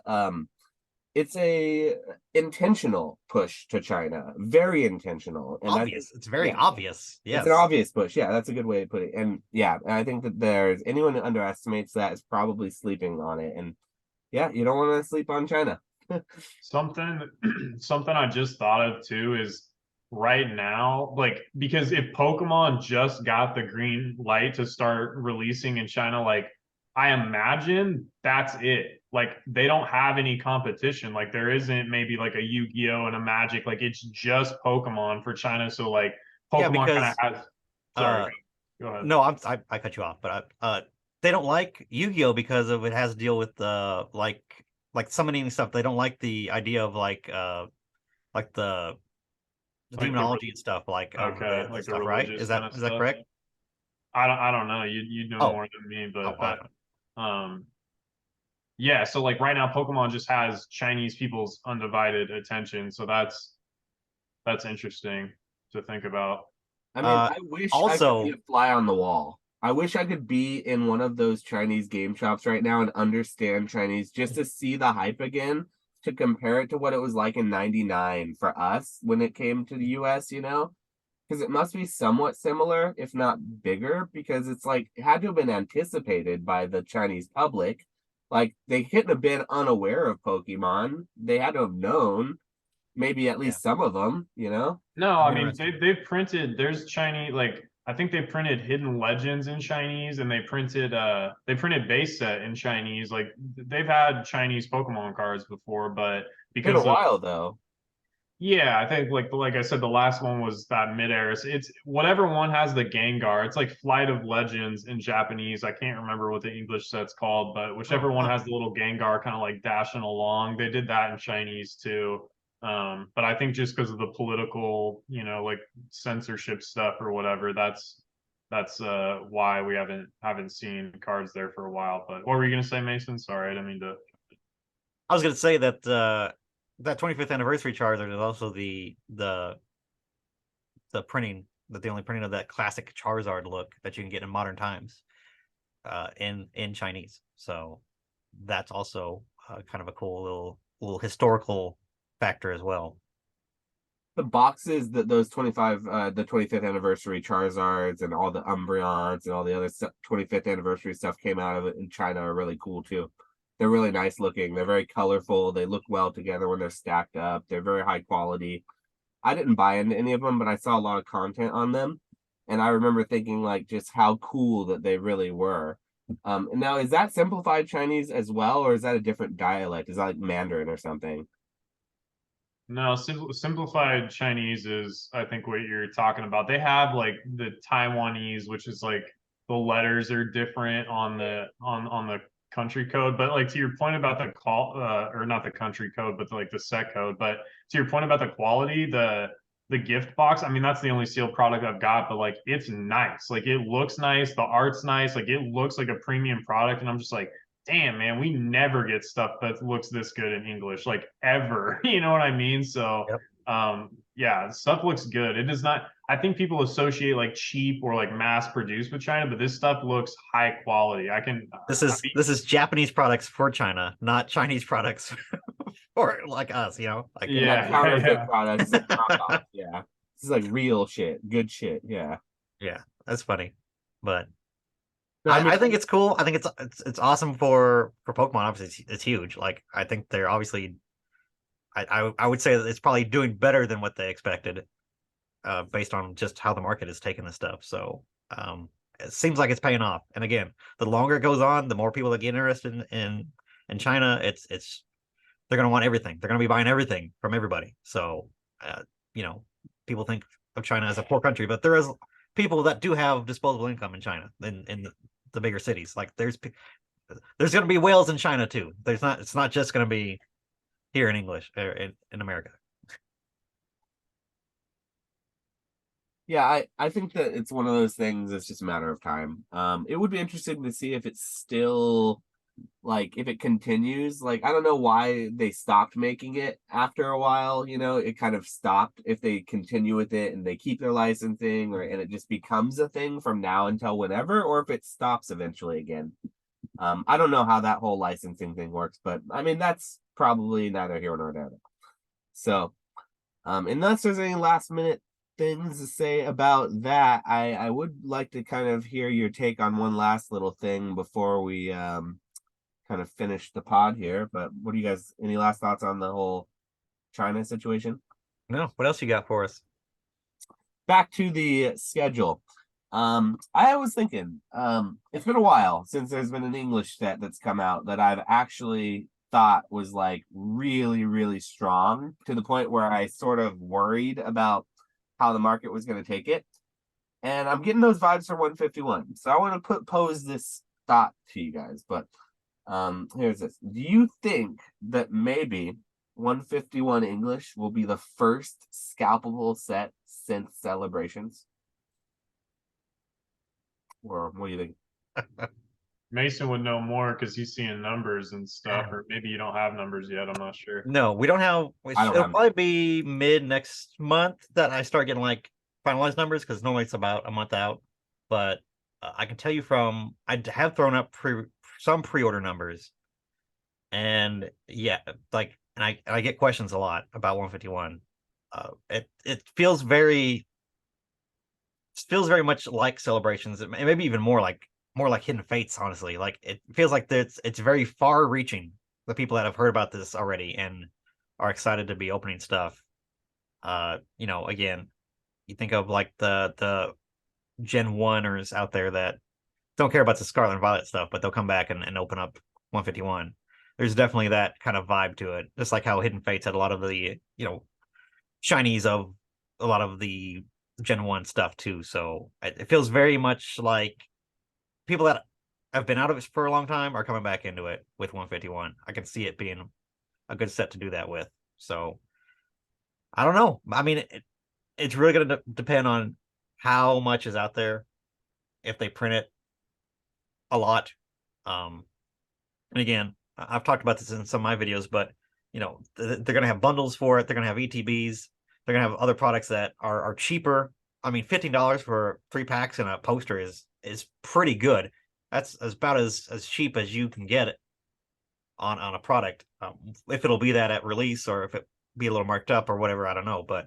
it's a intentional push to China, very intentional. And I think, Obvious. It's very yeah, obvious. it's an Yes. obvious push. Yeah, that's a good way to put it. And yeah, I think that there's anyone who underestimates that is probably sleeping on it. And yeah, you don't want to sleep on China. Something something I just thought of too is right now, like because if Pokemon just got the green light to start releasing in China, like I imagine that's it. Like they don't have any competition. Like there isn't maybe like a Yu-Gi-Oh and a Magic. Like it's just Pokemon for China. So like Yeah, Pokemon kind of because has. Sorry, uh go ahead. no, I cut you off, but they don't like Yu-Gi-Oh because of it has to deal with like summoning stuff. They don't like the idea of like the Like the demonology and stuff, like of okay, the like the stuff, right? religious kind of Is that stuff. correct? I don't know. You know Oh, more than me, oh, I don't know. but yeah, so like right now Pokemon just has Chinese people's undivided attention. So that's interesting to think about. I mean, Uh, I wish I could be also, a fly on the wall. I wish I could be in one of those Chinese game shops right now and understand Chinese, just to see the hype again, to compare it to what it was like in '99 for us when it came to the US, because it must be somewhat similar, if not bigger, because it's like it had to have been anticipated by the Chinese public. Like they couldn't have been unaware of Pokemon. They had to have known, maybe at yeah, least some of them. No, I'm I mean interested. they've printed there's Chinese like I think they printed Hidden Legends in Chinese and they printed base set in Chinese. Like they've had Chinese Pokemon cards before, but Been a because of while though. yeah, I think like I said, the last one was that mid-air. It's whatever one has the Gengar. It's like Flight of Legends in Japanese. I can't remember what the English set's called, but Oh, whichever one huh. has the little Gengar kind of like dashing along. They did that in Chinese too. But I think just because of the political, like censorship stuff or whatever, that's why we haven't seen cards there for a while. But what were you gonna say, Mason? Sorry, I didn't mean to. I was going to say that that 25th anniversary Charizard is also the printing that the only printing of that classic Charizard look that you can get in modern times, in Chinese. So that's also kind of a cool little historical factor as well. The boxes that those the 25th anniversary Charizards and all the Umbreons and all the other 25th anniversary stuff came out of it in China are really cool too. They're really nice looking. They're very colorful. They look well together when they're stacked up. They're very high quality. I didn't buy into any of them, but I saw a lot of content on them, and I remember thinking like just how cool that they really were. And now, is that simplified Chinese as well, or is that a different dialect? Is that like Mandarin or something? No, simplified Chinese is, I think, what you're talking about. They have like the Taiwanese, which is like the letters are different on the country code. But like to your point about the call, or not the country code, but like the set code. But to your point about the quality, the gift box. I mean, that's the only sealed product I've got, but like it's nice. Like it looks nice, the art's nice. Like it looks like a premium product, and I'm just like, damn, man, we never get stuff that looks this good in English, like ever. You know what I mean? So, Yep. yeah, stuff looks good. It is not. I think people associate like cheap or like mass produced with China, but this stuff looks high quality. I can. I mean, This is Japanese products for China, not Chinese products for like us, like Yeah, yeah, yeah, counterfeit yeah. products, knockoff. Yeah, this is like real shit, good shit. Yeah. yeah, that's funny. But No, I mean, I think it's cool. I think it's awesome for Pokemon. Obviously, it's huge. Like I think they're obviously I would say that it's probably doing better than what they expected, based on just how the market is taking this stuff. So it seems like it's paying off. And again, the longer it goes on, the more people that get interested in China. It's they're gonna want everything. They're gonna be buying everything from everybody. So uh, you know, people think of China as a poor country, but there is people that do have disposable income in China in the bigger cities. Like there's going to be whales in China too. There's not. It's not just going to be here in English or in America. yeah, I think that it's one of those things. It's just a matter of time. It would be interesting to see if it's still like if it continues. Like I don't know why they stopped making it after a while. It kind of stopped. If they continue with it and they keep their licensing, and it just becomes a thing from now until whenever, or if it stops eventually again. I don't know how that whole licensing thing works, but I mean that's probably neither here nor there. So, unless there's any last minute things to say about that, I would like to kind of hear your take on one last little thing before we kind of finish the pod here. But what do you guys? Any last thoughts on the whole China situation? No, what else you got for us? Back to the schedule. I was thinking, it's been a while since there's been an English set that's come out that I've actually thought was like really, really strong to the point where I sort of worried about how the market was going to take it. And I'm getting those vibes for 151. So I want to pose this thought to you guys. But here's this. Do you think that maybe 151 English will be the first scalpable set since Celebrations? Or what do you think? Mason would know more because he's seeing numbers and stuff, or maybe you don't have numbers yet. I'm not sure. No, we don't have. I don't It'll have. probably be mid next month that I start getting like finalized numbers because normally it's about a month out. But I can tell you from I have thrown up some pre-order numbers, and yeah, like and I get questions a lot about 151. It feels very much like Celebrations, and maybe even more like Hidden Fates. Honestly, like it feels like it's very far reaching. The people that have heard about this already and are excited to be opening stuff. Again, you think of like the Gen 1ers out there that don't care about the Scarlet and Violet stuff, but they'll come back and open up 151. There's definitely that kind of vibe to it. Just like how Hidden Fates had a lot of the, shinies of a lot of the Gen 1 stuff too. So it feels very much like people that have been out of it for a long time are coming back into it with 151. I can see it being a good set to do that with. So I don't know. I mean, it's really going to depend on how much is out there. If they print it a lot, and again, I've talked about this in some of my videos, but they're going to have bundles for it. They're going to have ETBs. They're going to have other products that are cheaper. I mean, $15 for 3 packs and a poster is pretty good. That's about as cheap as you can get it on a product. If it'll be that at release or if it be a little marked up or whatever, I don't know. But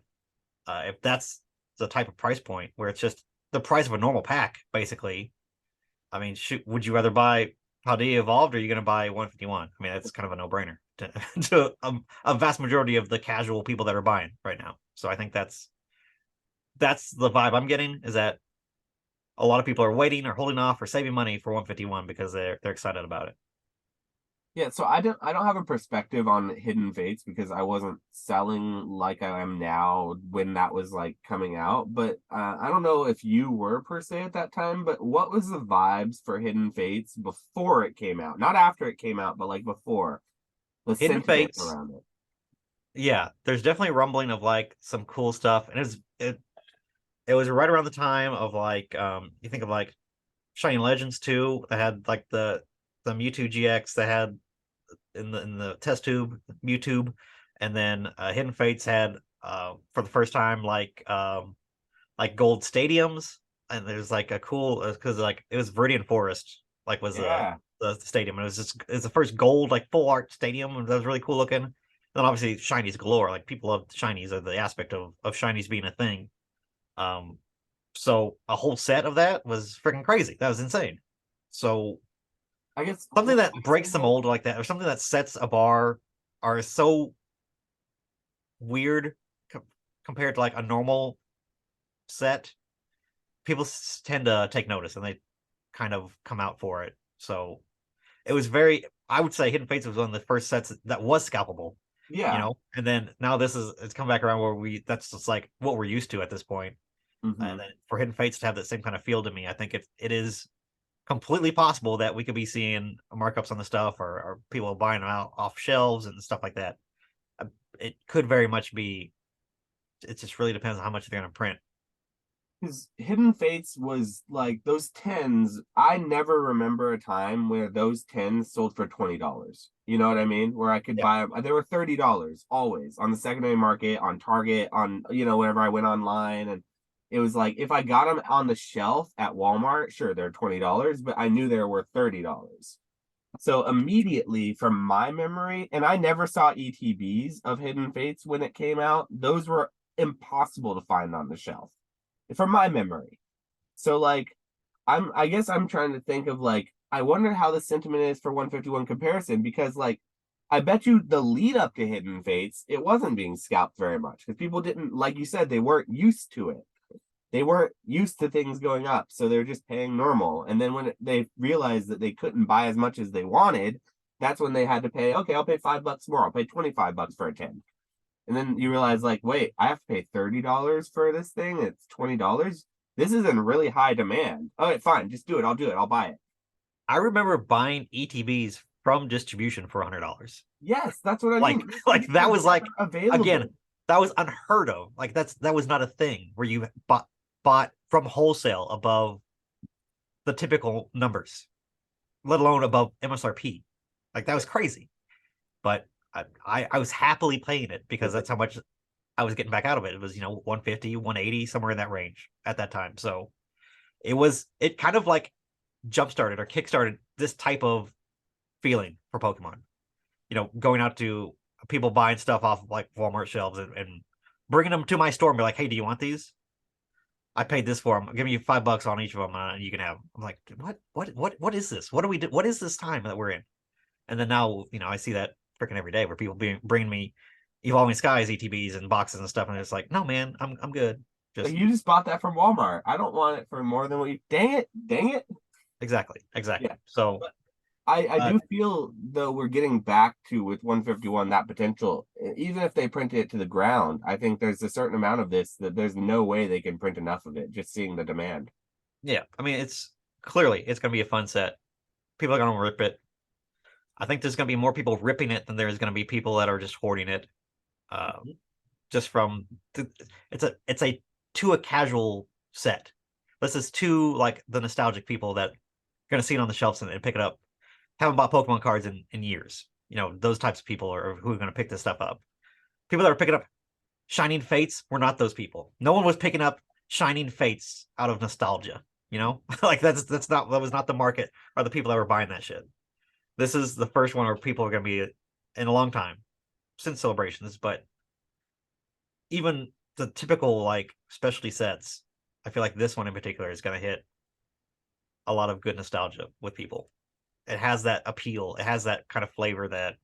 if that's the type of price point where it's just the price of a normal pack, basically, I mean, would you rather buy Paldea Evolved or are you going to buy 151? I mean, that's kind of a no-brainer to a vast majority of the casual people that are buying right now. So I think that's the vibe I'm getting, is that a lot of people are waiting or holding off or saving money for 151 because they're excited about it. Yeah, so I don't have a perspective on Hidden Fates because I wasn't selling like I am now when that was like coming out. But I don't know if you were per se at that time, but what was the vibes for Hidden Fates before it came out? Not after it came out, but like before the Hidden sentiment Fates, around it. yeah, there's definitely rumbling of like some cool stuff, and it was right around the time of like you think of like Shining Legends 2 that had like the Mewtwo GX that had in the test tube Mewtwo, and then Hidden Fates had for the first time like gold stadiums, and there's like a cool because like it was Viridian Forest like was Yeah. the stadium, and it was the first gold like full art stadium, and that was really cool looking. And then obviously shinies galore, like people love shinies, or the aspect of shinies being a thing. Um, so a whole set of that was freaking crazy. That was insane. So I guess something what that I breaks the saw- mold like that, or something that sets a bar, are so weird compared to like a normal set. People tend to take notice and they kind of come out for it. So it was very, I would say Hidden Fates was one of the first sets that was scalpable, you yeah. know. And then now it's come back around where that's just like what we're used to at this point. And Hmm. then for Hidden Fates to have that same kind of feel to me, I think it is completely possible that we could be seeing markups on the stuff, or people buying them out off shelves and stuff like that. It could very much be. It just really depends on how much they're going to print. Because Hidden Fates was like those tens. I never remember a time where those tens sold for $20. You know what I mean? Where I could Yeah, buy them. They were $30 always on the secondary market, on Target, on whenever I went online, and it was like if I got them on the shelf at Walmart, sure they're $20, but I knew they were worth $30. So immediately from my memory, and I never saw ETBs of Hidden Fates when it came out. Those were impossible to find on the shelf from my memory. So like I guess I'm trying to think of like I wonder how the sentiment is for 151 comparison because like I bet you the lead up to Hidden Fates, it wasn't being scalped very much because people didn't, like you said, they weren't used to it. They weren't used to things going up, so they're just paying normal. And then when they realized that they couldn't buy as much as they wanted, that's when they had to pay. Okay, I'll pay $5 more. I'll pay $25 for a 10. And then you realize, like, wait, I have to pay $30 for this thing. It's $20. This is in really high demand. All right, fine, just do it. I'll do it. I'll buy it. I remember buying ETBs from distribution for $100. Yes, that's what I Like mean. like that was like, Available. again, that was unheard of. Like that was not a thing where you bought from wholesale above the typical numbers, let alone above MSRP. Like that was crazy. But I was happily playing it because that's how much I was getting back out of it. It was 150, 180, somewhere in that range at that time. So it kind of like jump started or kick started this type of feeling for Pokemon. Going out to people buying stuff off of like Walmart shelves and bringing them to my store and be like, "Hey, do you want these? I paid this for them. Give me $5 on each of them, and you can have them." I'm like, what is this? What do we do? What is this time that we're in? And then now, I see that freaking every day where people bringing me Evolving Skies ETBs and boxes and stuff, and it's like, no, man, I'm good. Like Just you just bought that from Walmart. I don't want it for more than what you. Dang it! Dang it! exactly. Yeah. So, But I uh, do feel though we're getting back to with 151 that potential. Even if they print it to the ground, I think there's a certain amount of this that there's no way they can print enough of it. Just seeing the demand. yeah, I mean, it's gonna be a fun set. People are gonna rip it. I think there's gonna be more people ripping it than there's gonna be people that are just hoarding it. Uh, just from it's a to a casual set. This is to like the nostalgic people that are gonna see it on the shelves and pick it up. Haven't bought Pokemon cards in years. Those types of people are who are gonna pick this stuff up. People that are picking up Shining Fates were not those people. No one was picking up Shining Fates out of nostalgia. Like that was not the market or the people that were buying that shit. This is the first one where people are gonna be in a long time since Celebrations, but even the typical like specialty sets, I feel like this one in particular is going to hit a lot of good nostalgia with people. It has that appeal. It has that kind of flavor that,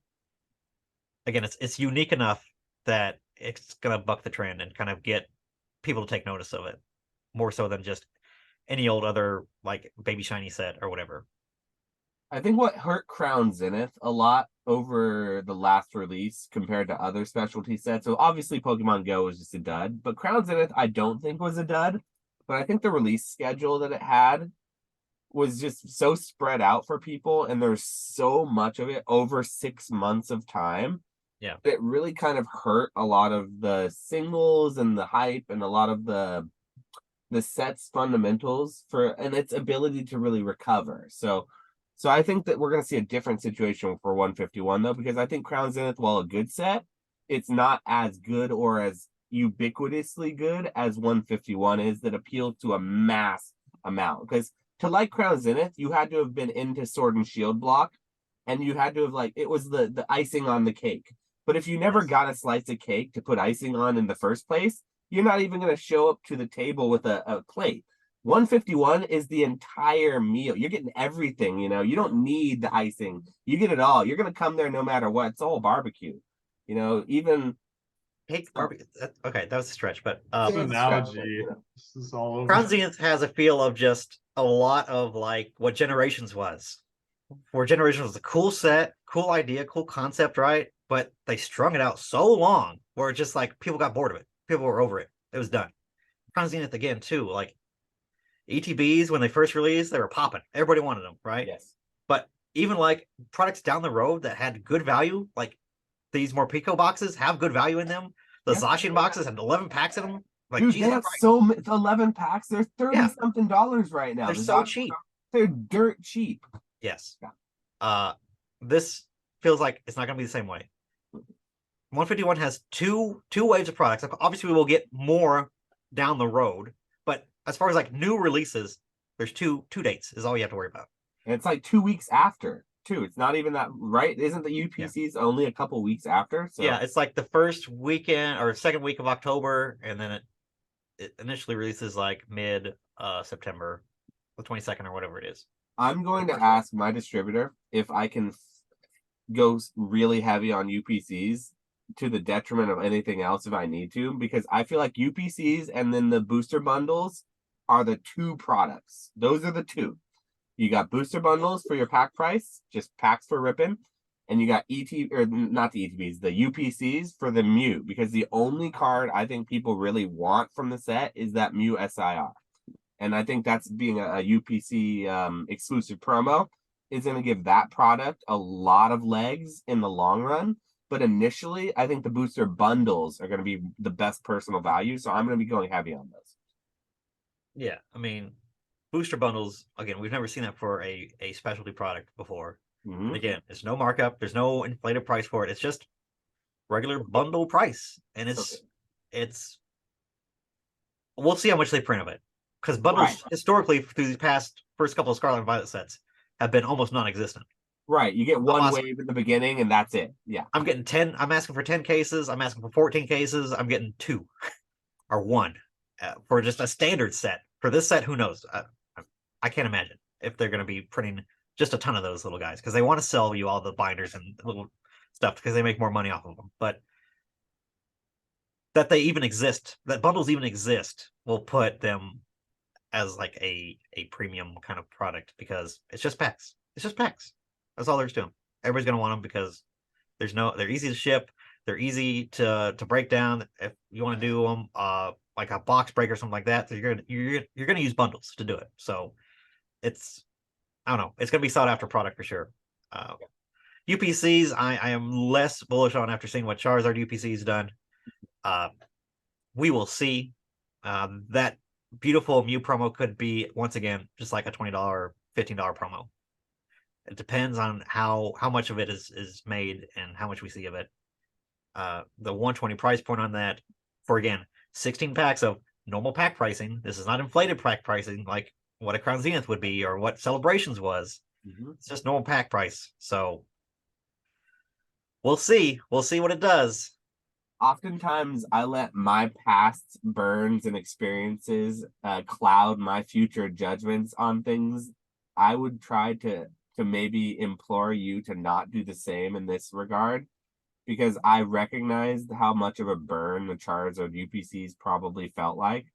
again, it's unique enough that it's going to buck the trend and kind of get people to take notice of it more so than just any old other like baby shiny set or whatever. I think what hurt Crown Zenith a lot over the last release compared to other specialty sets. So obviously Pokemon Go was just a dud, but Crown Zenith I don't think was a dud. But I think the release schedule that it had was just so spread out for people, and there's so much of it over 6 months of time. Yeah. It really kind of hurt a lot of the singles and the hype and a lot of the set's fundamentals for and its ability to really recover. So I think that we're going to see a different situation for 151 though, because I think Crown Zenith, while a good set, it's not as good or as ubiquitously good as 151 is, that appeals to a mass amount. Because to like Crown Zenith, you had to have been into Sword and Shield block, and you had to have like it was the icing on the cake. But if you never got a slice of cake to put icing on in the first place, you're not even going to show up to the table with a plate. 151 is the entire meal. You're getting everything, you don't need the icing. You get it all. You're going to come there no matter what. It's all barbecue. Even Cake barbecue. Okay, that was a stretch, but This analogy. This is all over. Crown Zenith has a feel of just a lot of like what Generations was. Where Generations was a cool set, cool idea, cool concept, right? But they strung it out so long where it's just like people got bored of it. People were over it. It was done. Crown Zenith again too. Like ETBs when they first released, they were popping. Everybody wanted them, right? Yes. But even like products down the road that had good value, like these more Pico boxes have good value in them. The Zacian boxes had 11 packs in them. Like, dude, they have so many 11 packs. They're $30-something right now. They're so cheap. They're dirt cheap. Yes. Yeah. This feels like it's not going to be the same way. 151 has two waves of products. Obviously, we will get more down the road, but as far as like new releases, there's two dates is all you have to worry about. And it's like 2 weeks after, too. It's not even that, right? Isn't the UPCs only a couple weeks after? So yeah, it's like the first weekend or second week of October, and then it initially releases like mid September, the 22nd or whatever it is. I'm going to ask my distributor if I can go really heavy on UPCs to the detriment of anything else if I need to, because I feel like UPCs and then the booster bundles are the two products. Those are the two. You got booster bundles for your pack price, just packs for ripping, and you got not the ETBs, the UPCs for the Mew, because the only card I think people really want from the set is that Mew SIR. And I think that's being a UPC exclusive promo is going to give that product a lot of legs in the long run. But initially, I think the booster bundles are going to be the best personal value. So I'm going to be going heavy on those. Yeah, I mean, booster bundles, again, we've never seen that for a specialty product before. Mm-hmm. Again, there's no markup. There's no inflated price for it. It's just regular bundle price. And it's we'll see how much they print of it. Because bundles historically through these past first couple of Scarlet and Violet sets have been almost non-existent. Right. You get one wave in the beginning and that's it. Yeah. I'm getting 10. I'm asking for 10 cases. I'm asking for 14 cases. I'm getting 2 or 1 for just a standard set. For this set, who knows? I can't imagine if they're going to be printing just a ton of those little guys because they want to sell you all the binders and little stuff because they make more money off of them. But that they even exist, that bundles even exist, will put them as like a premium kind of product because it's just packs. It's just packs. That's all there's to them. Everybody's gonna want them because they're easy to ship. They're easy to break down. If you want to do them like a box break or something like that, so you're gonna use bundles to do it. So it's I don't know. It's gonna be sought after product for sure. UPCs I am less bullish on after seeing what Charizard UPC's done. We will see. That beautiful Mew promo could be once again just like a $20, $15 promo. It depends on how much of it is made and how much we see of it. The 120 price point on that for again 16 packs of normal pack pricing. This is not inflated pack pricing like what a Crown Zenith would be or what Celebrations was. Mm-hmm. It's just normal pack price. So we'll see. We'll see what it does. Oftentimes I let my past burns and experiences cloud my future judgments on things. I would try to maybe implore you to not do the same in this regard, because I recognized how much of a burn the Charizard UPCs probably felt like.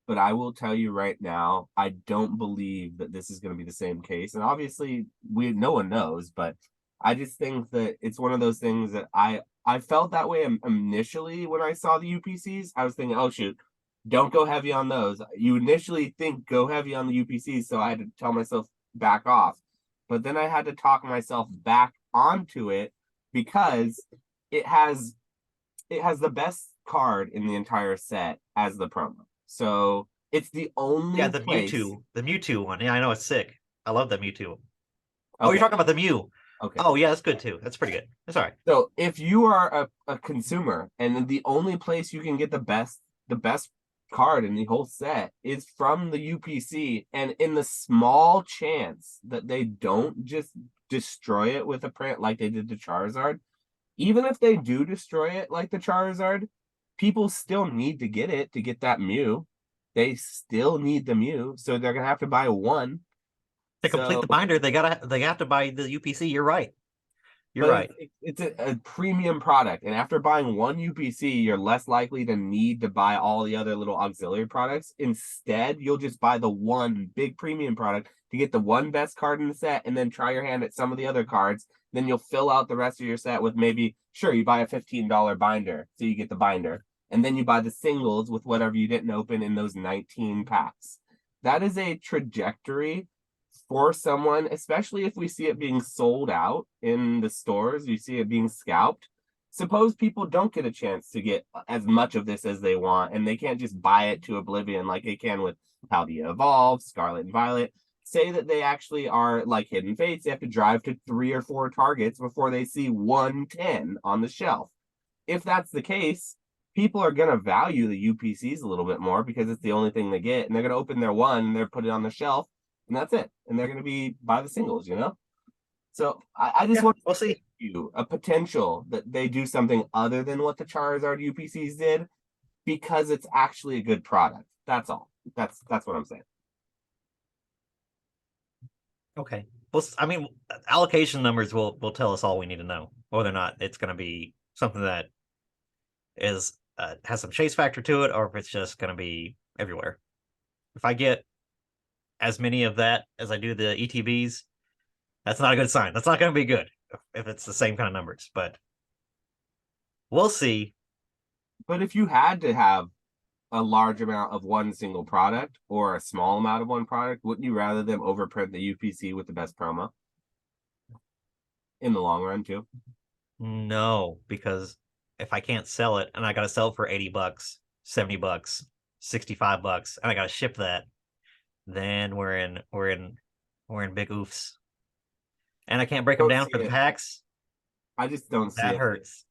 but I will tell you right now, I don't believe that this is going to be the same case. And obviously, no one knows, but I just think that it's one of those things that I felt that way initially when I saw the UPCs. I was thinking, oh shoot, don't go heavy on those. You initially think go heavy on the UPCs, so I had to tell myself back off. But then I had to talk myself back onto it because it has the best card in the entire set as the promo. So it's the only the place. Mewtwo one. Yeah, I know it's sick. I love that Mewtwo. Okay. Oh, you're talking about the Mew. Okay. Oh, yeah, that's good too. That's pretty good. That's all right. So if you are a consumer and the only place you can get the best card in the whole set is from the UPC, and in the small chance that they don't just destroy it with a print like they did the Charizard, even if they do destroy it like the Charizard, people still need to get it to get that Mew. They still need the Mew, so they're gonna have to buy one. To complete the binder, they have to buy the UPC. You're right. You're right. It's a premium product, and after buying one UPC, you're less likely to need to buy all the other little auxiliary products. Instead, you'll just buy the one big premium product to get the one best card in the set, and then try your hand at some of the other cards. Then you'll fill out the rest of your set with maybe, sure, you buy a $15 binder, so you get the binder, and then you buy the singles with whatever you didn't open in those 19 packs. That is a trajectory for someone, especially if we see it being sold out in the stores, you see it being scalped. Suppose people don't get a chance to get as much of this as they want, and they can't just buy it to oblivion like they can with Paldea Evolve, Scarlet and Violet. Say that they actually are like Hidden Fates, they have to drive to 3 or 4 targets before they see 110 on the shelf. If that's the case, people are going to value the UPCs a little bit more because it's the only thing they get, and they're going to open their one and they're put it on the shelf, and that's it. And they're going to be buy the singles, you know? So I just want we'll see you a potential that they do something other than what the Charizard UPCs did, because it's actually a good product. That's all. That's what I'm saying. Okay. Well, I mean, allocation numbers will tell us all we need to know, whether or not it's going to be something that is has some chase factor to it, or if it's just going to be everywhere. If I get as many of that as I do the ETBs, that's not a good sign. That's not going to be good if it's the same kind of numbers, but we'll see. But if you had to have a large amount of one single product or a small amount of one product, wouldn't you rather them overprint the UPC with the best promo in the long run too? No, because if I can't sell it and I got to sell it for $80, $70, $65, and I got to ship that, then we're in big oofs. And I can't break them down for the packs. I just don't see it. That hurts.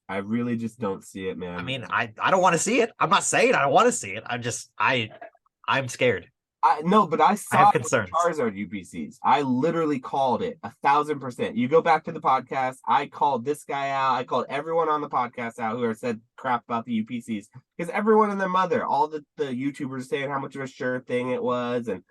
I really just don't see it, man. I mean, I don't want to see it. I'm not saying I don't want to see it. I'm scared. But I saw I have concerns. Charizard UPCs. I literally called it 1,000%. You go back to the podcast. I called this guy out. I called everyone on the podcast out who have said crap about the UPCs, because everyone and their mother, all the YouTubers saying how much of a sure thing it was, and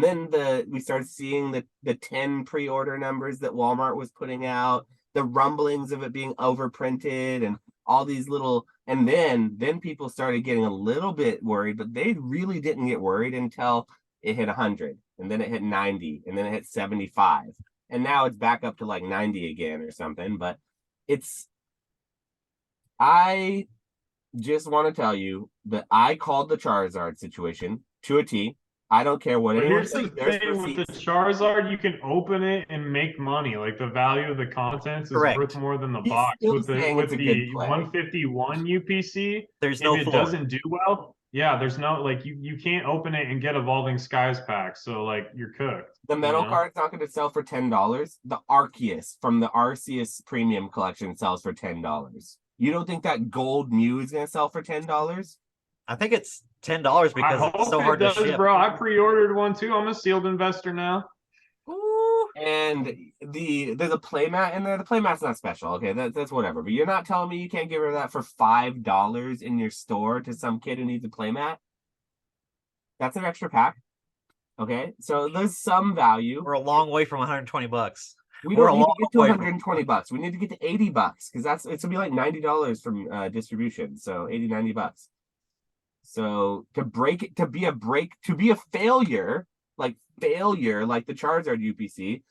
then we started seeing the 10 pre-order numbers that Walmart was putting out, the rumblings of it being overprinted, and all these little, and then people started getting a little bit worried, but they really didn't get worried until it hit 100, and then it hit 90, and then it hit 75, and now it's back up to like 90 again or something. But I just want to tell you that I called the Charizard situation to a T. I don't care what anyone Here's the thinks. thing with the Charizard, you can open it and make money. Like, the value of the contents is worth more than the box. With the 151 UPC, there's no if it doesn't do well, there's no, like, you can't open it and get Evolving Skies pack. So, like, you're cooked. The metal card's not going to sell for $10. The Arceus from the Arceus Premium Collection sells for $10. You don't think that gold Mew is going to sell for $10? I think it's $10 because it's so hard to ship. Bro, I pre-ordered one too. I'm a sealed investor now. Ooh. And there's a playmat in there. The playmat's not special. Okay, that's whatever. But you're not telling me you can't give her that for $5 in your store to some kid who needs a playmat? That's an extra pack. Okay, so there's some value. We're a long way from $120. We don't need to get to $120. We need to get to $80 because it's gonna be like $90 from distribution. So $80, $90. So to break it, to be a failure, like the Charizard UPC,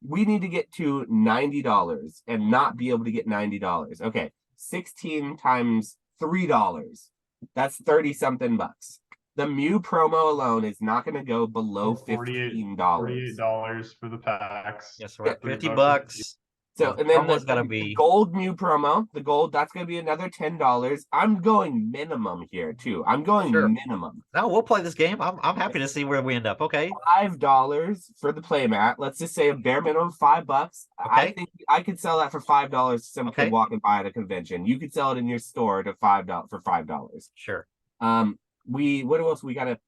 we need to get to $90 and not be able to get $90. Okay, 16 times $3. That's 30 something bucks. The Mew promo alone is not going to go below $15. $48 for the packs. Yes, we're at 50 $3 bucks. So, The and then promo's gotta the be gold Mew promo, the gold, that's going to be another $10. I'm going minimum here too. I'm going Sure. minimum. No, we'll play this game. I'm happy to see where we end up. Okay. $5 for the playmat. Let's just say a bare minimum $5. I Okay. think I could sell that for $5 to some Okay. kid walking by at a convention. You could sell it in your store to $5 for $5. Sure. What else? We got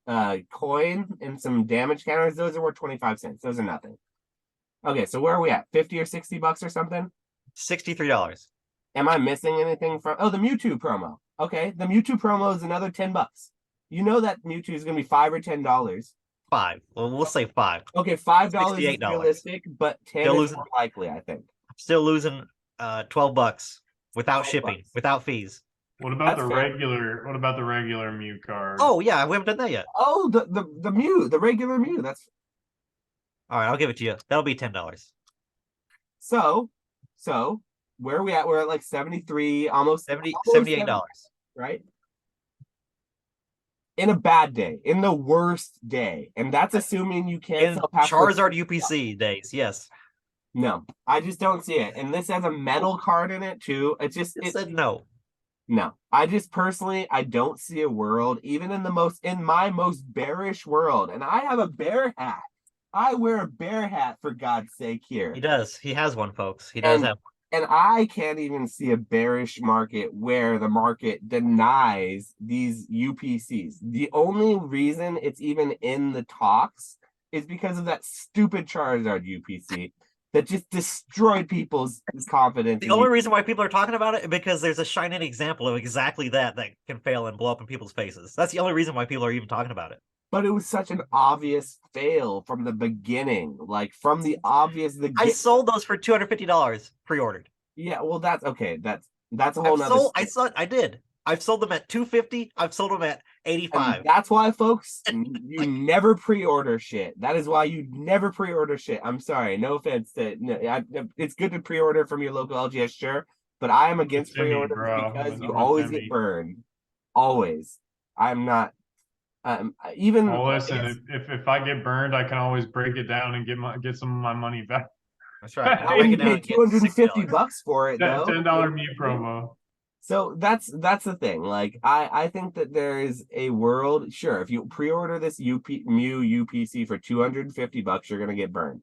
a coin and some damage counters. Those are worth 25 cents. Those are nothing. Okay, so where are we at? 50 or 60 bucks or something? $63. Am I missing anything from? Oh, the Mewtwo promo. Okay, the Mewtwo promo is another 10 bucks. You know that Mewtwo is going to be $5 or $10. 5. Well, we'll say 5. Okay, $5 is $68. realistic, but 10 Still is losing. more likely, I think. Still losing 12 bucks without 12 shipping, bucks. without fees. What about That's the fair. regular? What about the regular Mew card? Oh yeah, we haven't done that yet. Oh, the Mew, the regular Mew. That's All right, I'll give it to you. That'll be $10. so. Where are we at? We're at like 73, almost $78. right? In a bad day, in the worst day, and that's assuming you can't In sell past Charizard UPC days, yes. No, I just don't see it. And this has a metal card in it too. It said no. No, I just personally, I don't see a world, even in my most bearish world, and I have a bear hat. I wear a bear hat for God's sake here. He does. He has one, folks. He does have one. And I can't even see a bearish market where the market denies these UPCs. The only reason it's even in the talks is because of that stupid Charizard UPC that just destroyed people's confidence. The only reason why people are talking about it is because there's a shining example of exactly that can fail and blow up in people's faces. That's the only reason why people are even talking about it. But it was such an obvious fail from the beginning. Like from the obvious, I sold those for $250 pre-ordered. Yeah, well, that's okay. That's a whole nother. I did. I've sold them at $250. I've sold them at $85. And that's why, folks, you never pre-order shit. That is why you never pre-order shit. I'm sorry, no offense. It's good to pre-order from your local LGS, sure, but I am against pre-orders because you always get burned. Always. I'm not. Even. Well, listen, if I get burned, I can always break it down and get some of my money back. That's right. I'll break it down. $250 for it, though. $10 Mew promo. So that's the thing. Like I think that there is a world. Sure, if you pre-order this Mew UPC for $250, you're gonna get burned.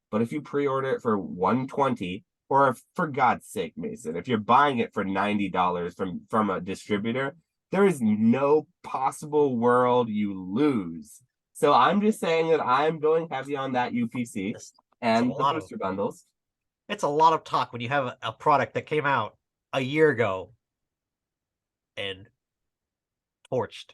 But if you pre-order it for $120, or if, for God's sake, Mason, if you're buying it for $90 from a distributor, there is no possible world you lose. So I'm just saying that I'm going heavy on that UPC and the booster bundles. It's a lot of talk when you have a product that came out a year ago and torched.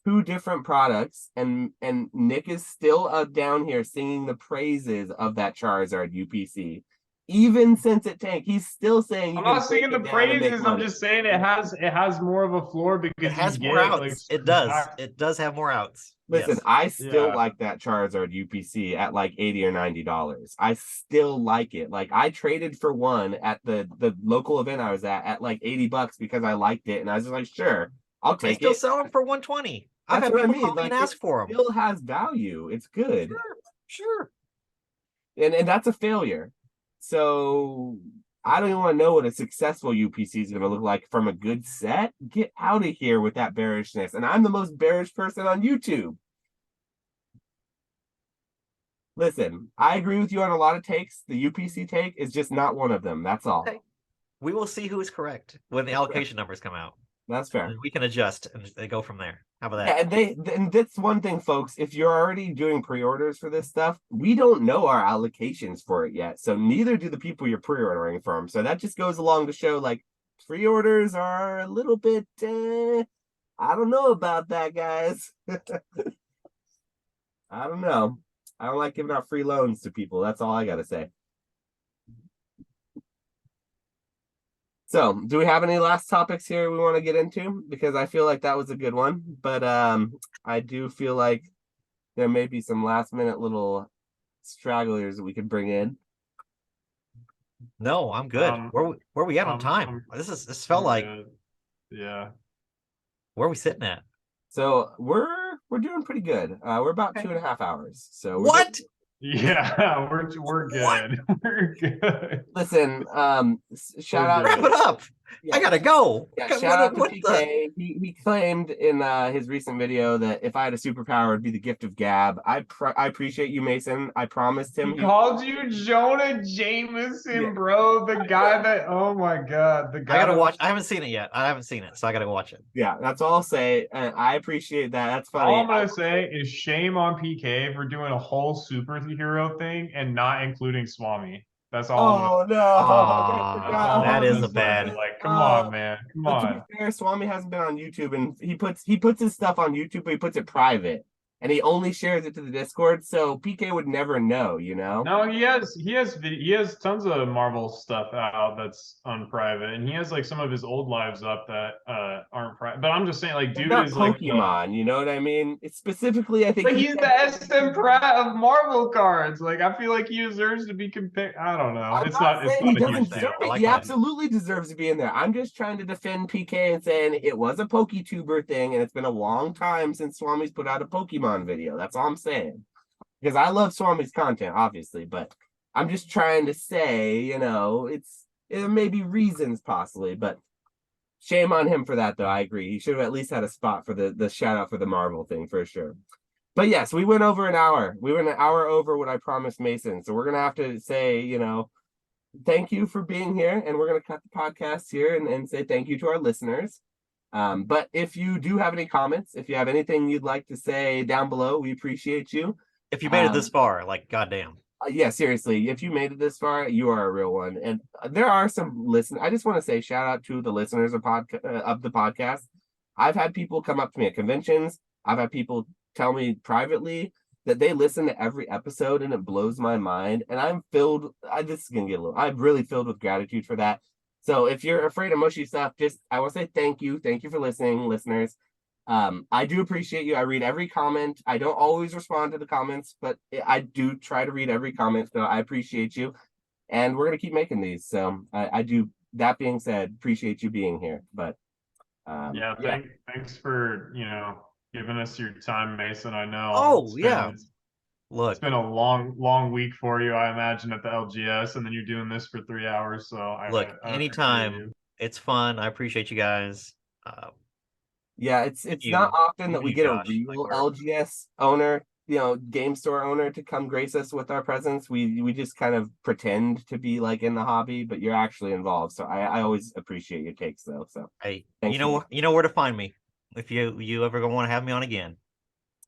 2 different products, and Nick is still down here singing the praises of that Charizard UPC. Even since it tanked, he's still saying I'm not singing the praises. I'm just saying it has more of a floor because it has more outs. Like, it does. It does have more outs. Listen, yes. I still like that Charizard UPC at like $80 or $90. I still like it. Like I traded for one at the local event I was at like $80 because I liked it, and I was just like, sure, I'll take it. Still sell them for $120. I've had people call me and ask for them. Still has value. It's good. Sure. And that's a failure. So I don't even want to know what a successful UPC is going to look like from a good set. Get out of here with that bearishness. And I'm the most bearish person on YouTube. Listen, I agree with you on a lot of takes. The UPC take is just not one of them. That's all. Okay. We will see who is correct when the allocation numbers come out. That's fair. And we can adjust and they go from there. How about that? Yeah, and that's one thing, folks. If you're already doing pre-orders for this stuff, we don't know our allocations for it yet. So neither do the people you're pre-ordering from. So that just goes along to show like pre-orders are a little bit I don't know about that, guys. I don't know. I don't like giving out free loans to people. That's all I gotta say. So, do we have any last topics here we want to get into? Because I feel like that was a good one, but I do feel like there may be some last minute little stragglers that we could bring in. No, I'm good. Where we at on time? This felt like good. Yeah. where are we sitting at? So we're doing pretty good. We're about 2.5 hours. So What? Yeah, we're good. We're good. Listen, shout We're out. good. Wrap it up. Yeah. I gotta go. Yeah, What- shout out to what the- PK. He claimed in his recent video that if I had a superpower, it'd be the gift of gab. I appreciate you, Mason. I promised him. He called you Jonah Jameson, Yeah. bro. The guy that, oh my God. The guy I gotta that- watch. I haven't seen it yet. I haven't seen it, so I gotta watch it. Yeah, that's all I'll say. And I appreciate that. That's funny. All I'm gonna say is shame on PK for doing a whole superhero thing and not including Swami. That's all. Oh no! Aw, that is a bad. Like, come on, man. Come But to on. be fair, Swami hasn't been on YouTube, and he puts his stuff on YouTube, but he puts it private, and he only shares it to the Discord. So PK would never know, you know. No, he has tons of Marvel stuff out that's unprivate, and he has like some of his old lives up that aren't private. But I'm just saying, like, They're dude not is like Pokemon, you know what I mean? It's specifically, I think. but he's the SM Pratt of Marvel cards. Like, I feel like he deserves to be compared. I don't know. I'm It's not not. It's saying he not a doesn't huge deserve deal. it. I like He that. absolutely deserves to be in there. I'm just trying to defend PK and saying it was a PokeTuber thing, and it's been a long time since Swami's put out a Pokemon video. That's all I'm saying. Because I love Swami's content, obviously, but I'm just trying to say, you know, it may be reasons possibly, but shame on him for that, though. I agree. He should have at least had a spot for the shout out for the Marvel thing for sure. But yes, we went over an hour. We went an hour over what I promised Mason. So we're gonna have to say, you know, thank you for being here, and we're gonna cut the podcast here and say thank you to our listeners. But if you do have any comments, if you have anything you'd like to say down below, we appreciate you. If you made it this far, like goddamn. Yeah, seriously, if you made it this far, you are a real one. And there are some listeners. I just want to say shout out to the listeners of the podcast. I've had people come up to me at conventions. I've had people tell me privately that they listen to every episode, and it blows my mind. And I'm this is gonna get a little. I'm really filled with gratitude for that. So if you're afraid of mushy stuff, I want to say thank you for listening, listeners. I do appreciate you. I read every comment. I don't always respond to the comments, but I do try to read every comment. So I appreciate you, and we're gonna keep making these. So I do. That being said, appreciate you being here. But Yeah, thanks for giving us your time, Mason. I know. Oh yeah. Look, it's been a long week for you, I imagine, at the LGS, and then you're doing this for 3 hours. So I anytime. It's fun. I appreciate you guys. Yeah, it's not often that we get a real LGS owner, game store owner to come grace us with our presence. We just kind of pretend to be like in the hobby, but you're actually involved. So I always appreciate your takes though. So hey, you know where to find me if you ever want to have me on again.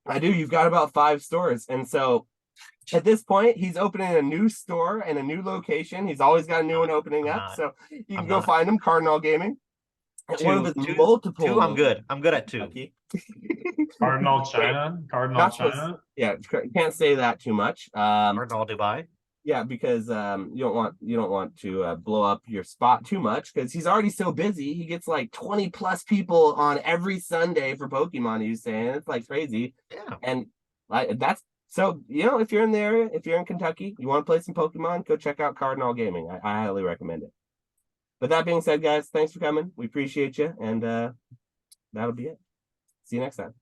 I do. You've got about 5 stores, and so at this point, he's opening a new store and a new location. He's always got a new one opening up, so you can go find him. Cardinal Gaming. One of his multiple. 2, I'm good. I'm good at 2. Cardinal China. Yeah, can't say that too much. Cardinal Dubai. Yeah, because you don't want to blow up your spot too much, because he's already so busy. He gets like 20 plus people on every Sunday for Pokemon. He's saying it's like crazy. Yeah, and that's so if you're in there, if you're in Kentucky, you want to play some Pokemon, go check out Cardinal Gaming. I highly recommend it. But that being said, guys, thanks for coming. We appreciate you, and that'll be it. See you next time.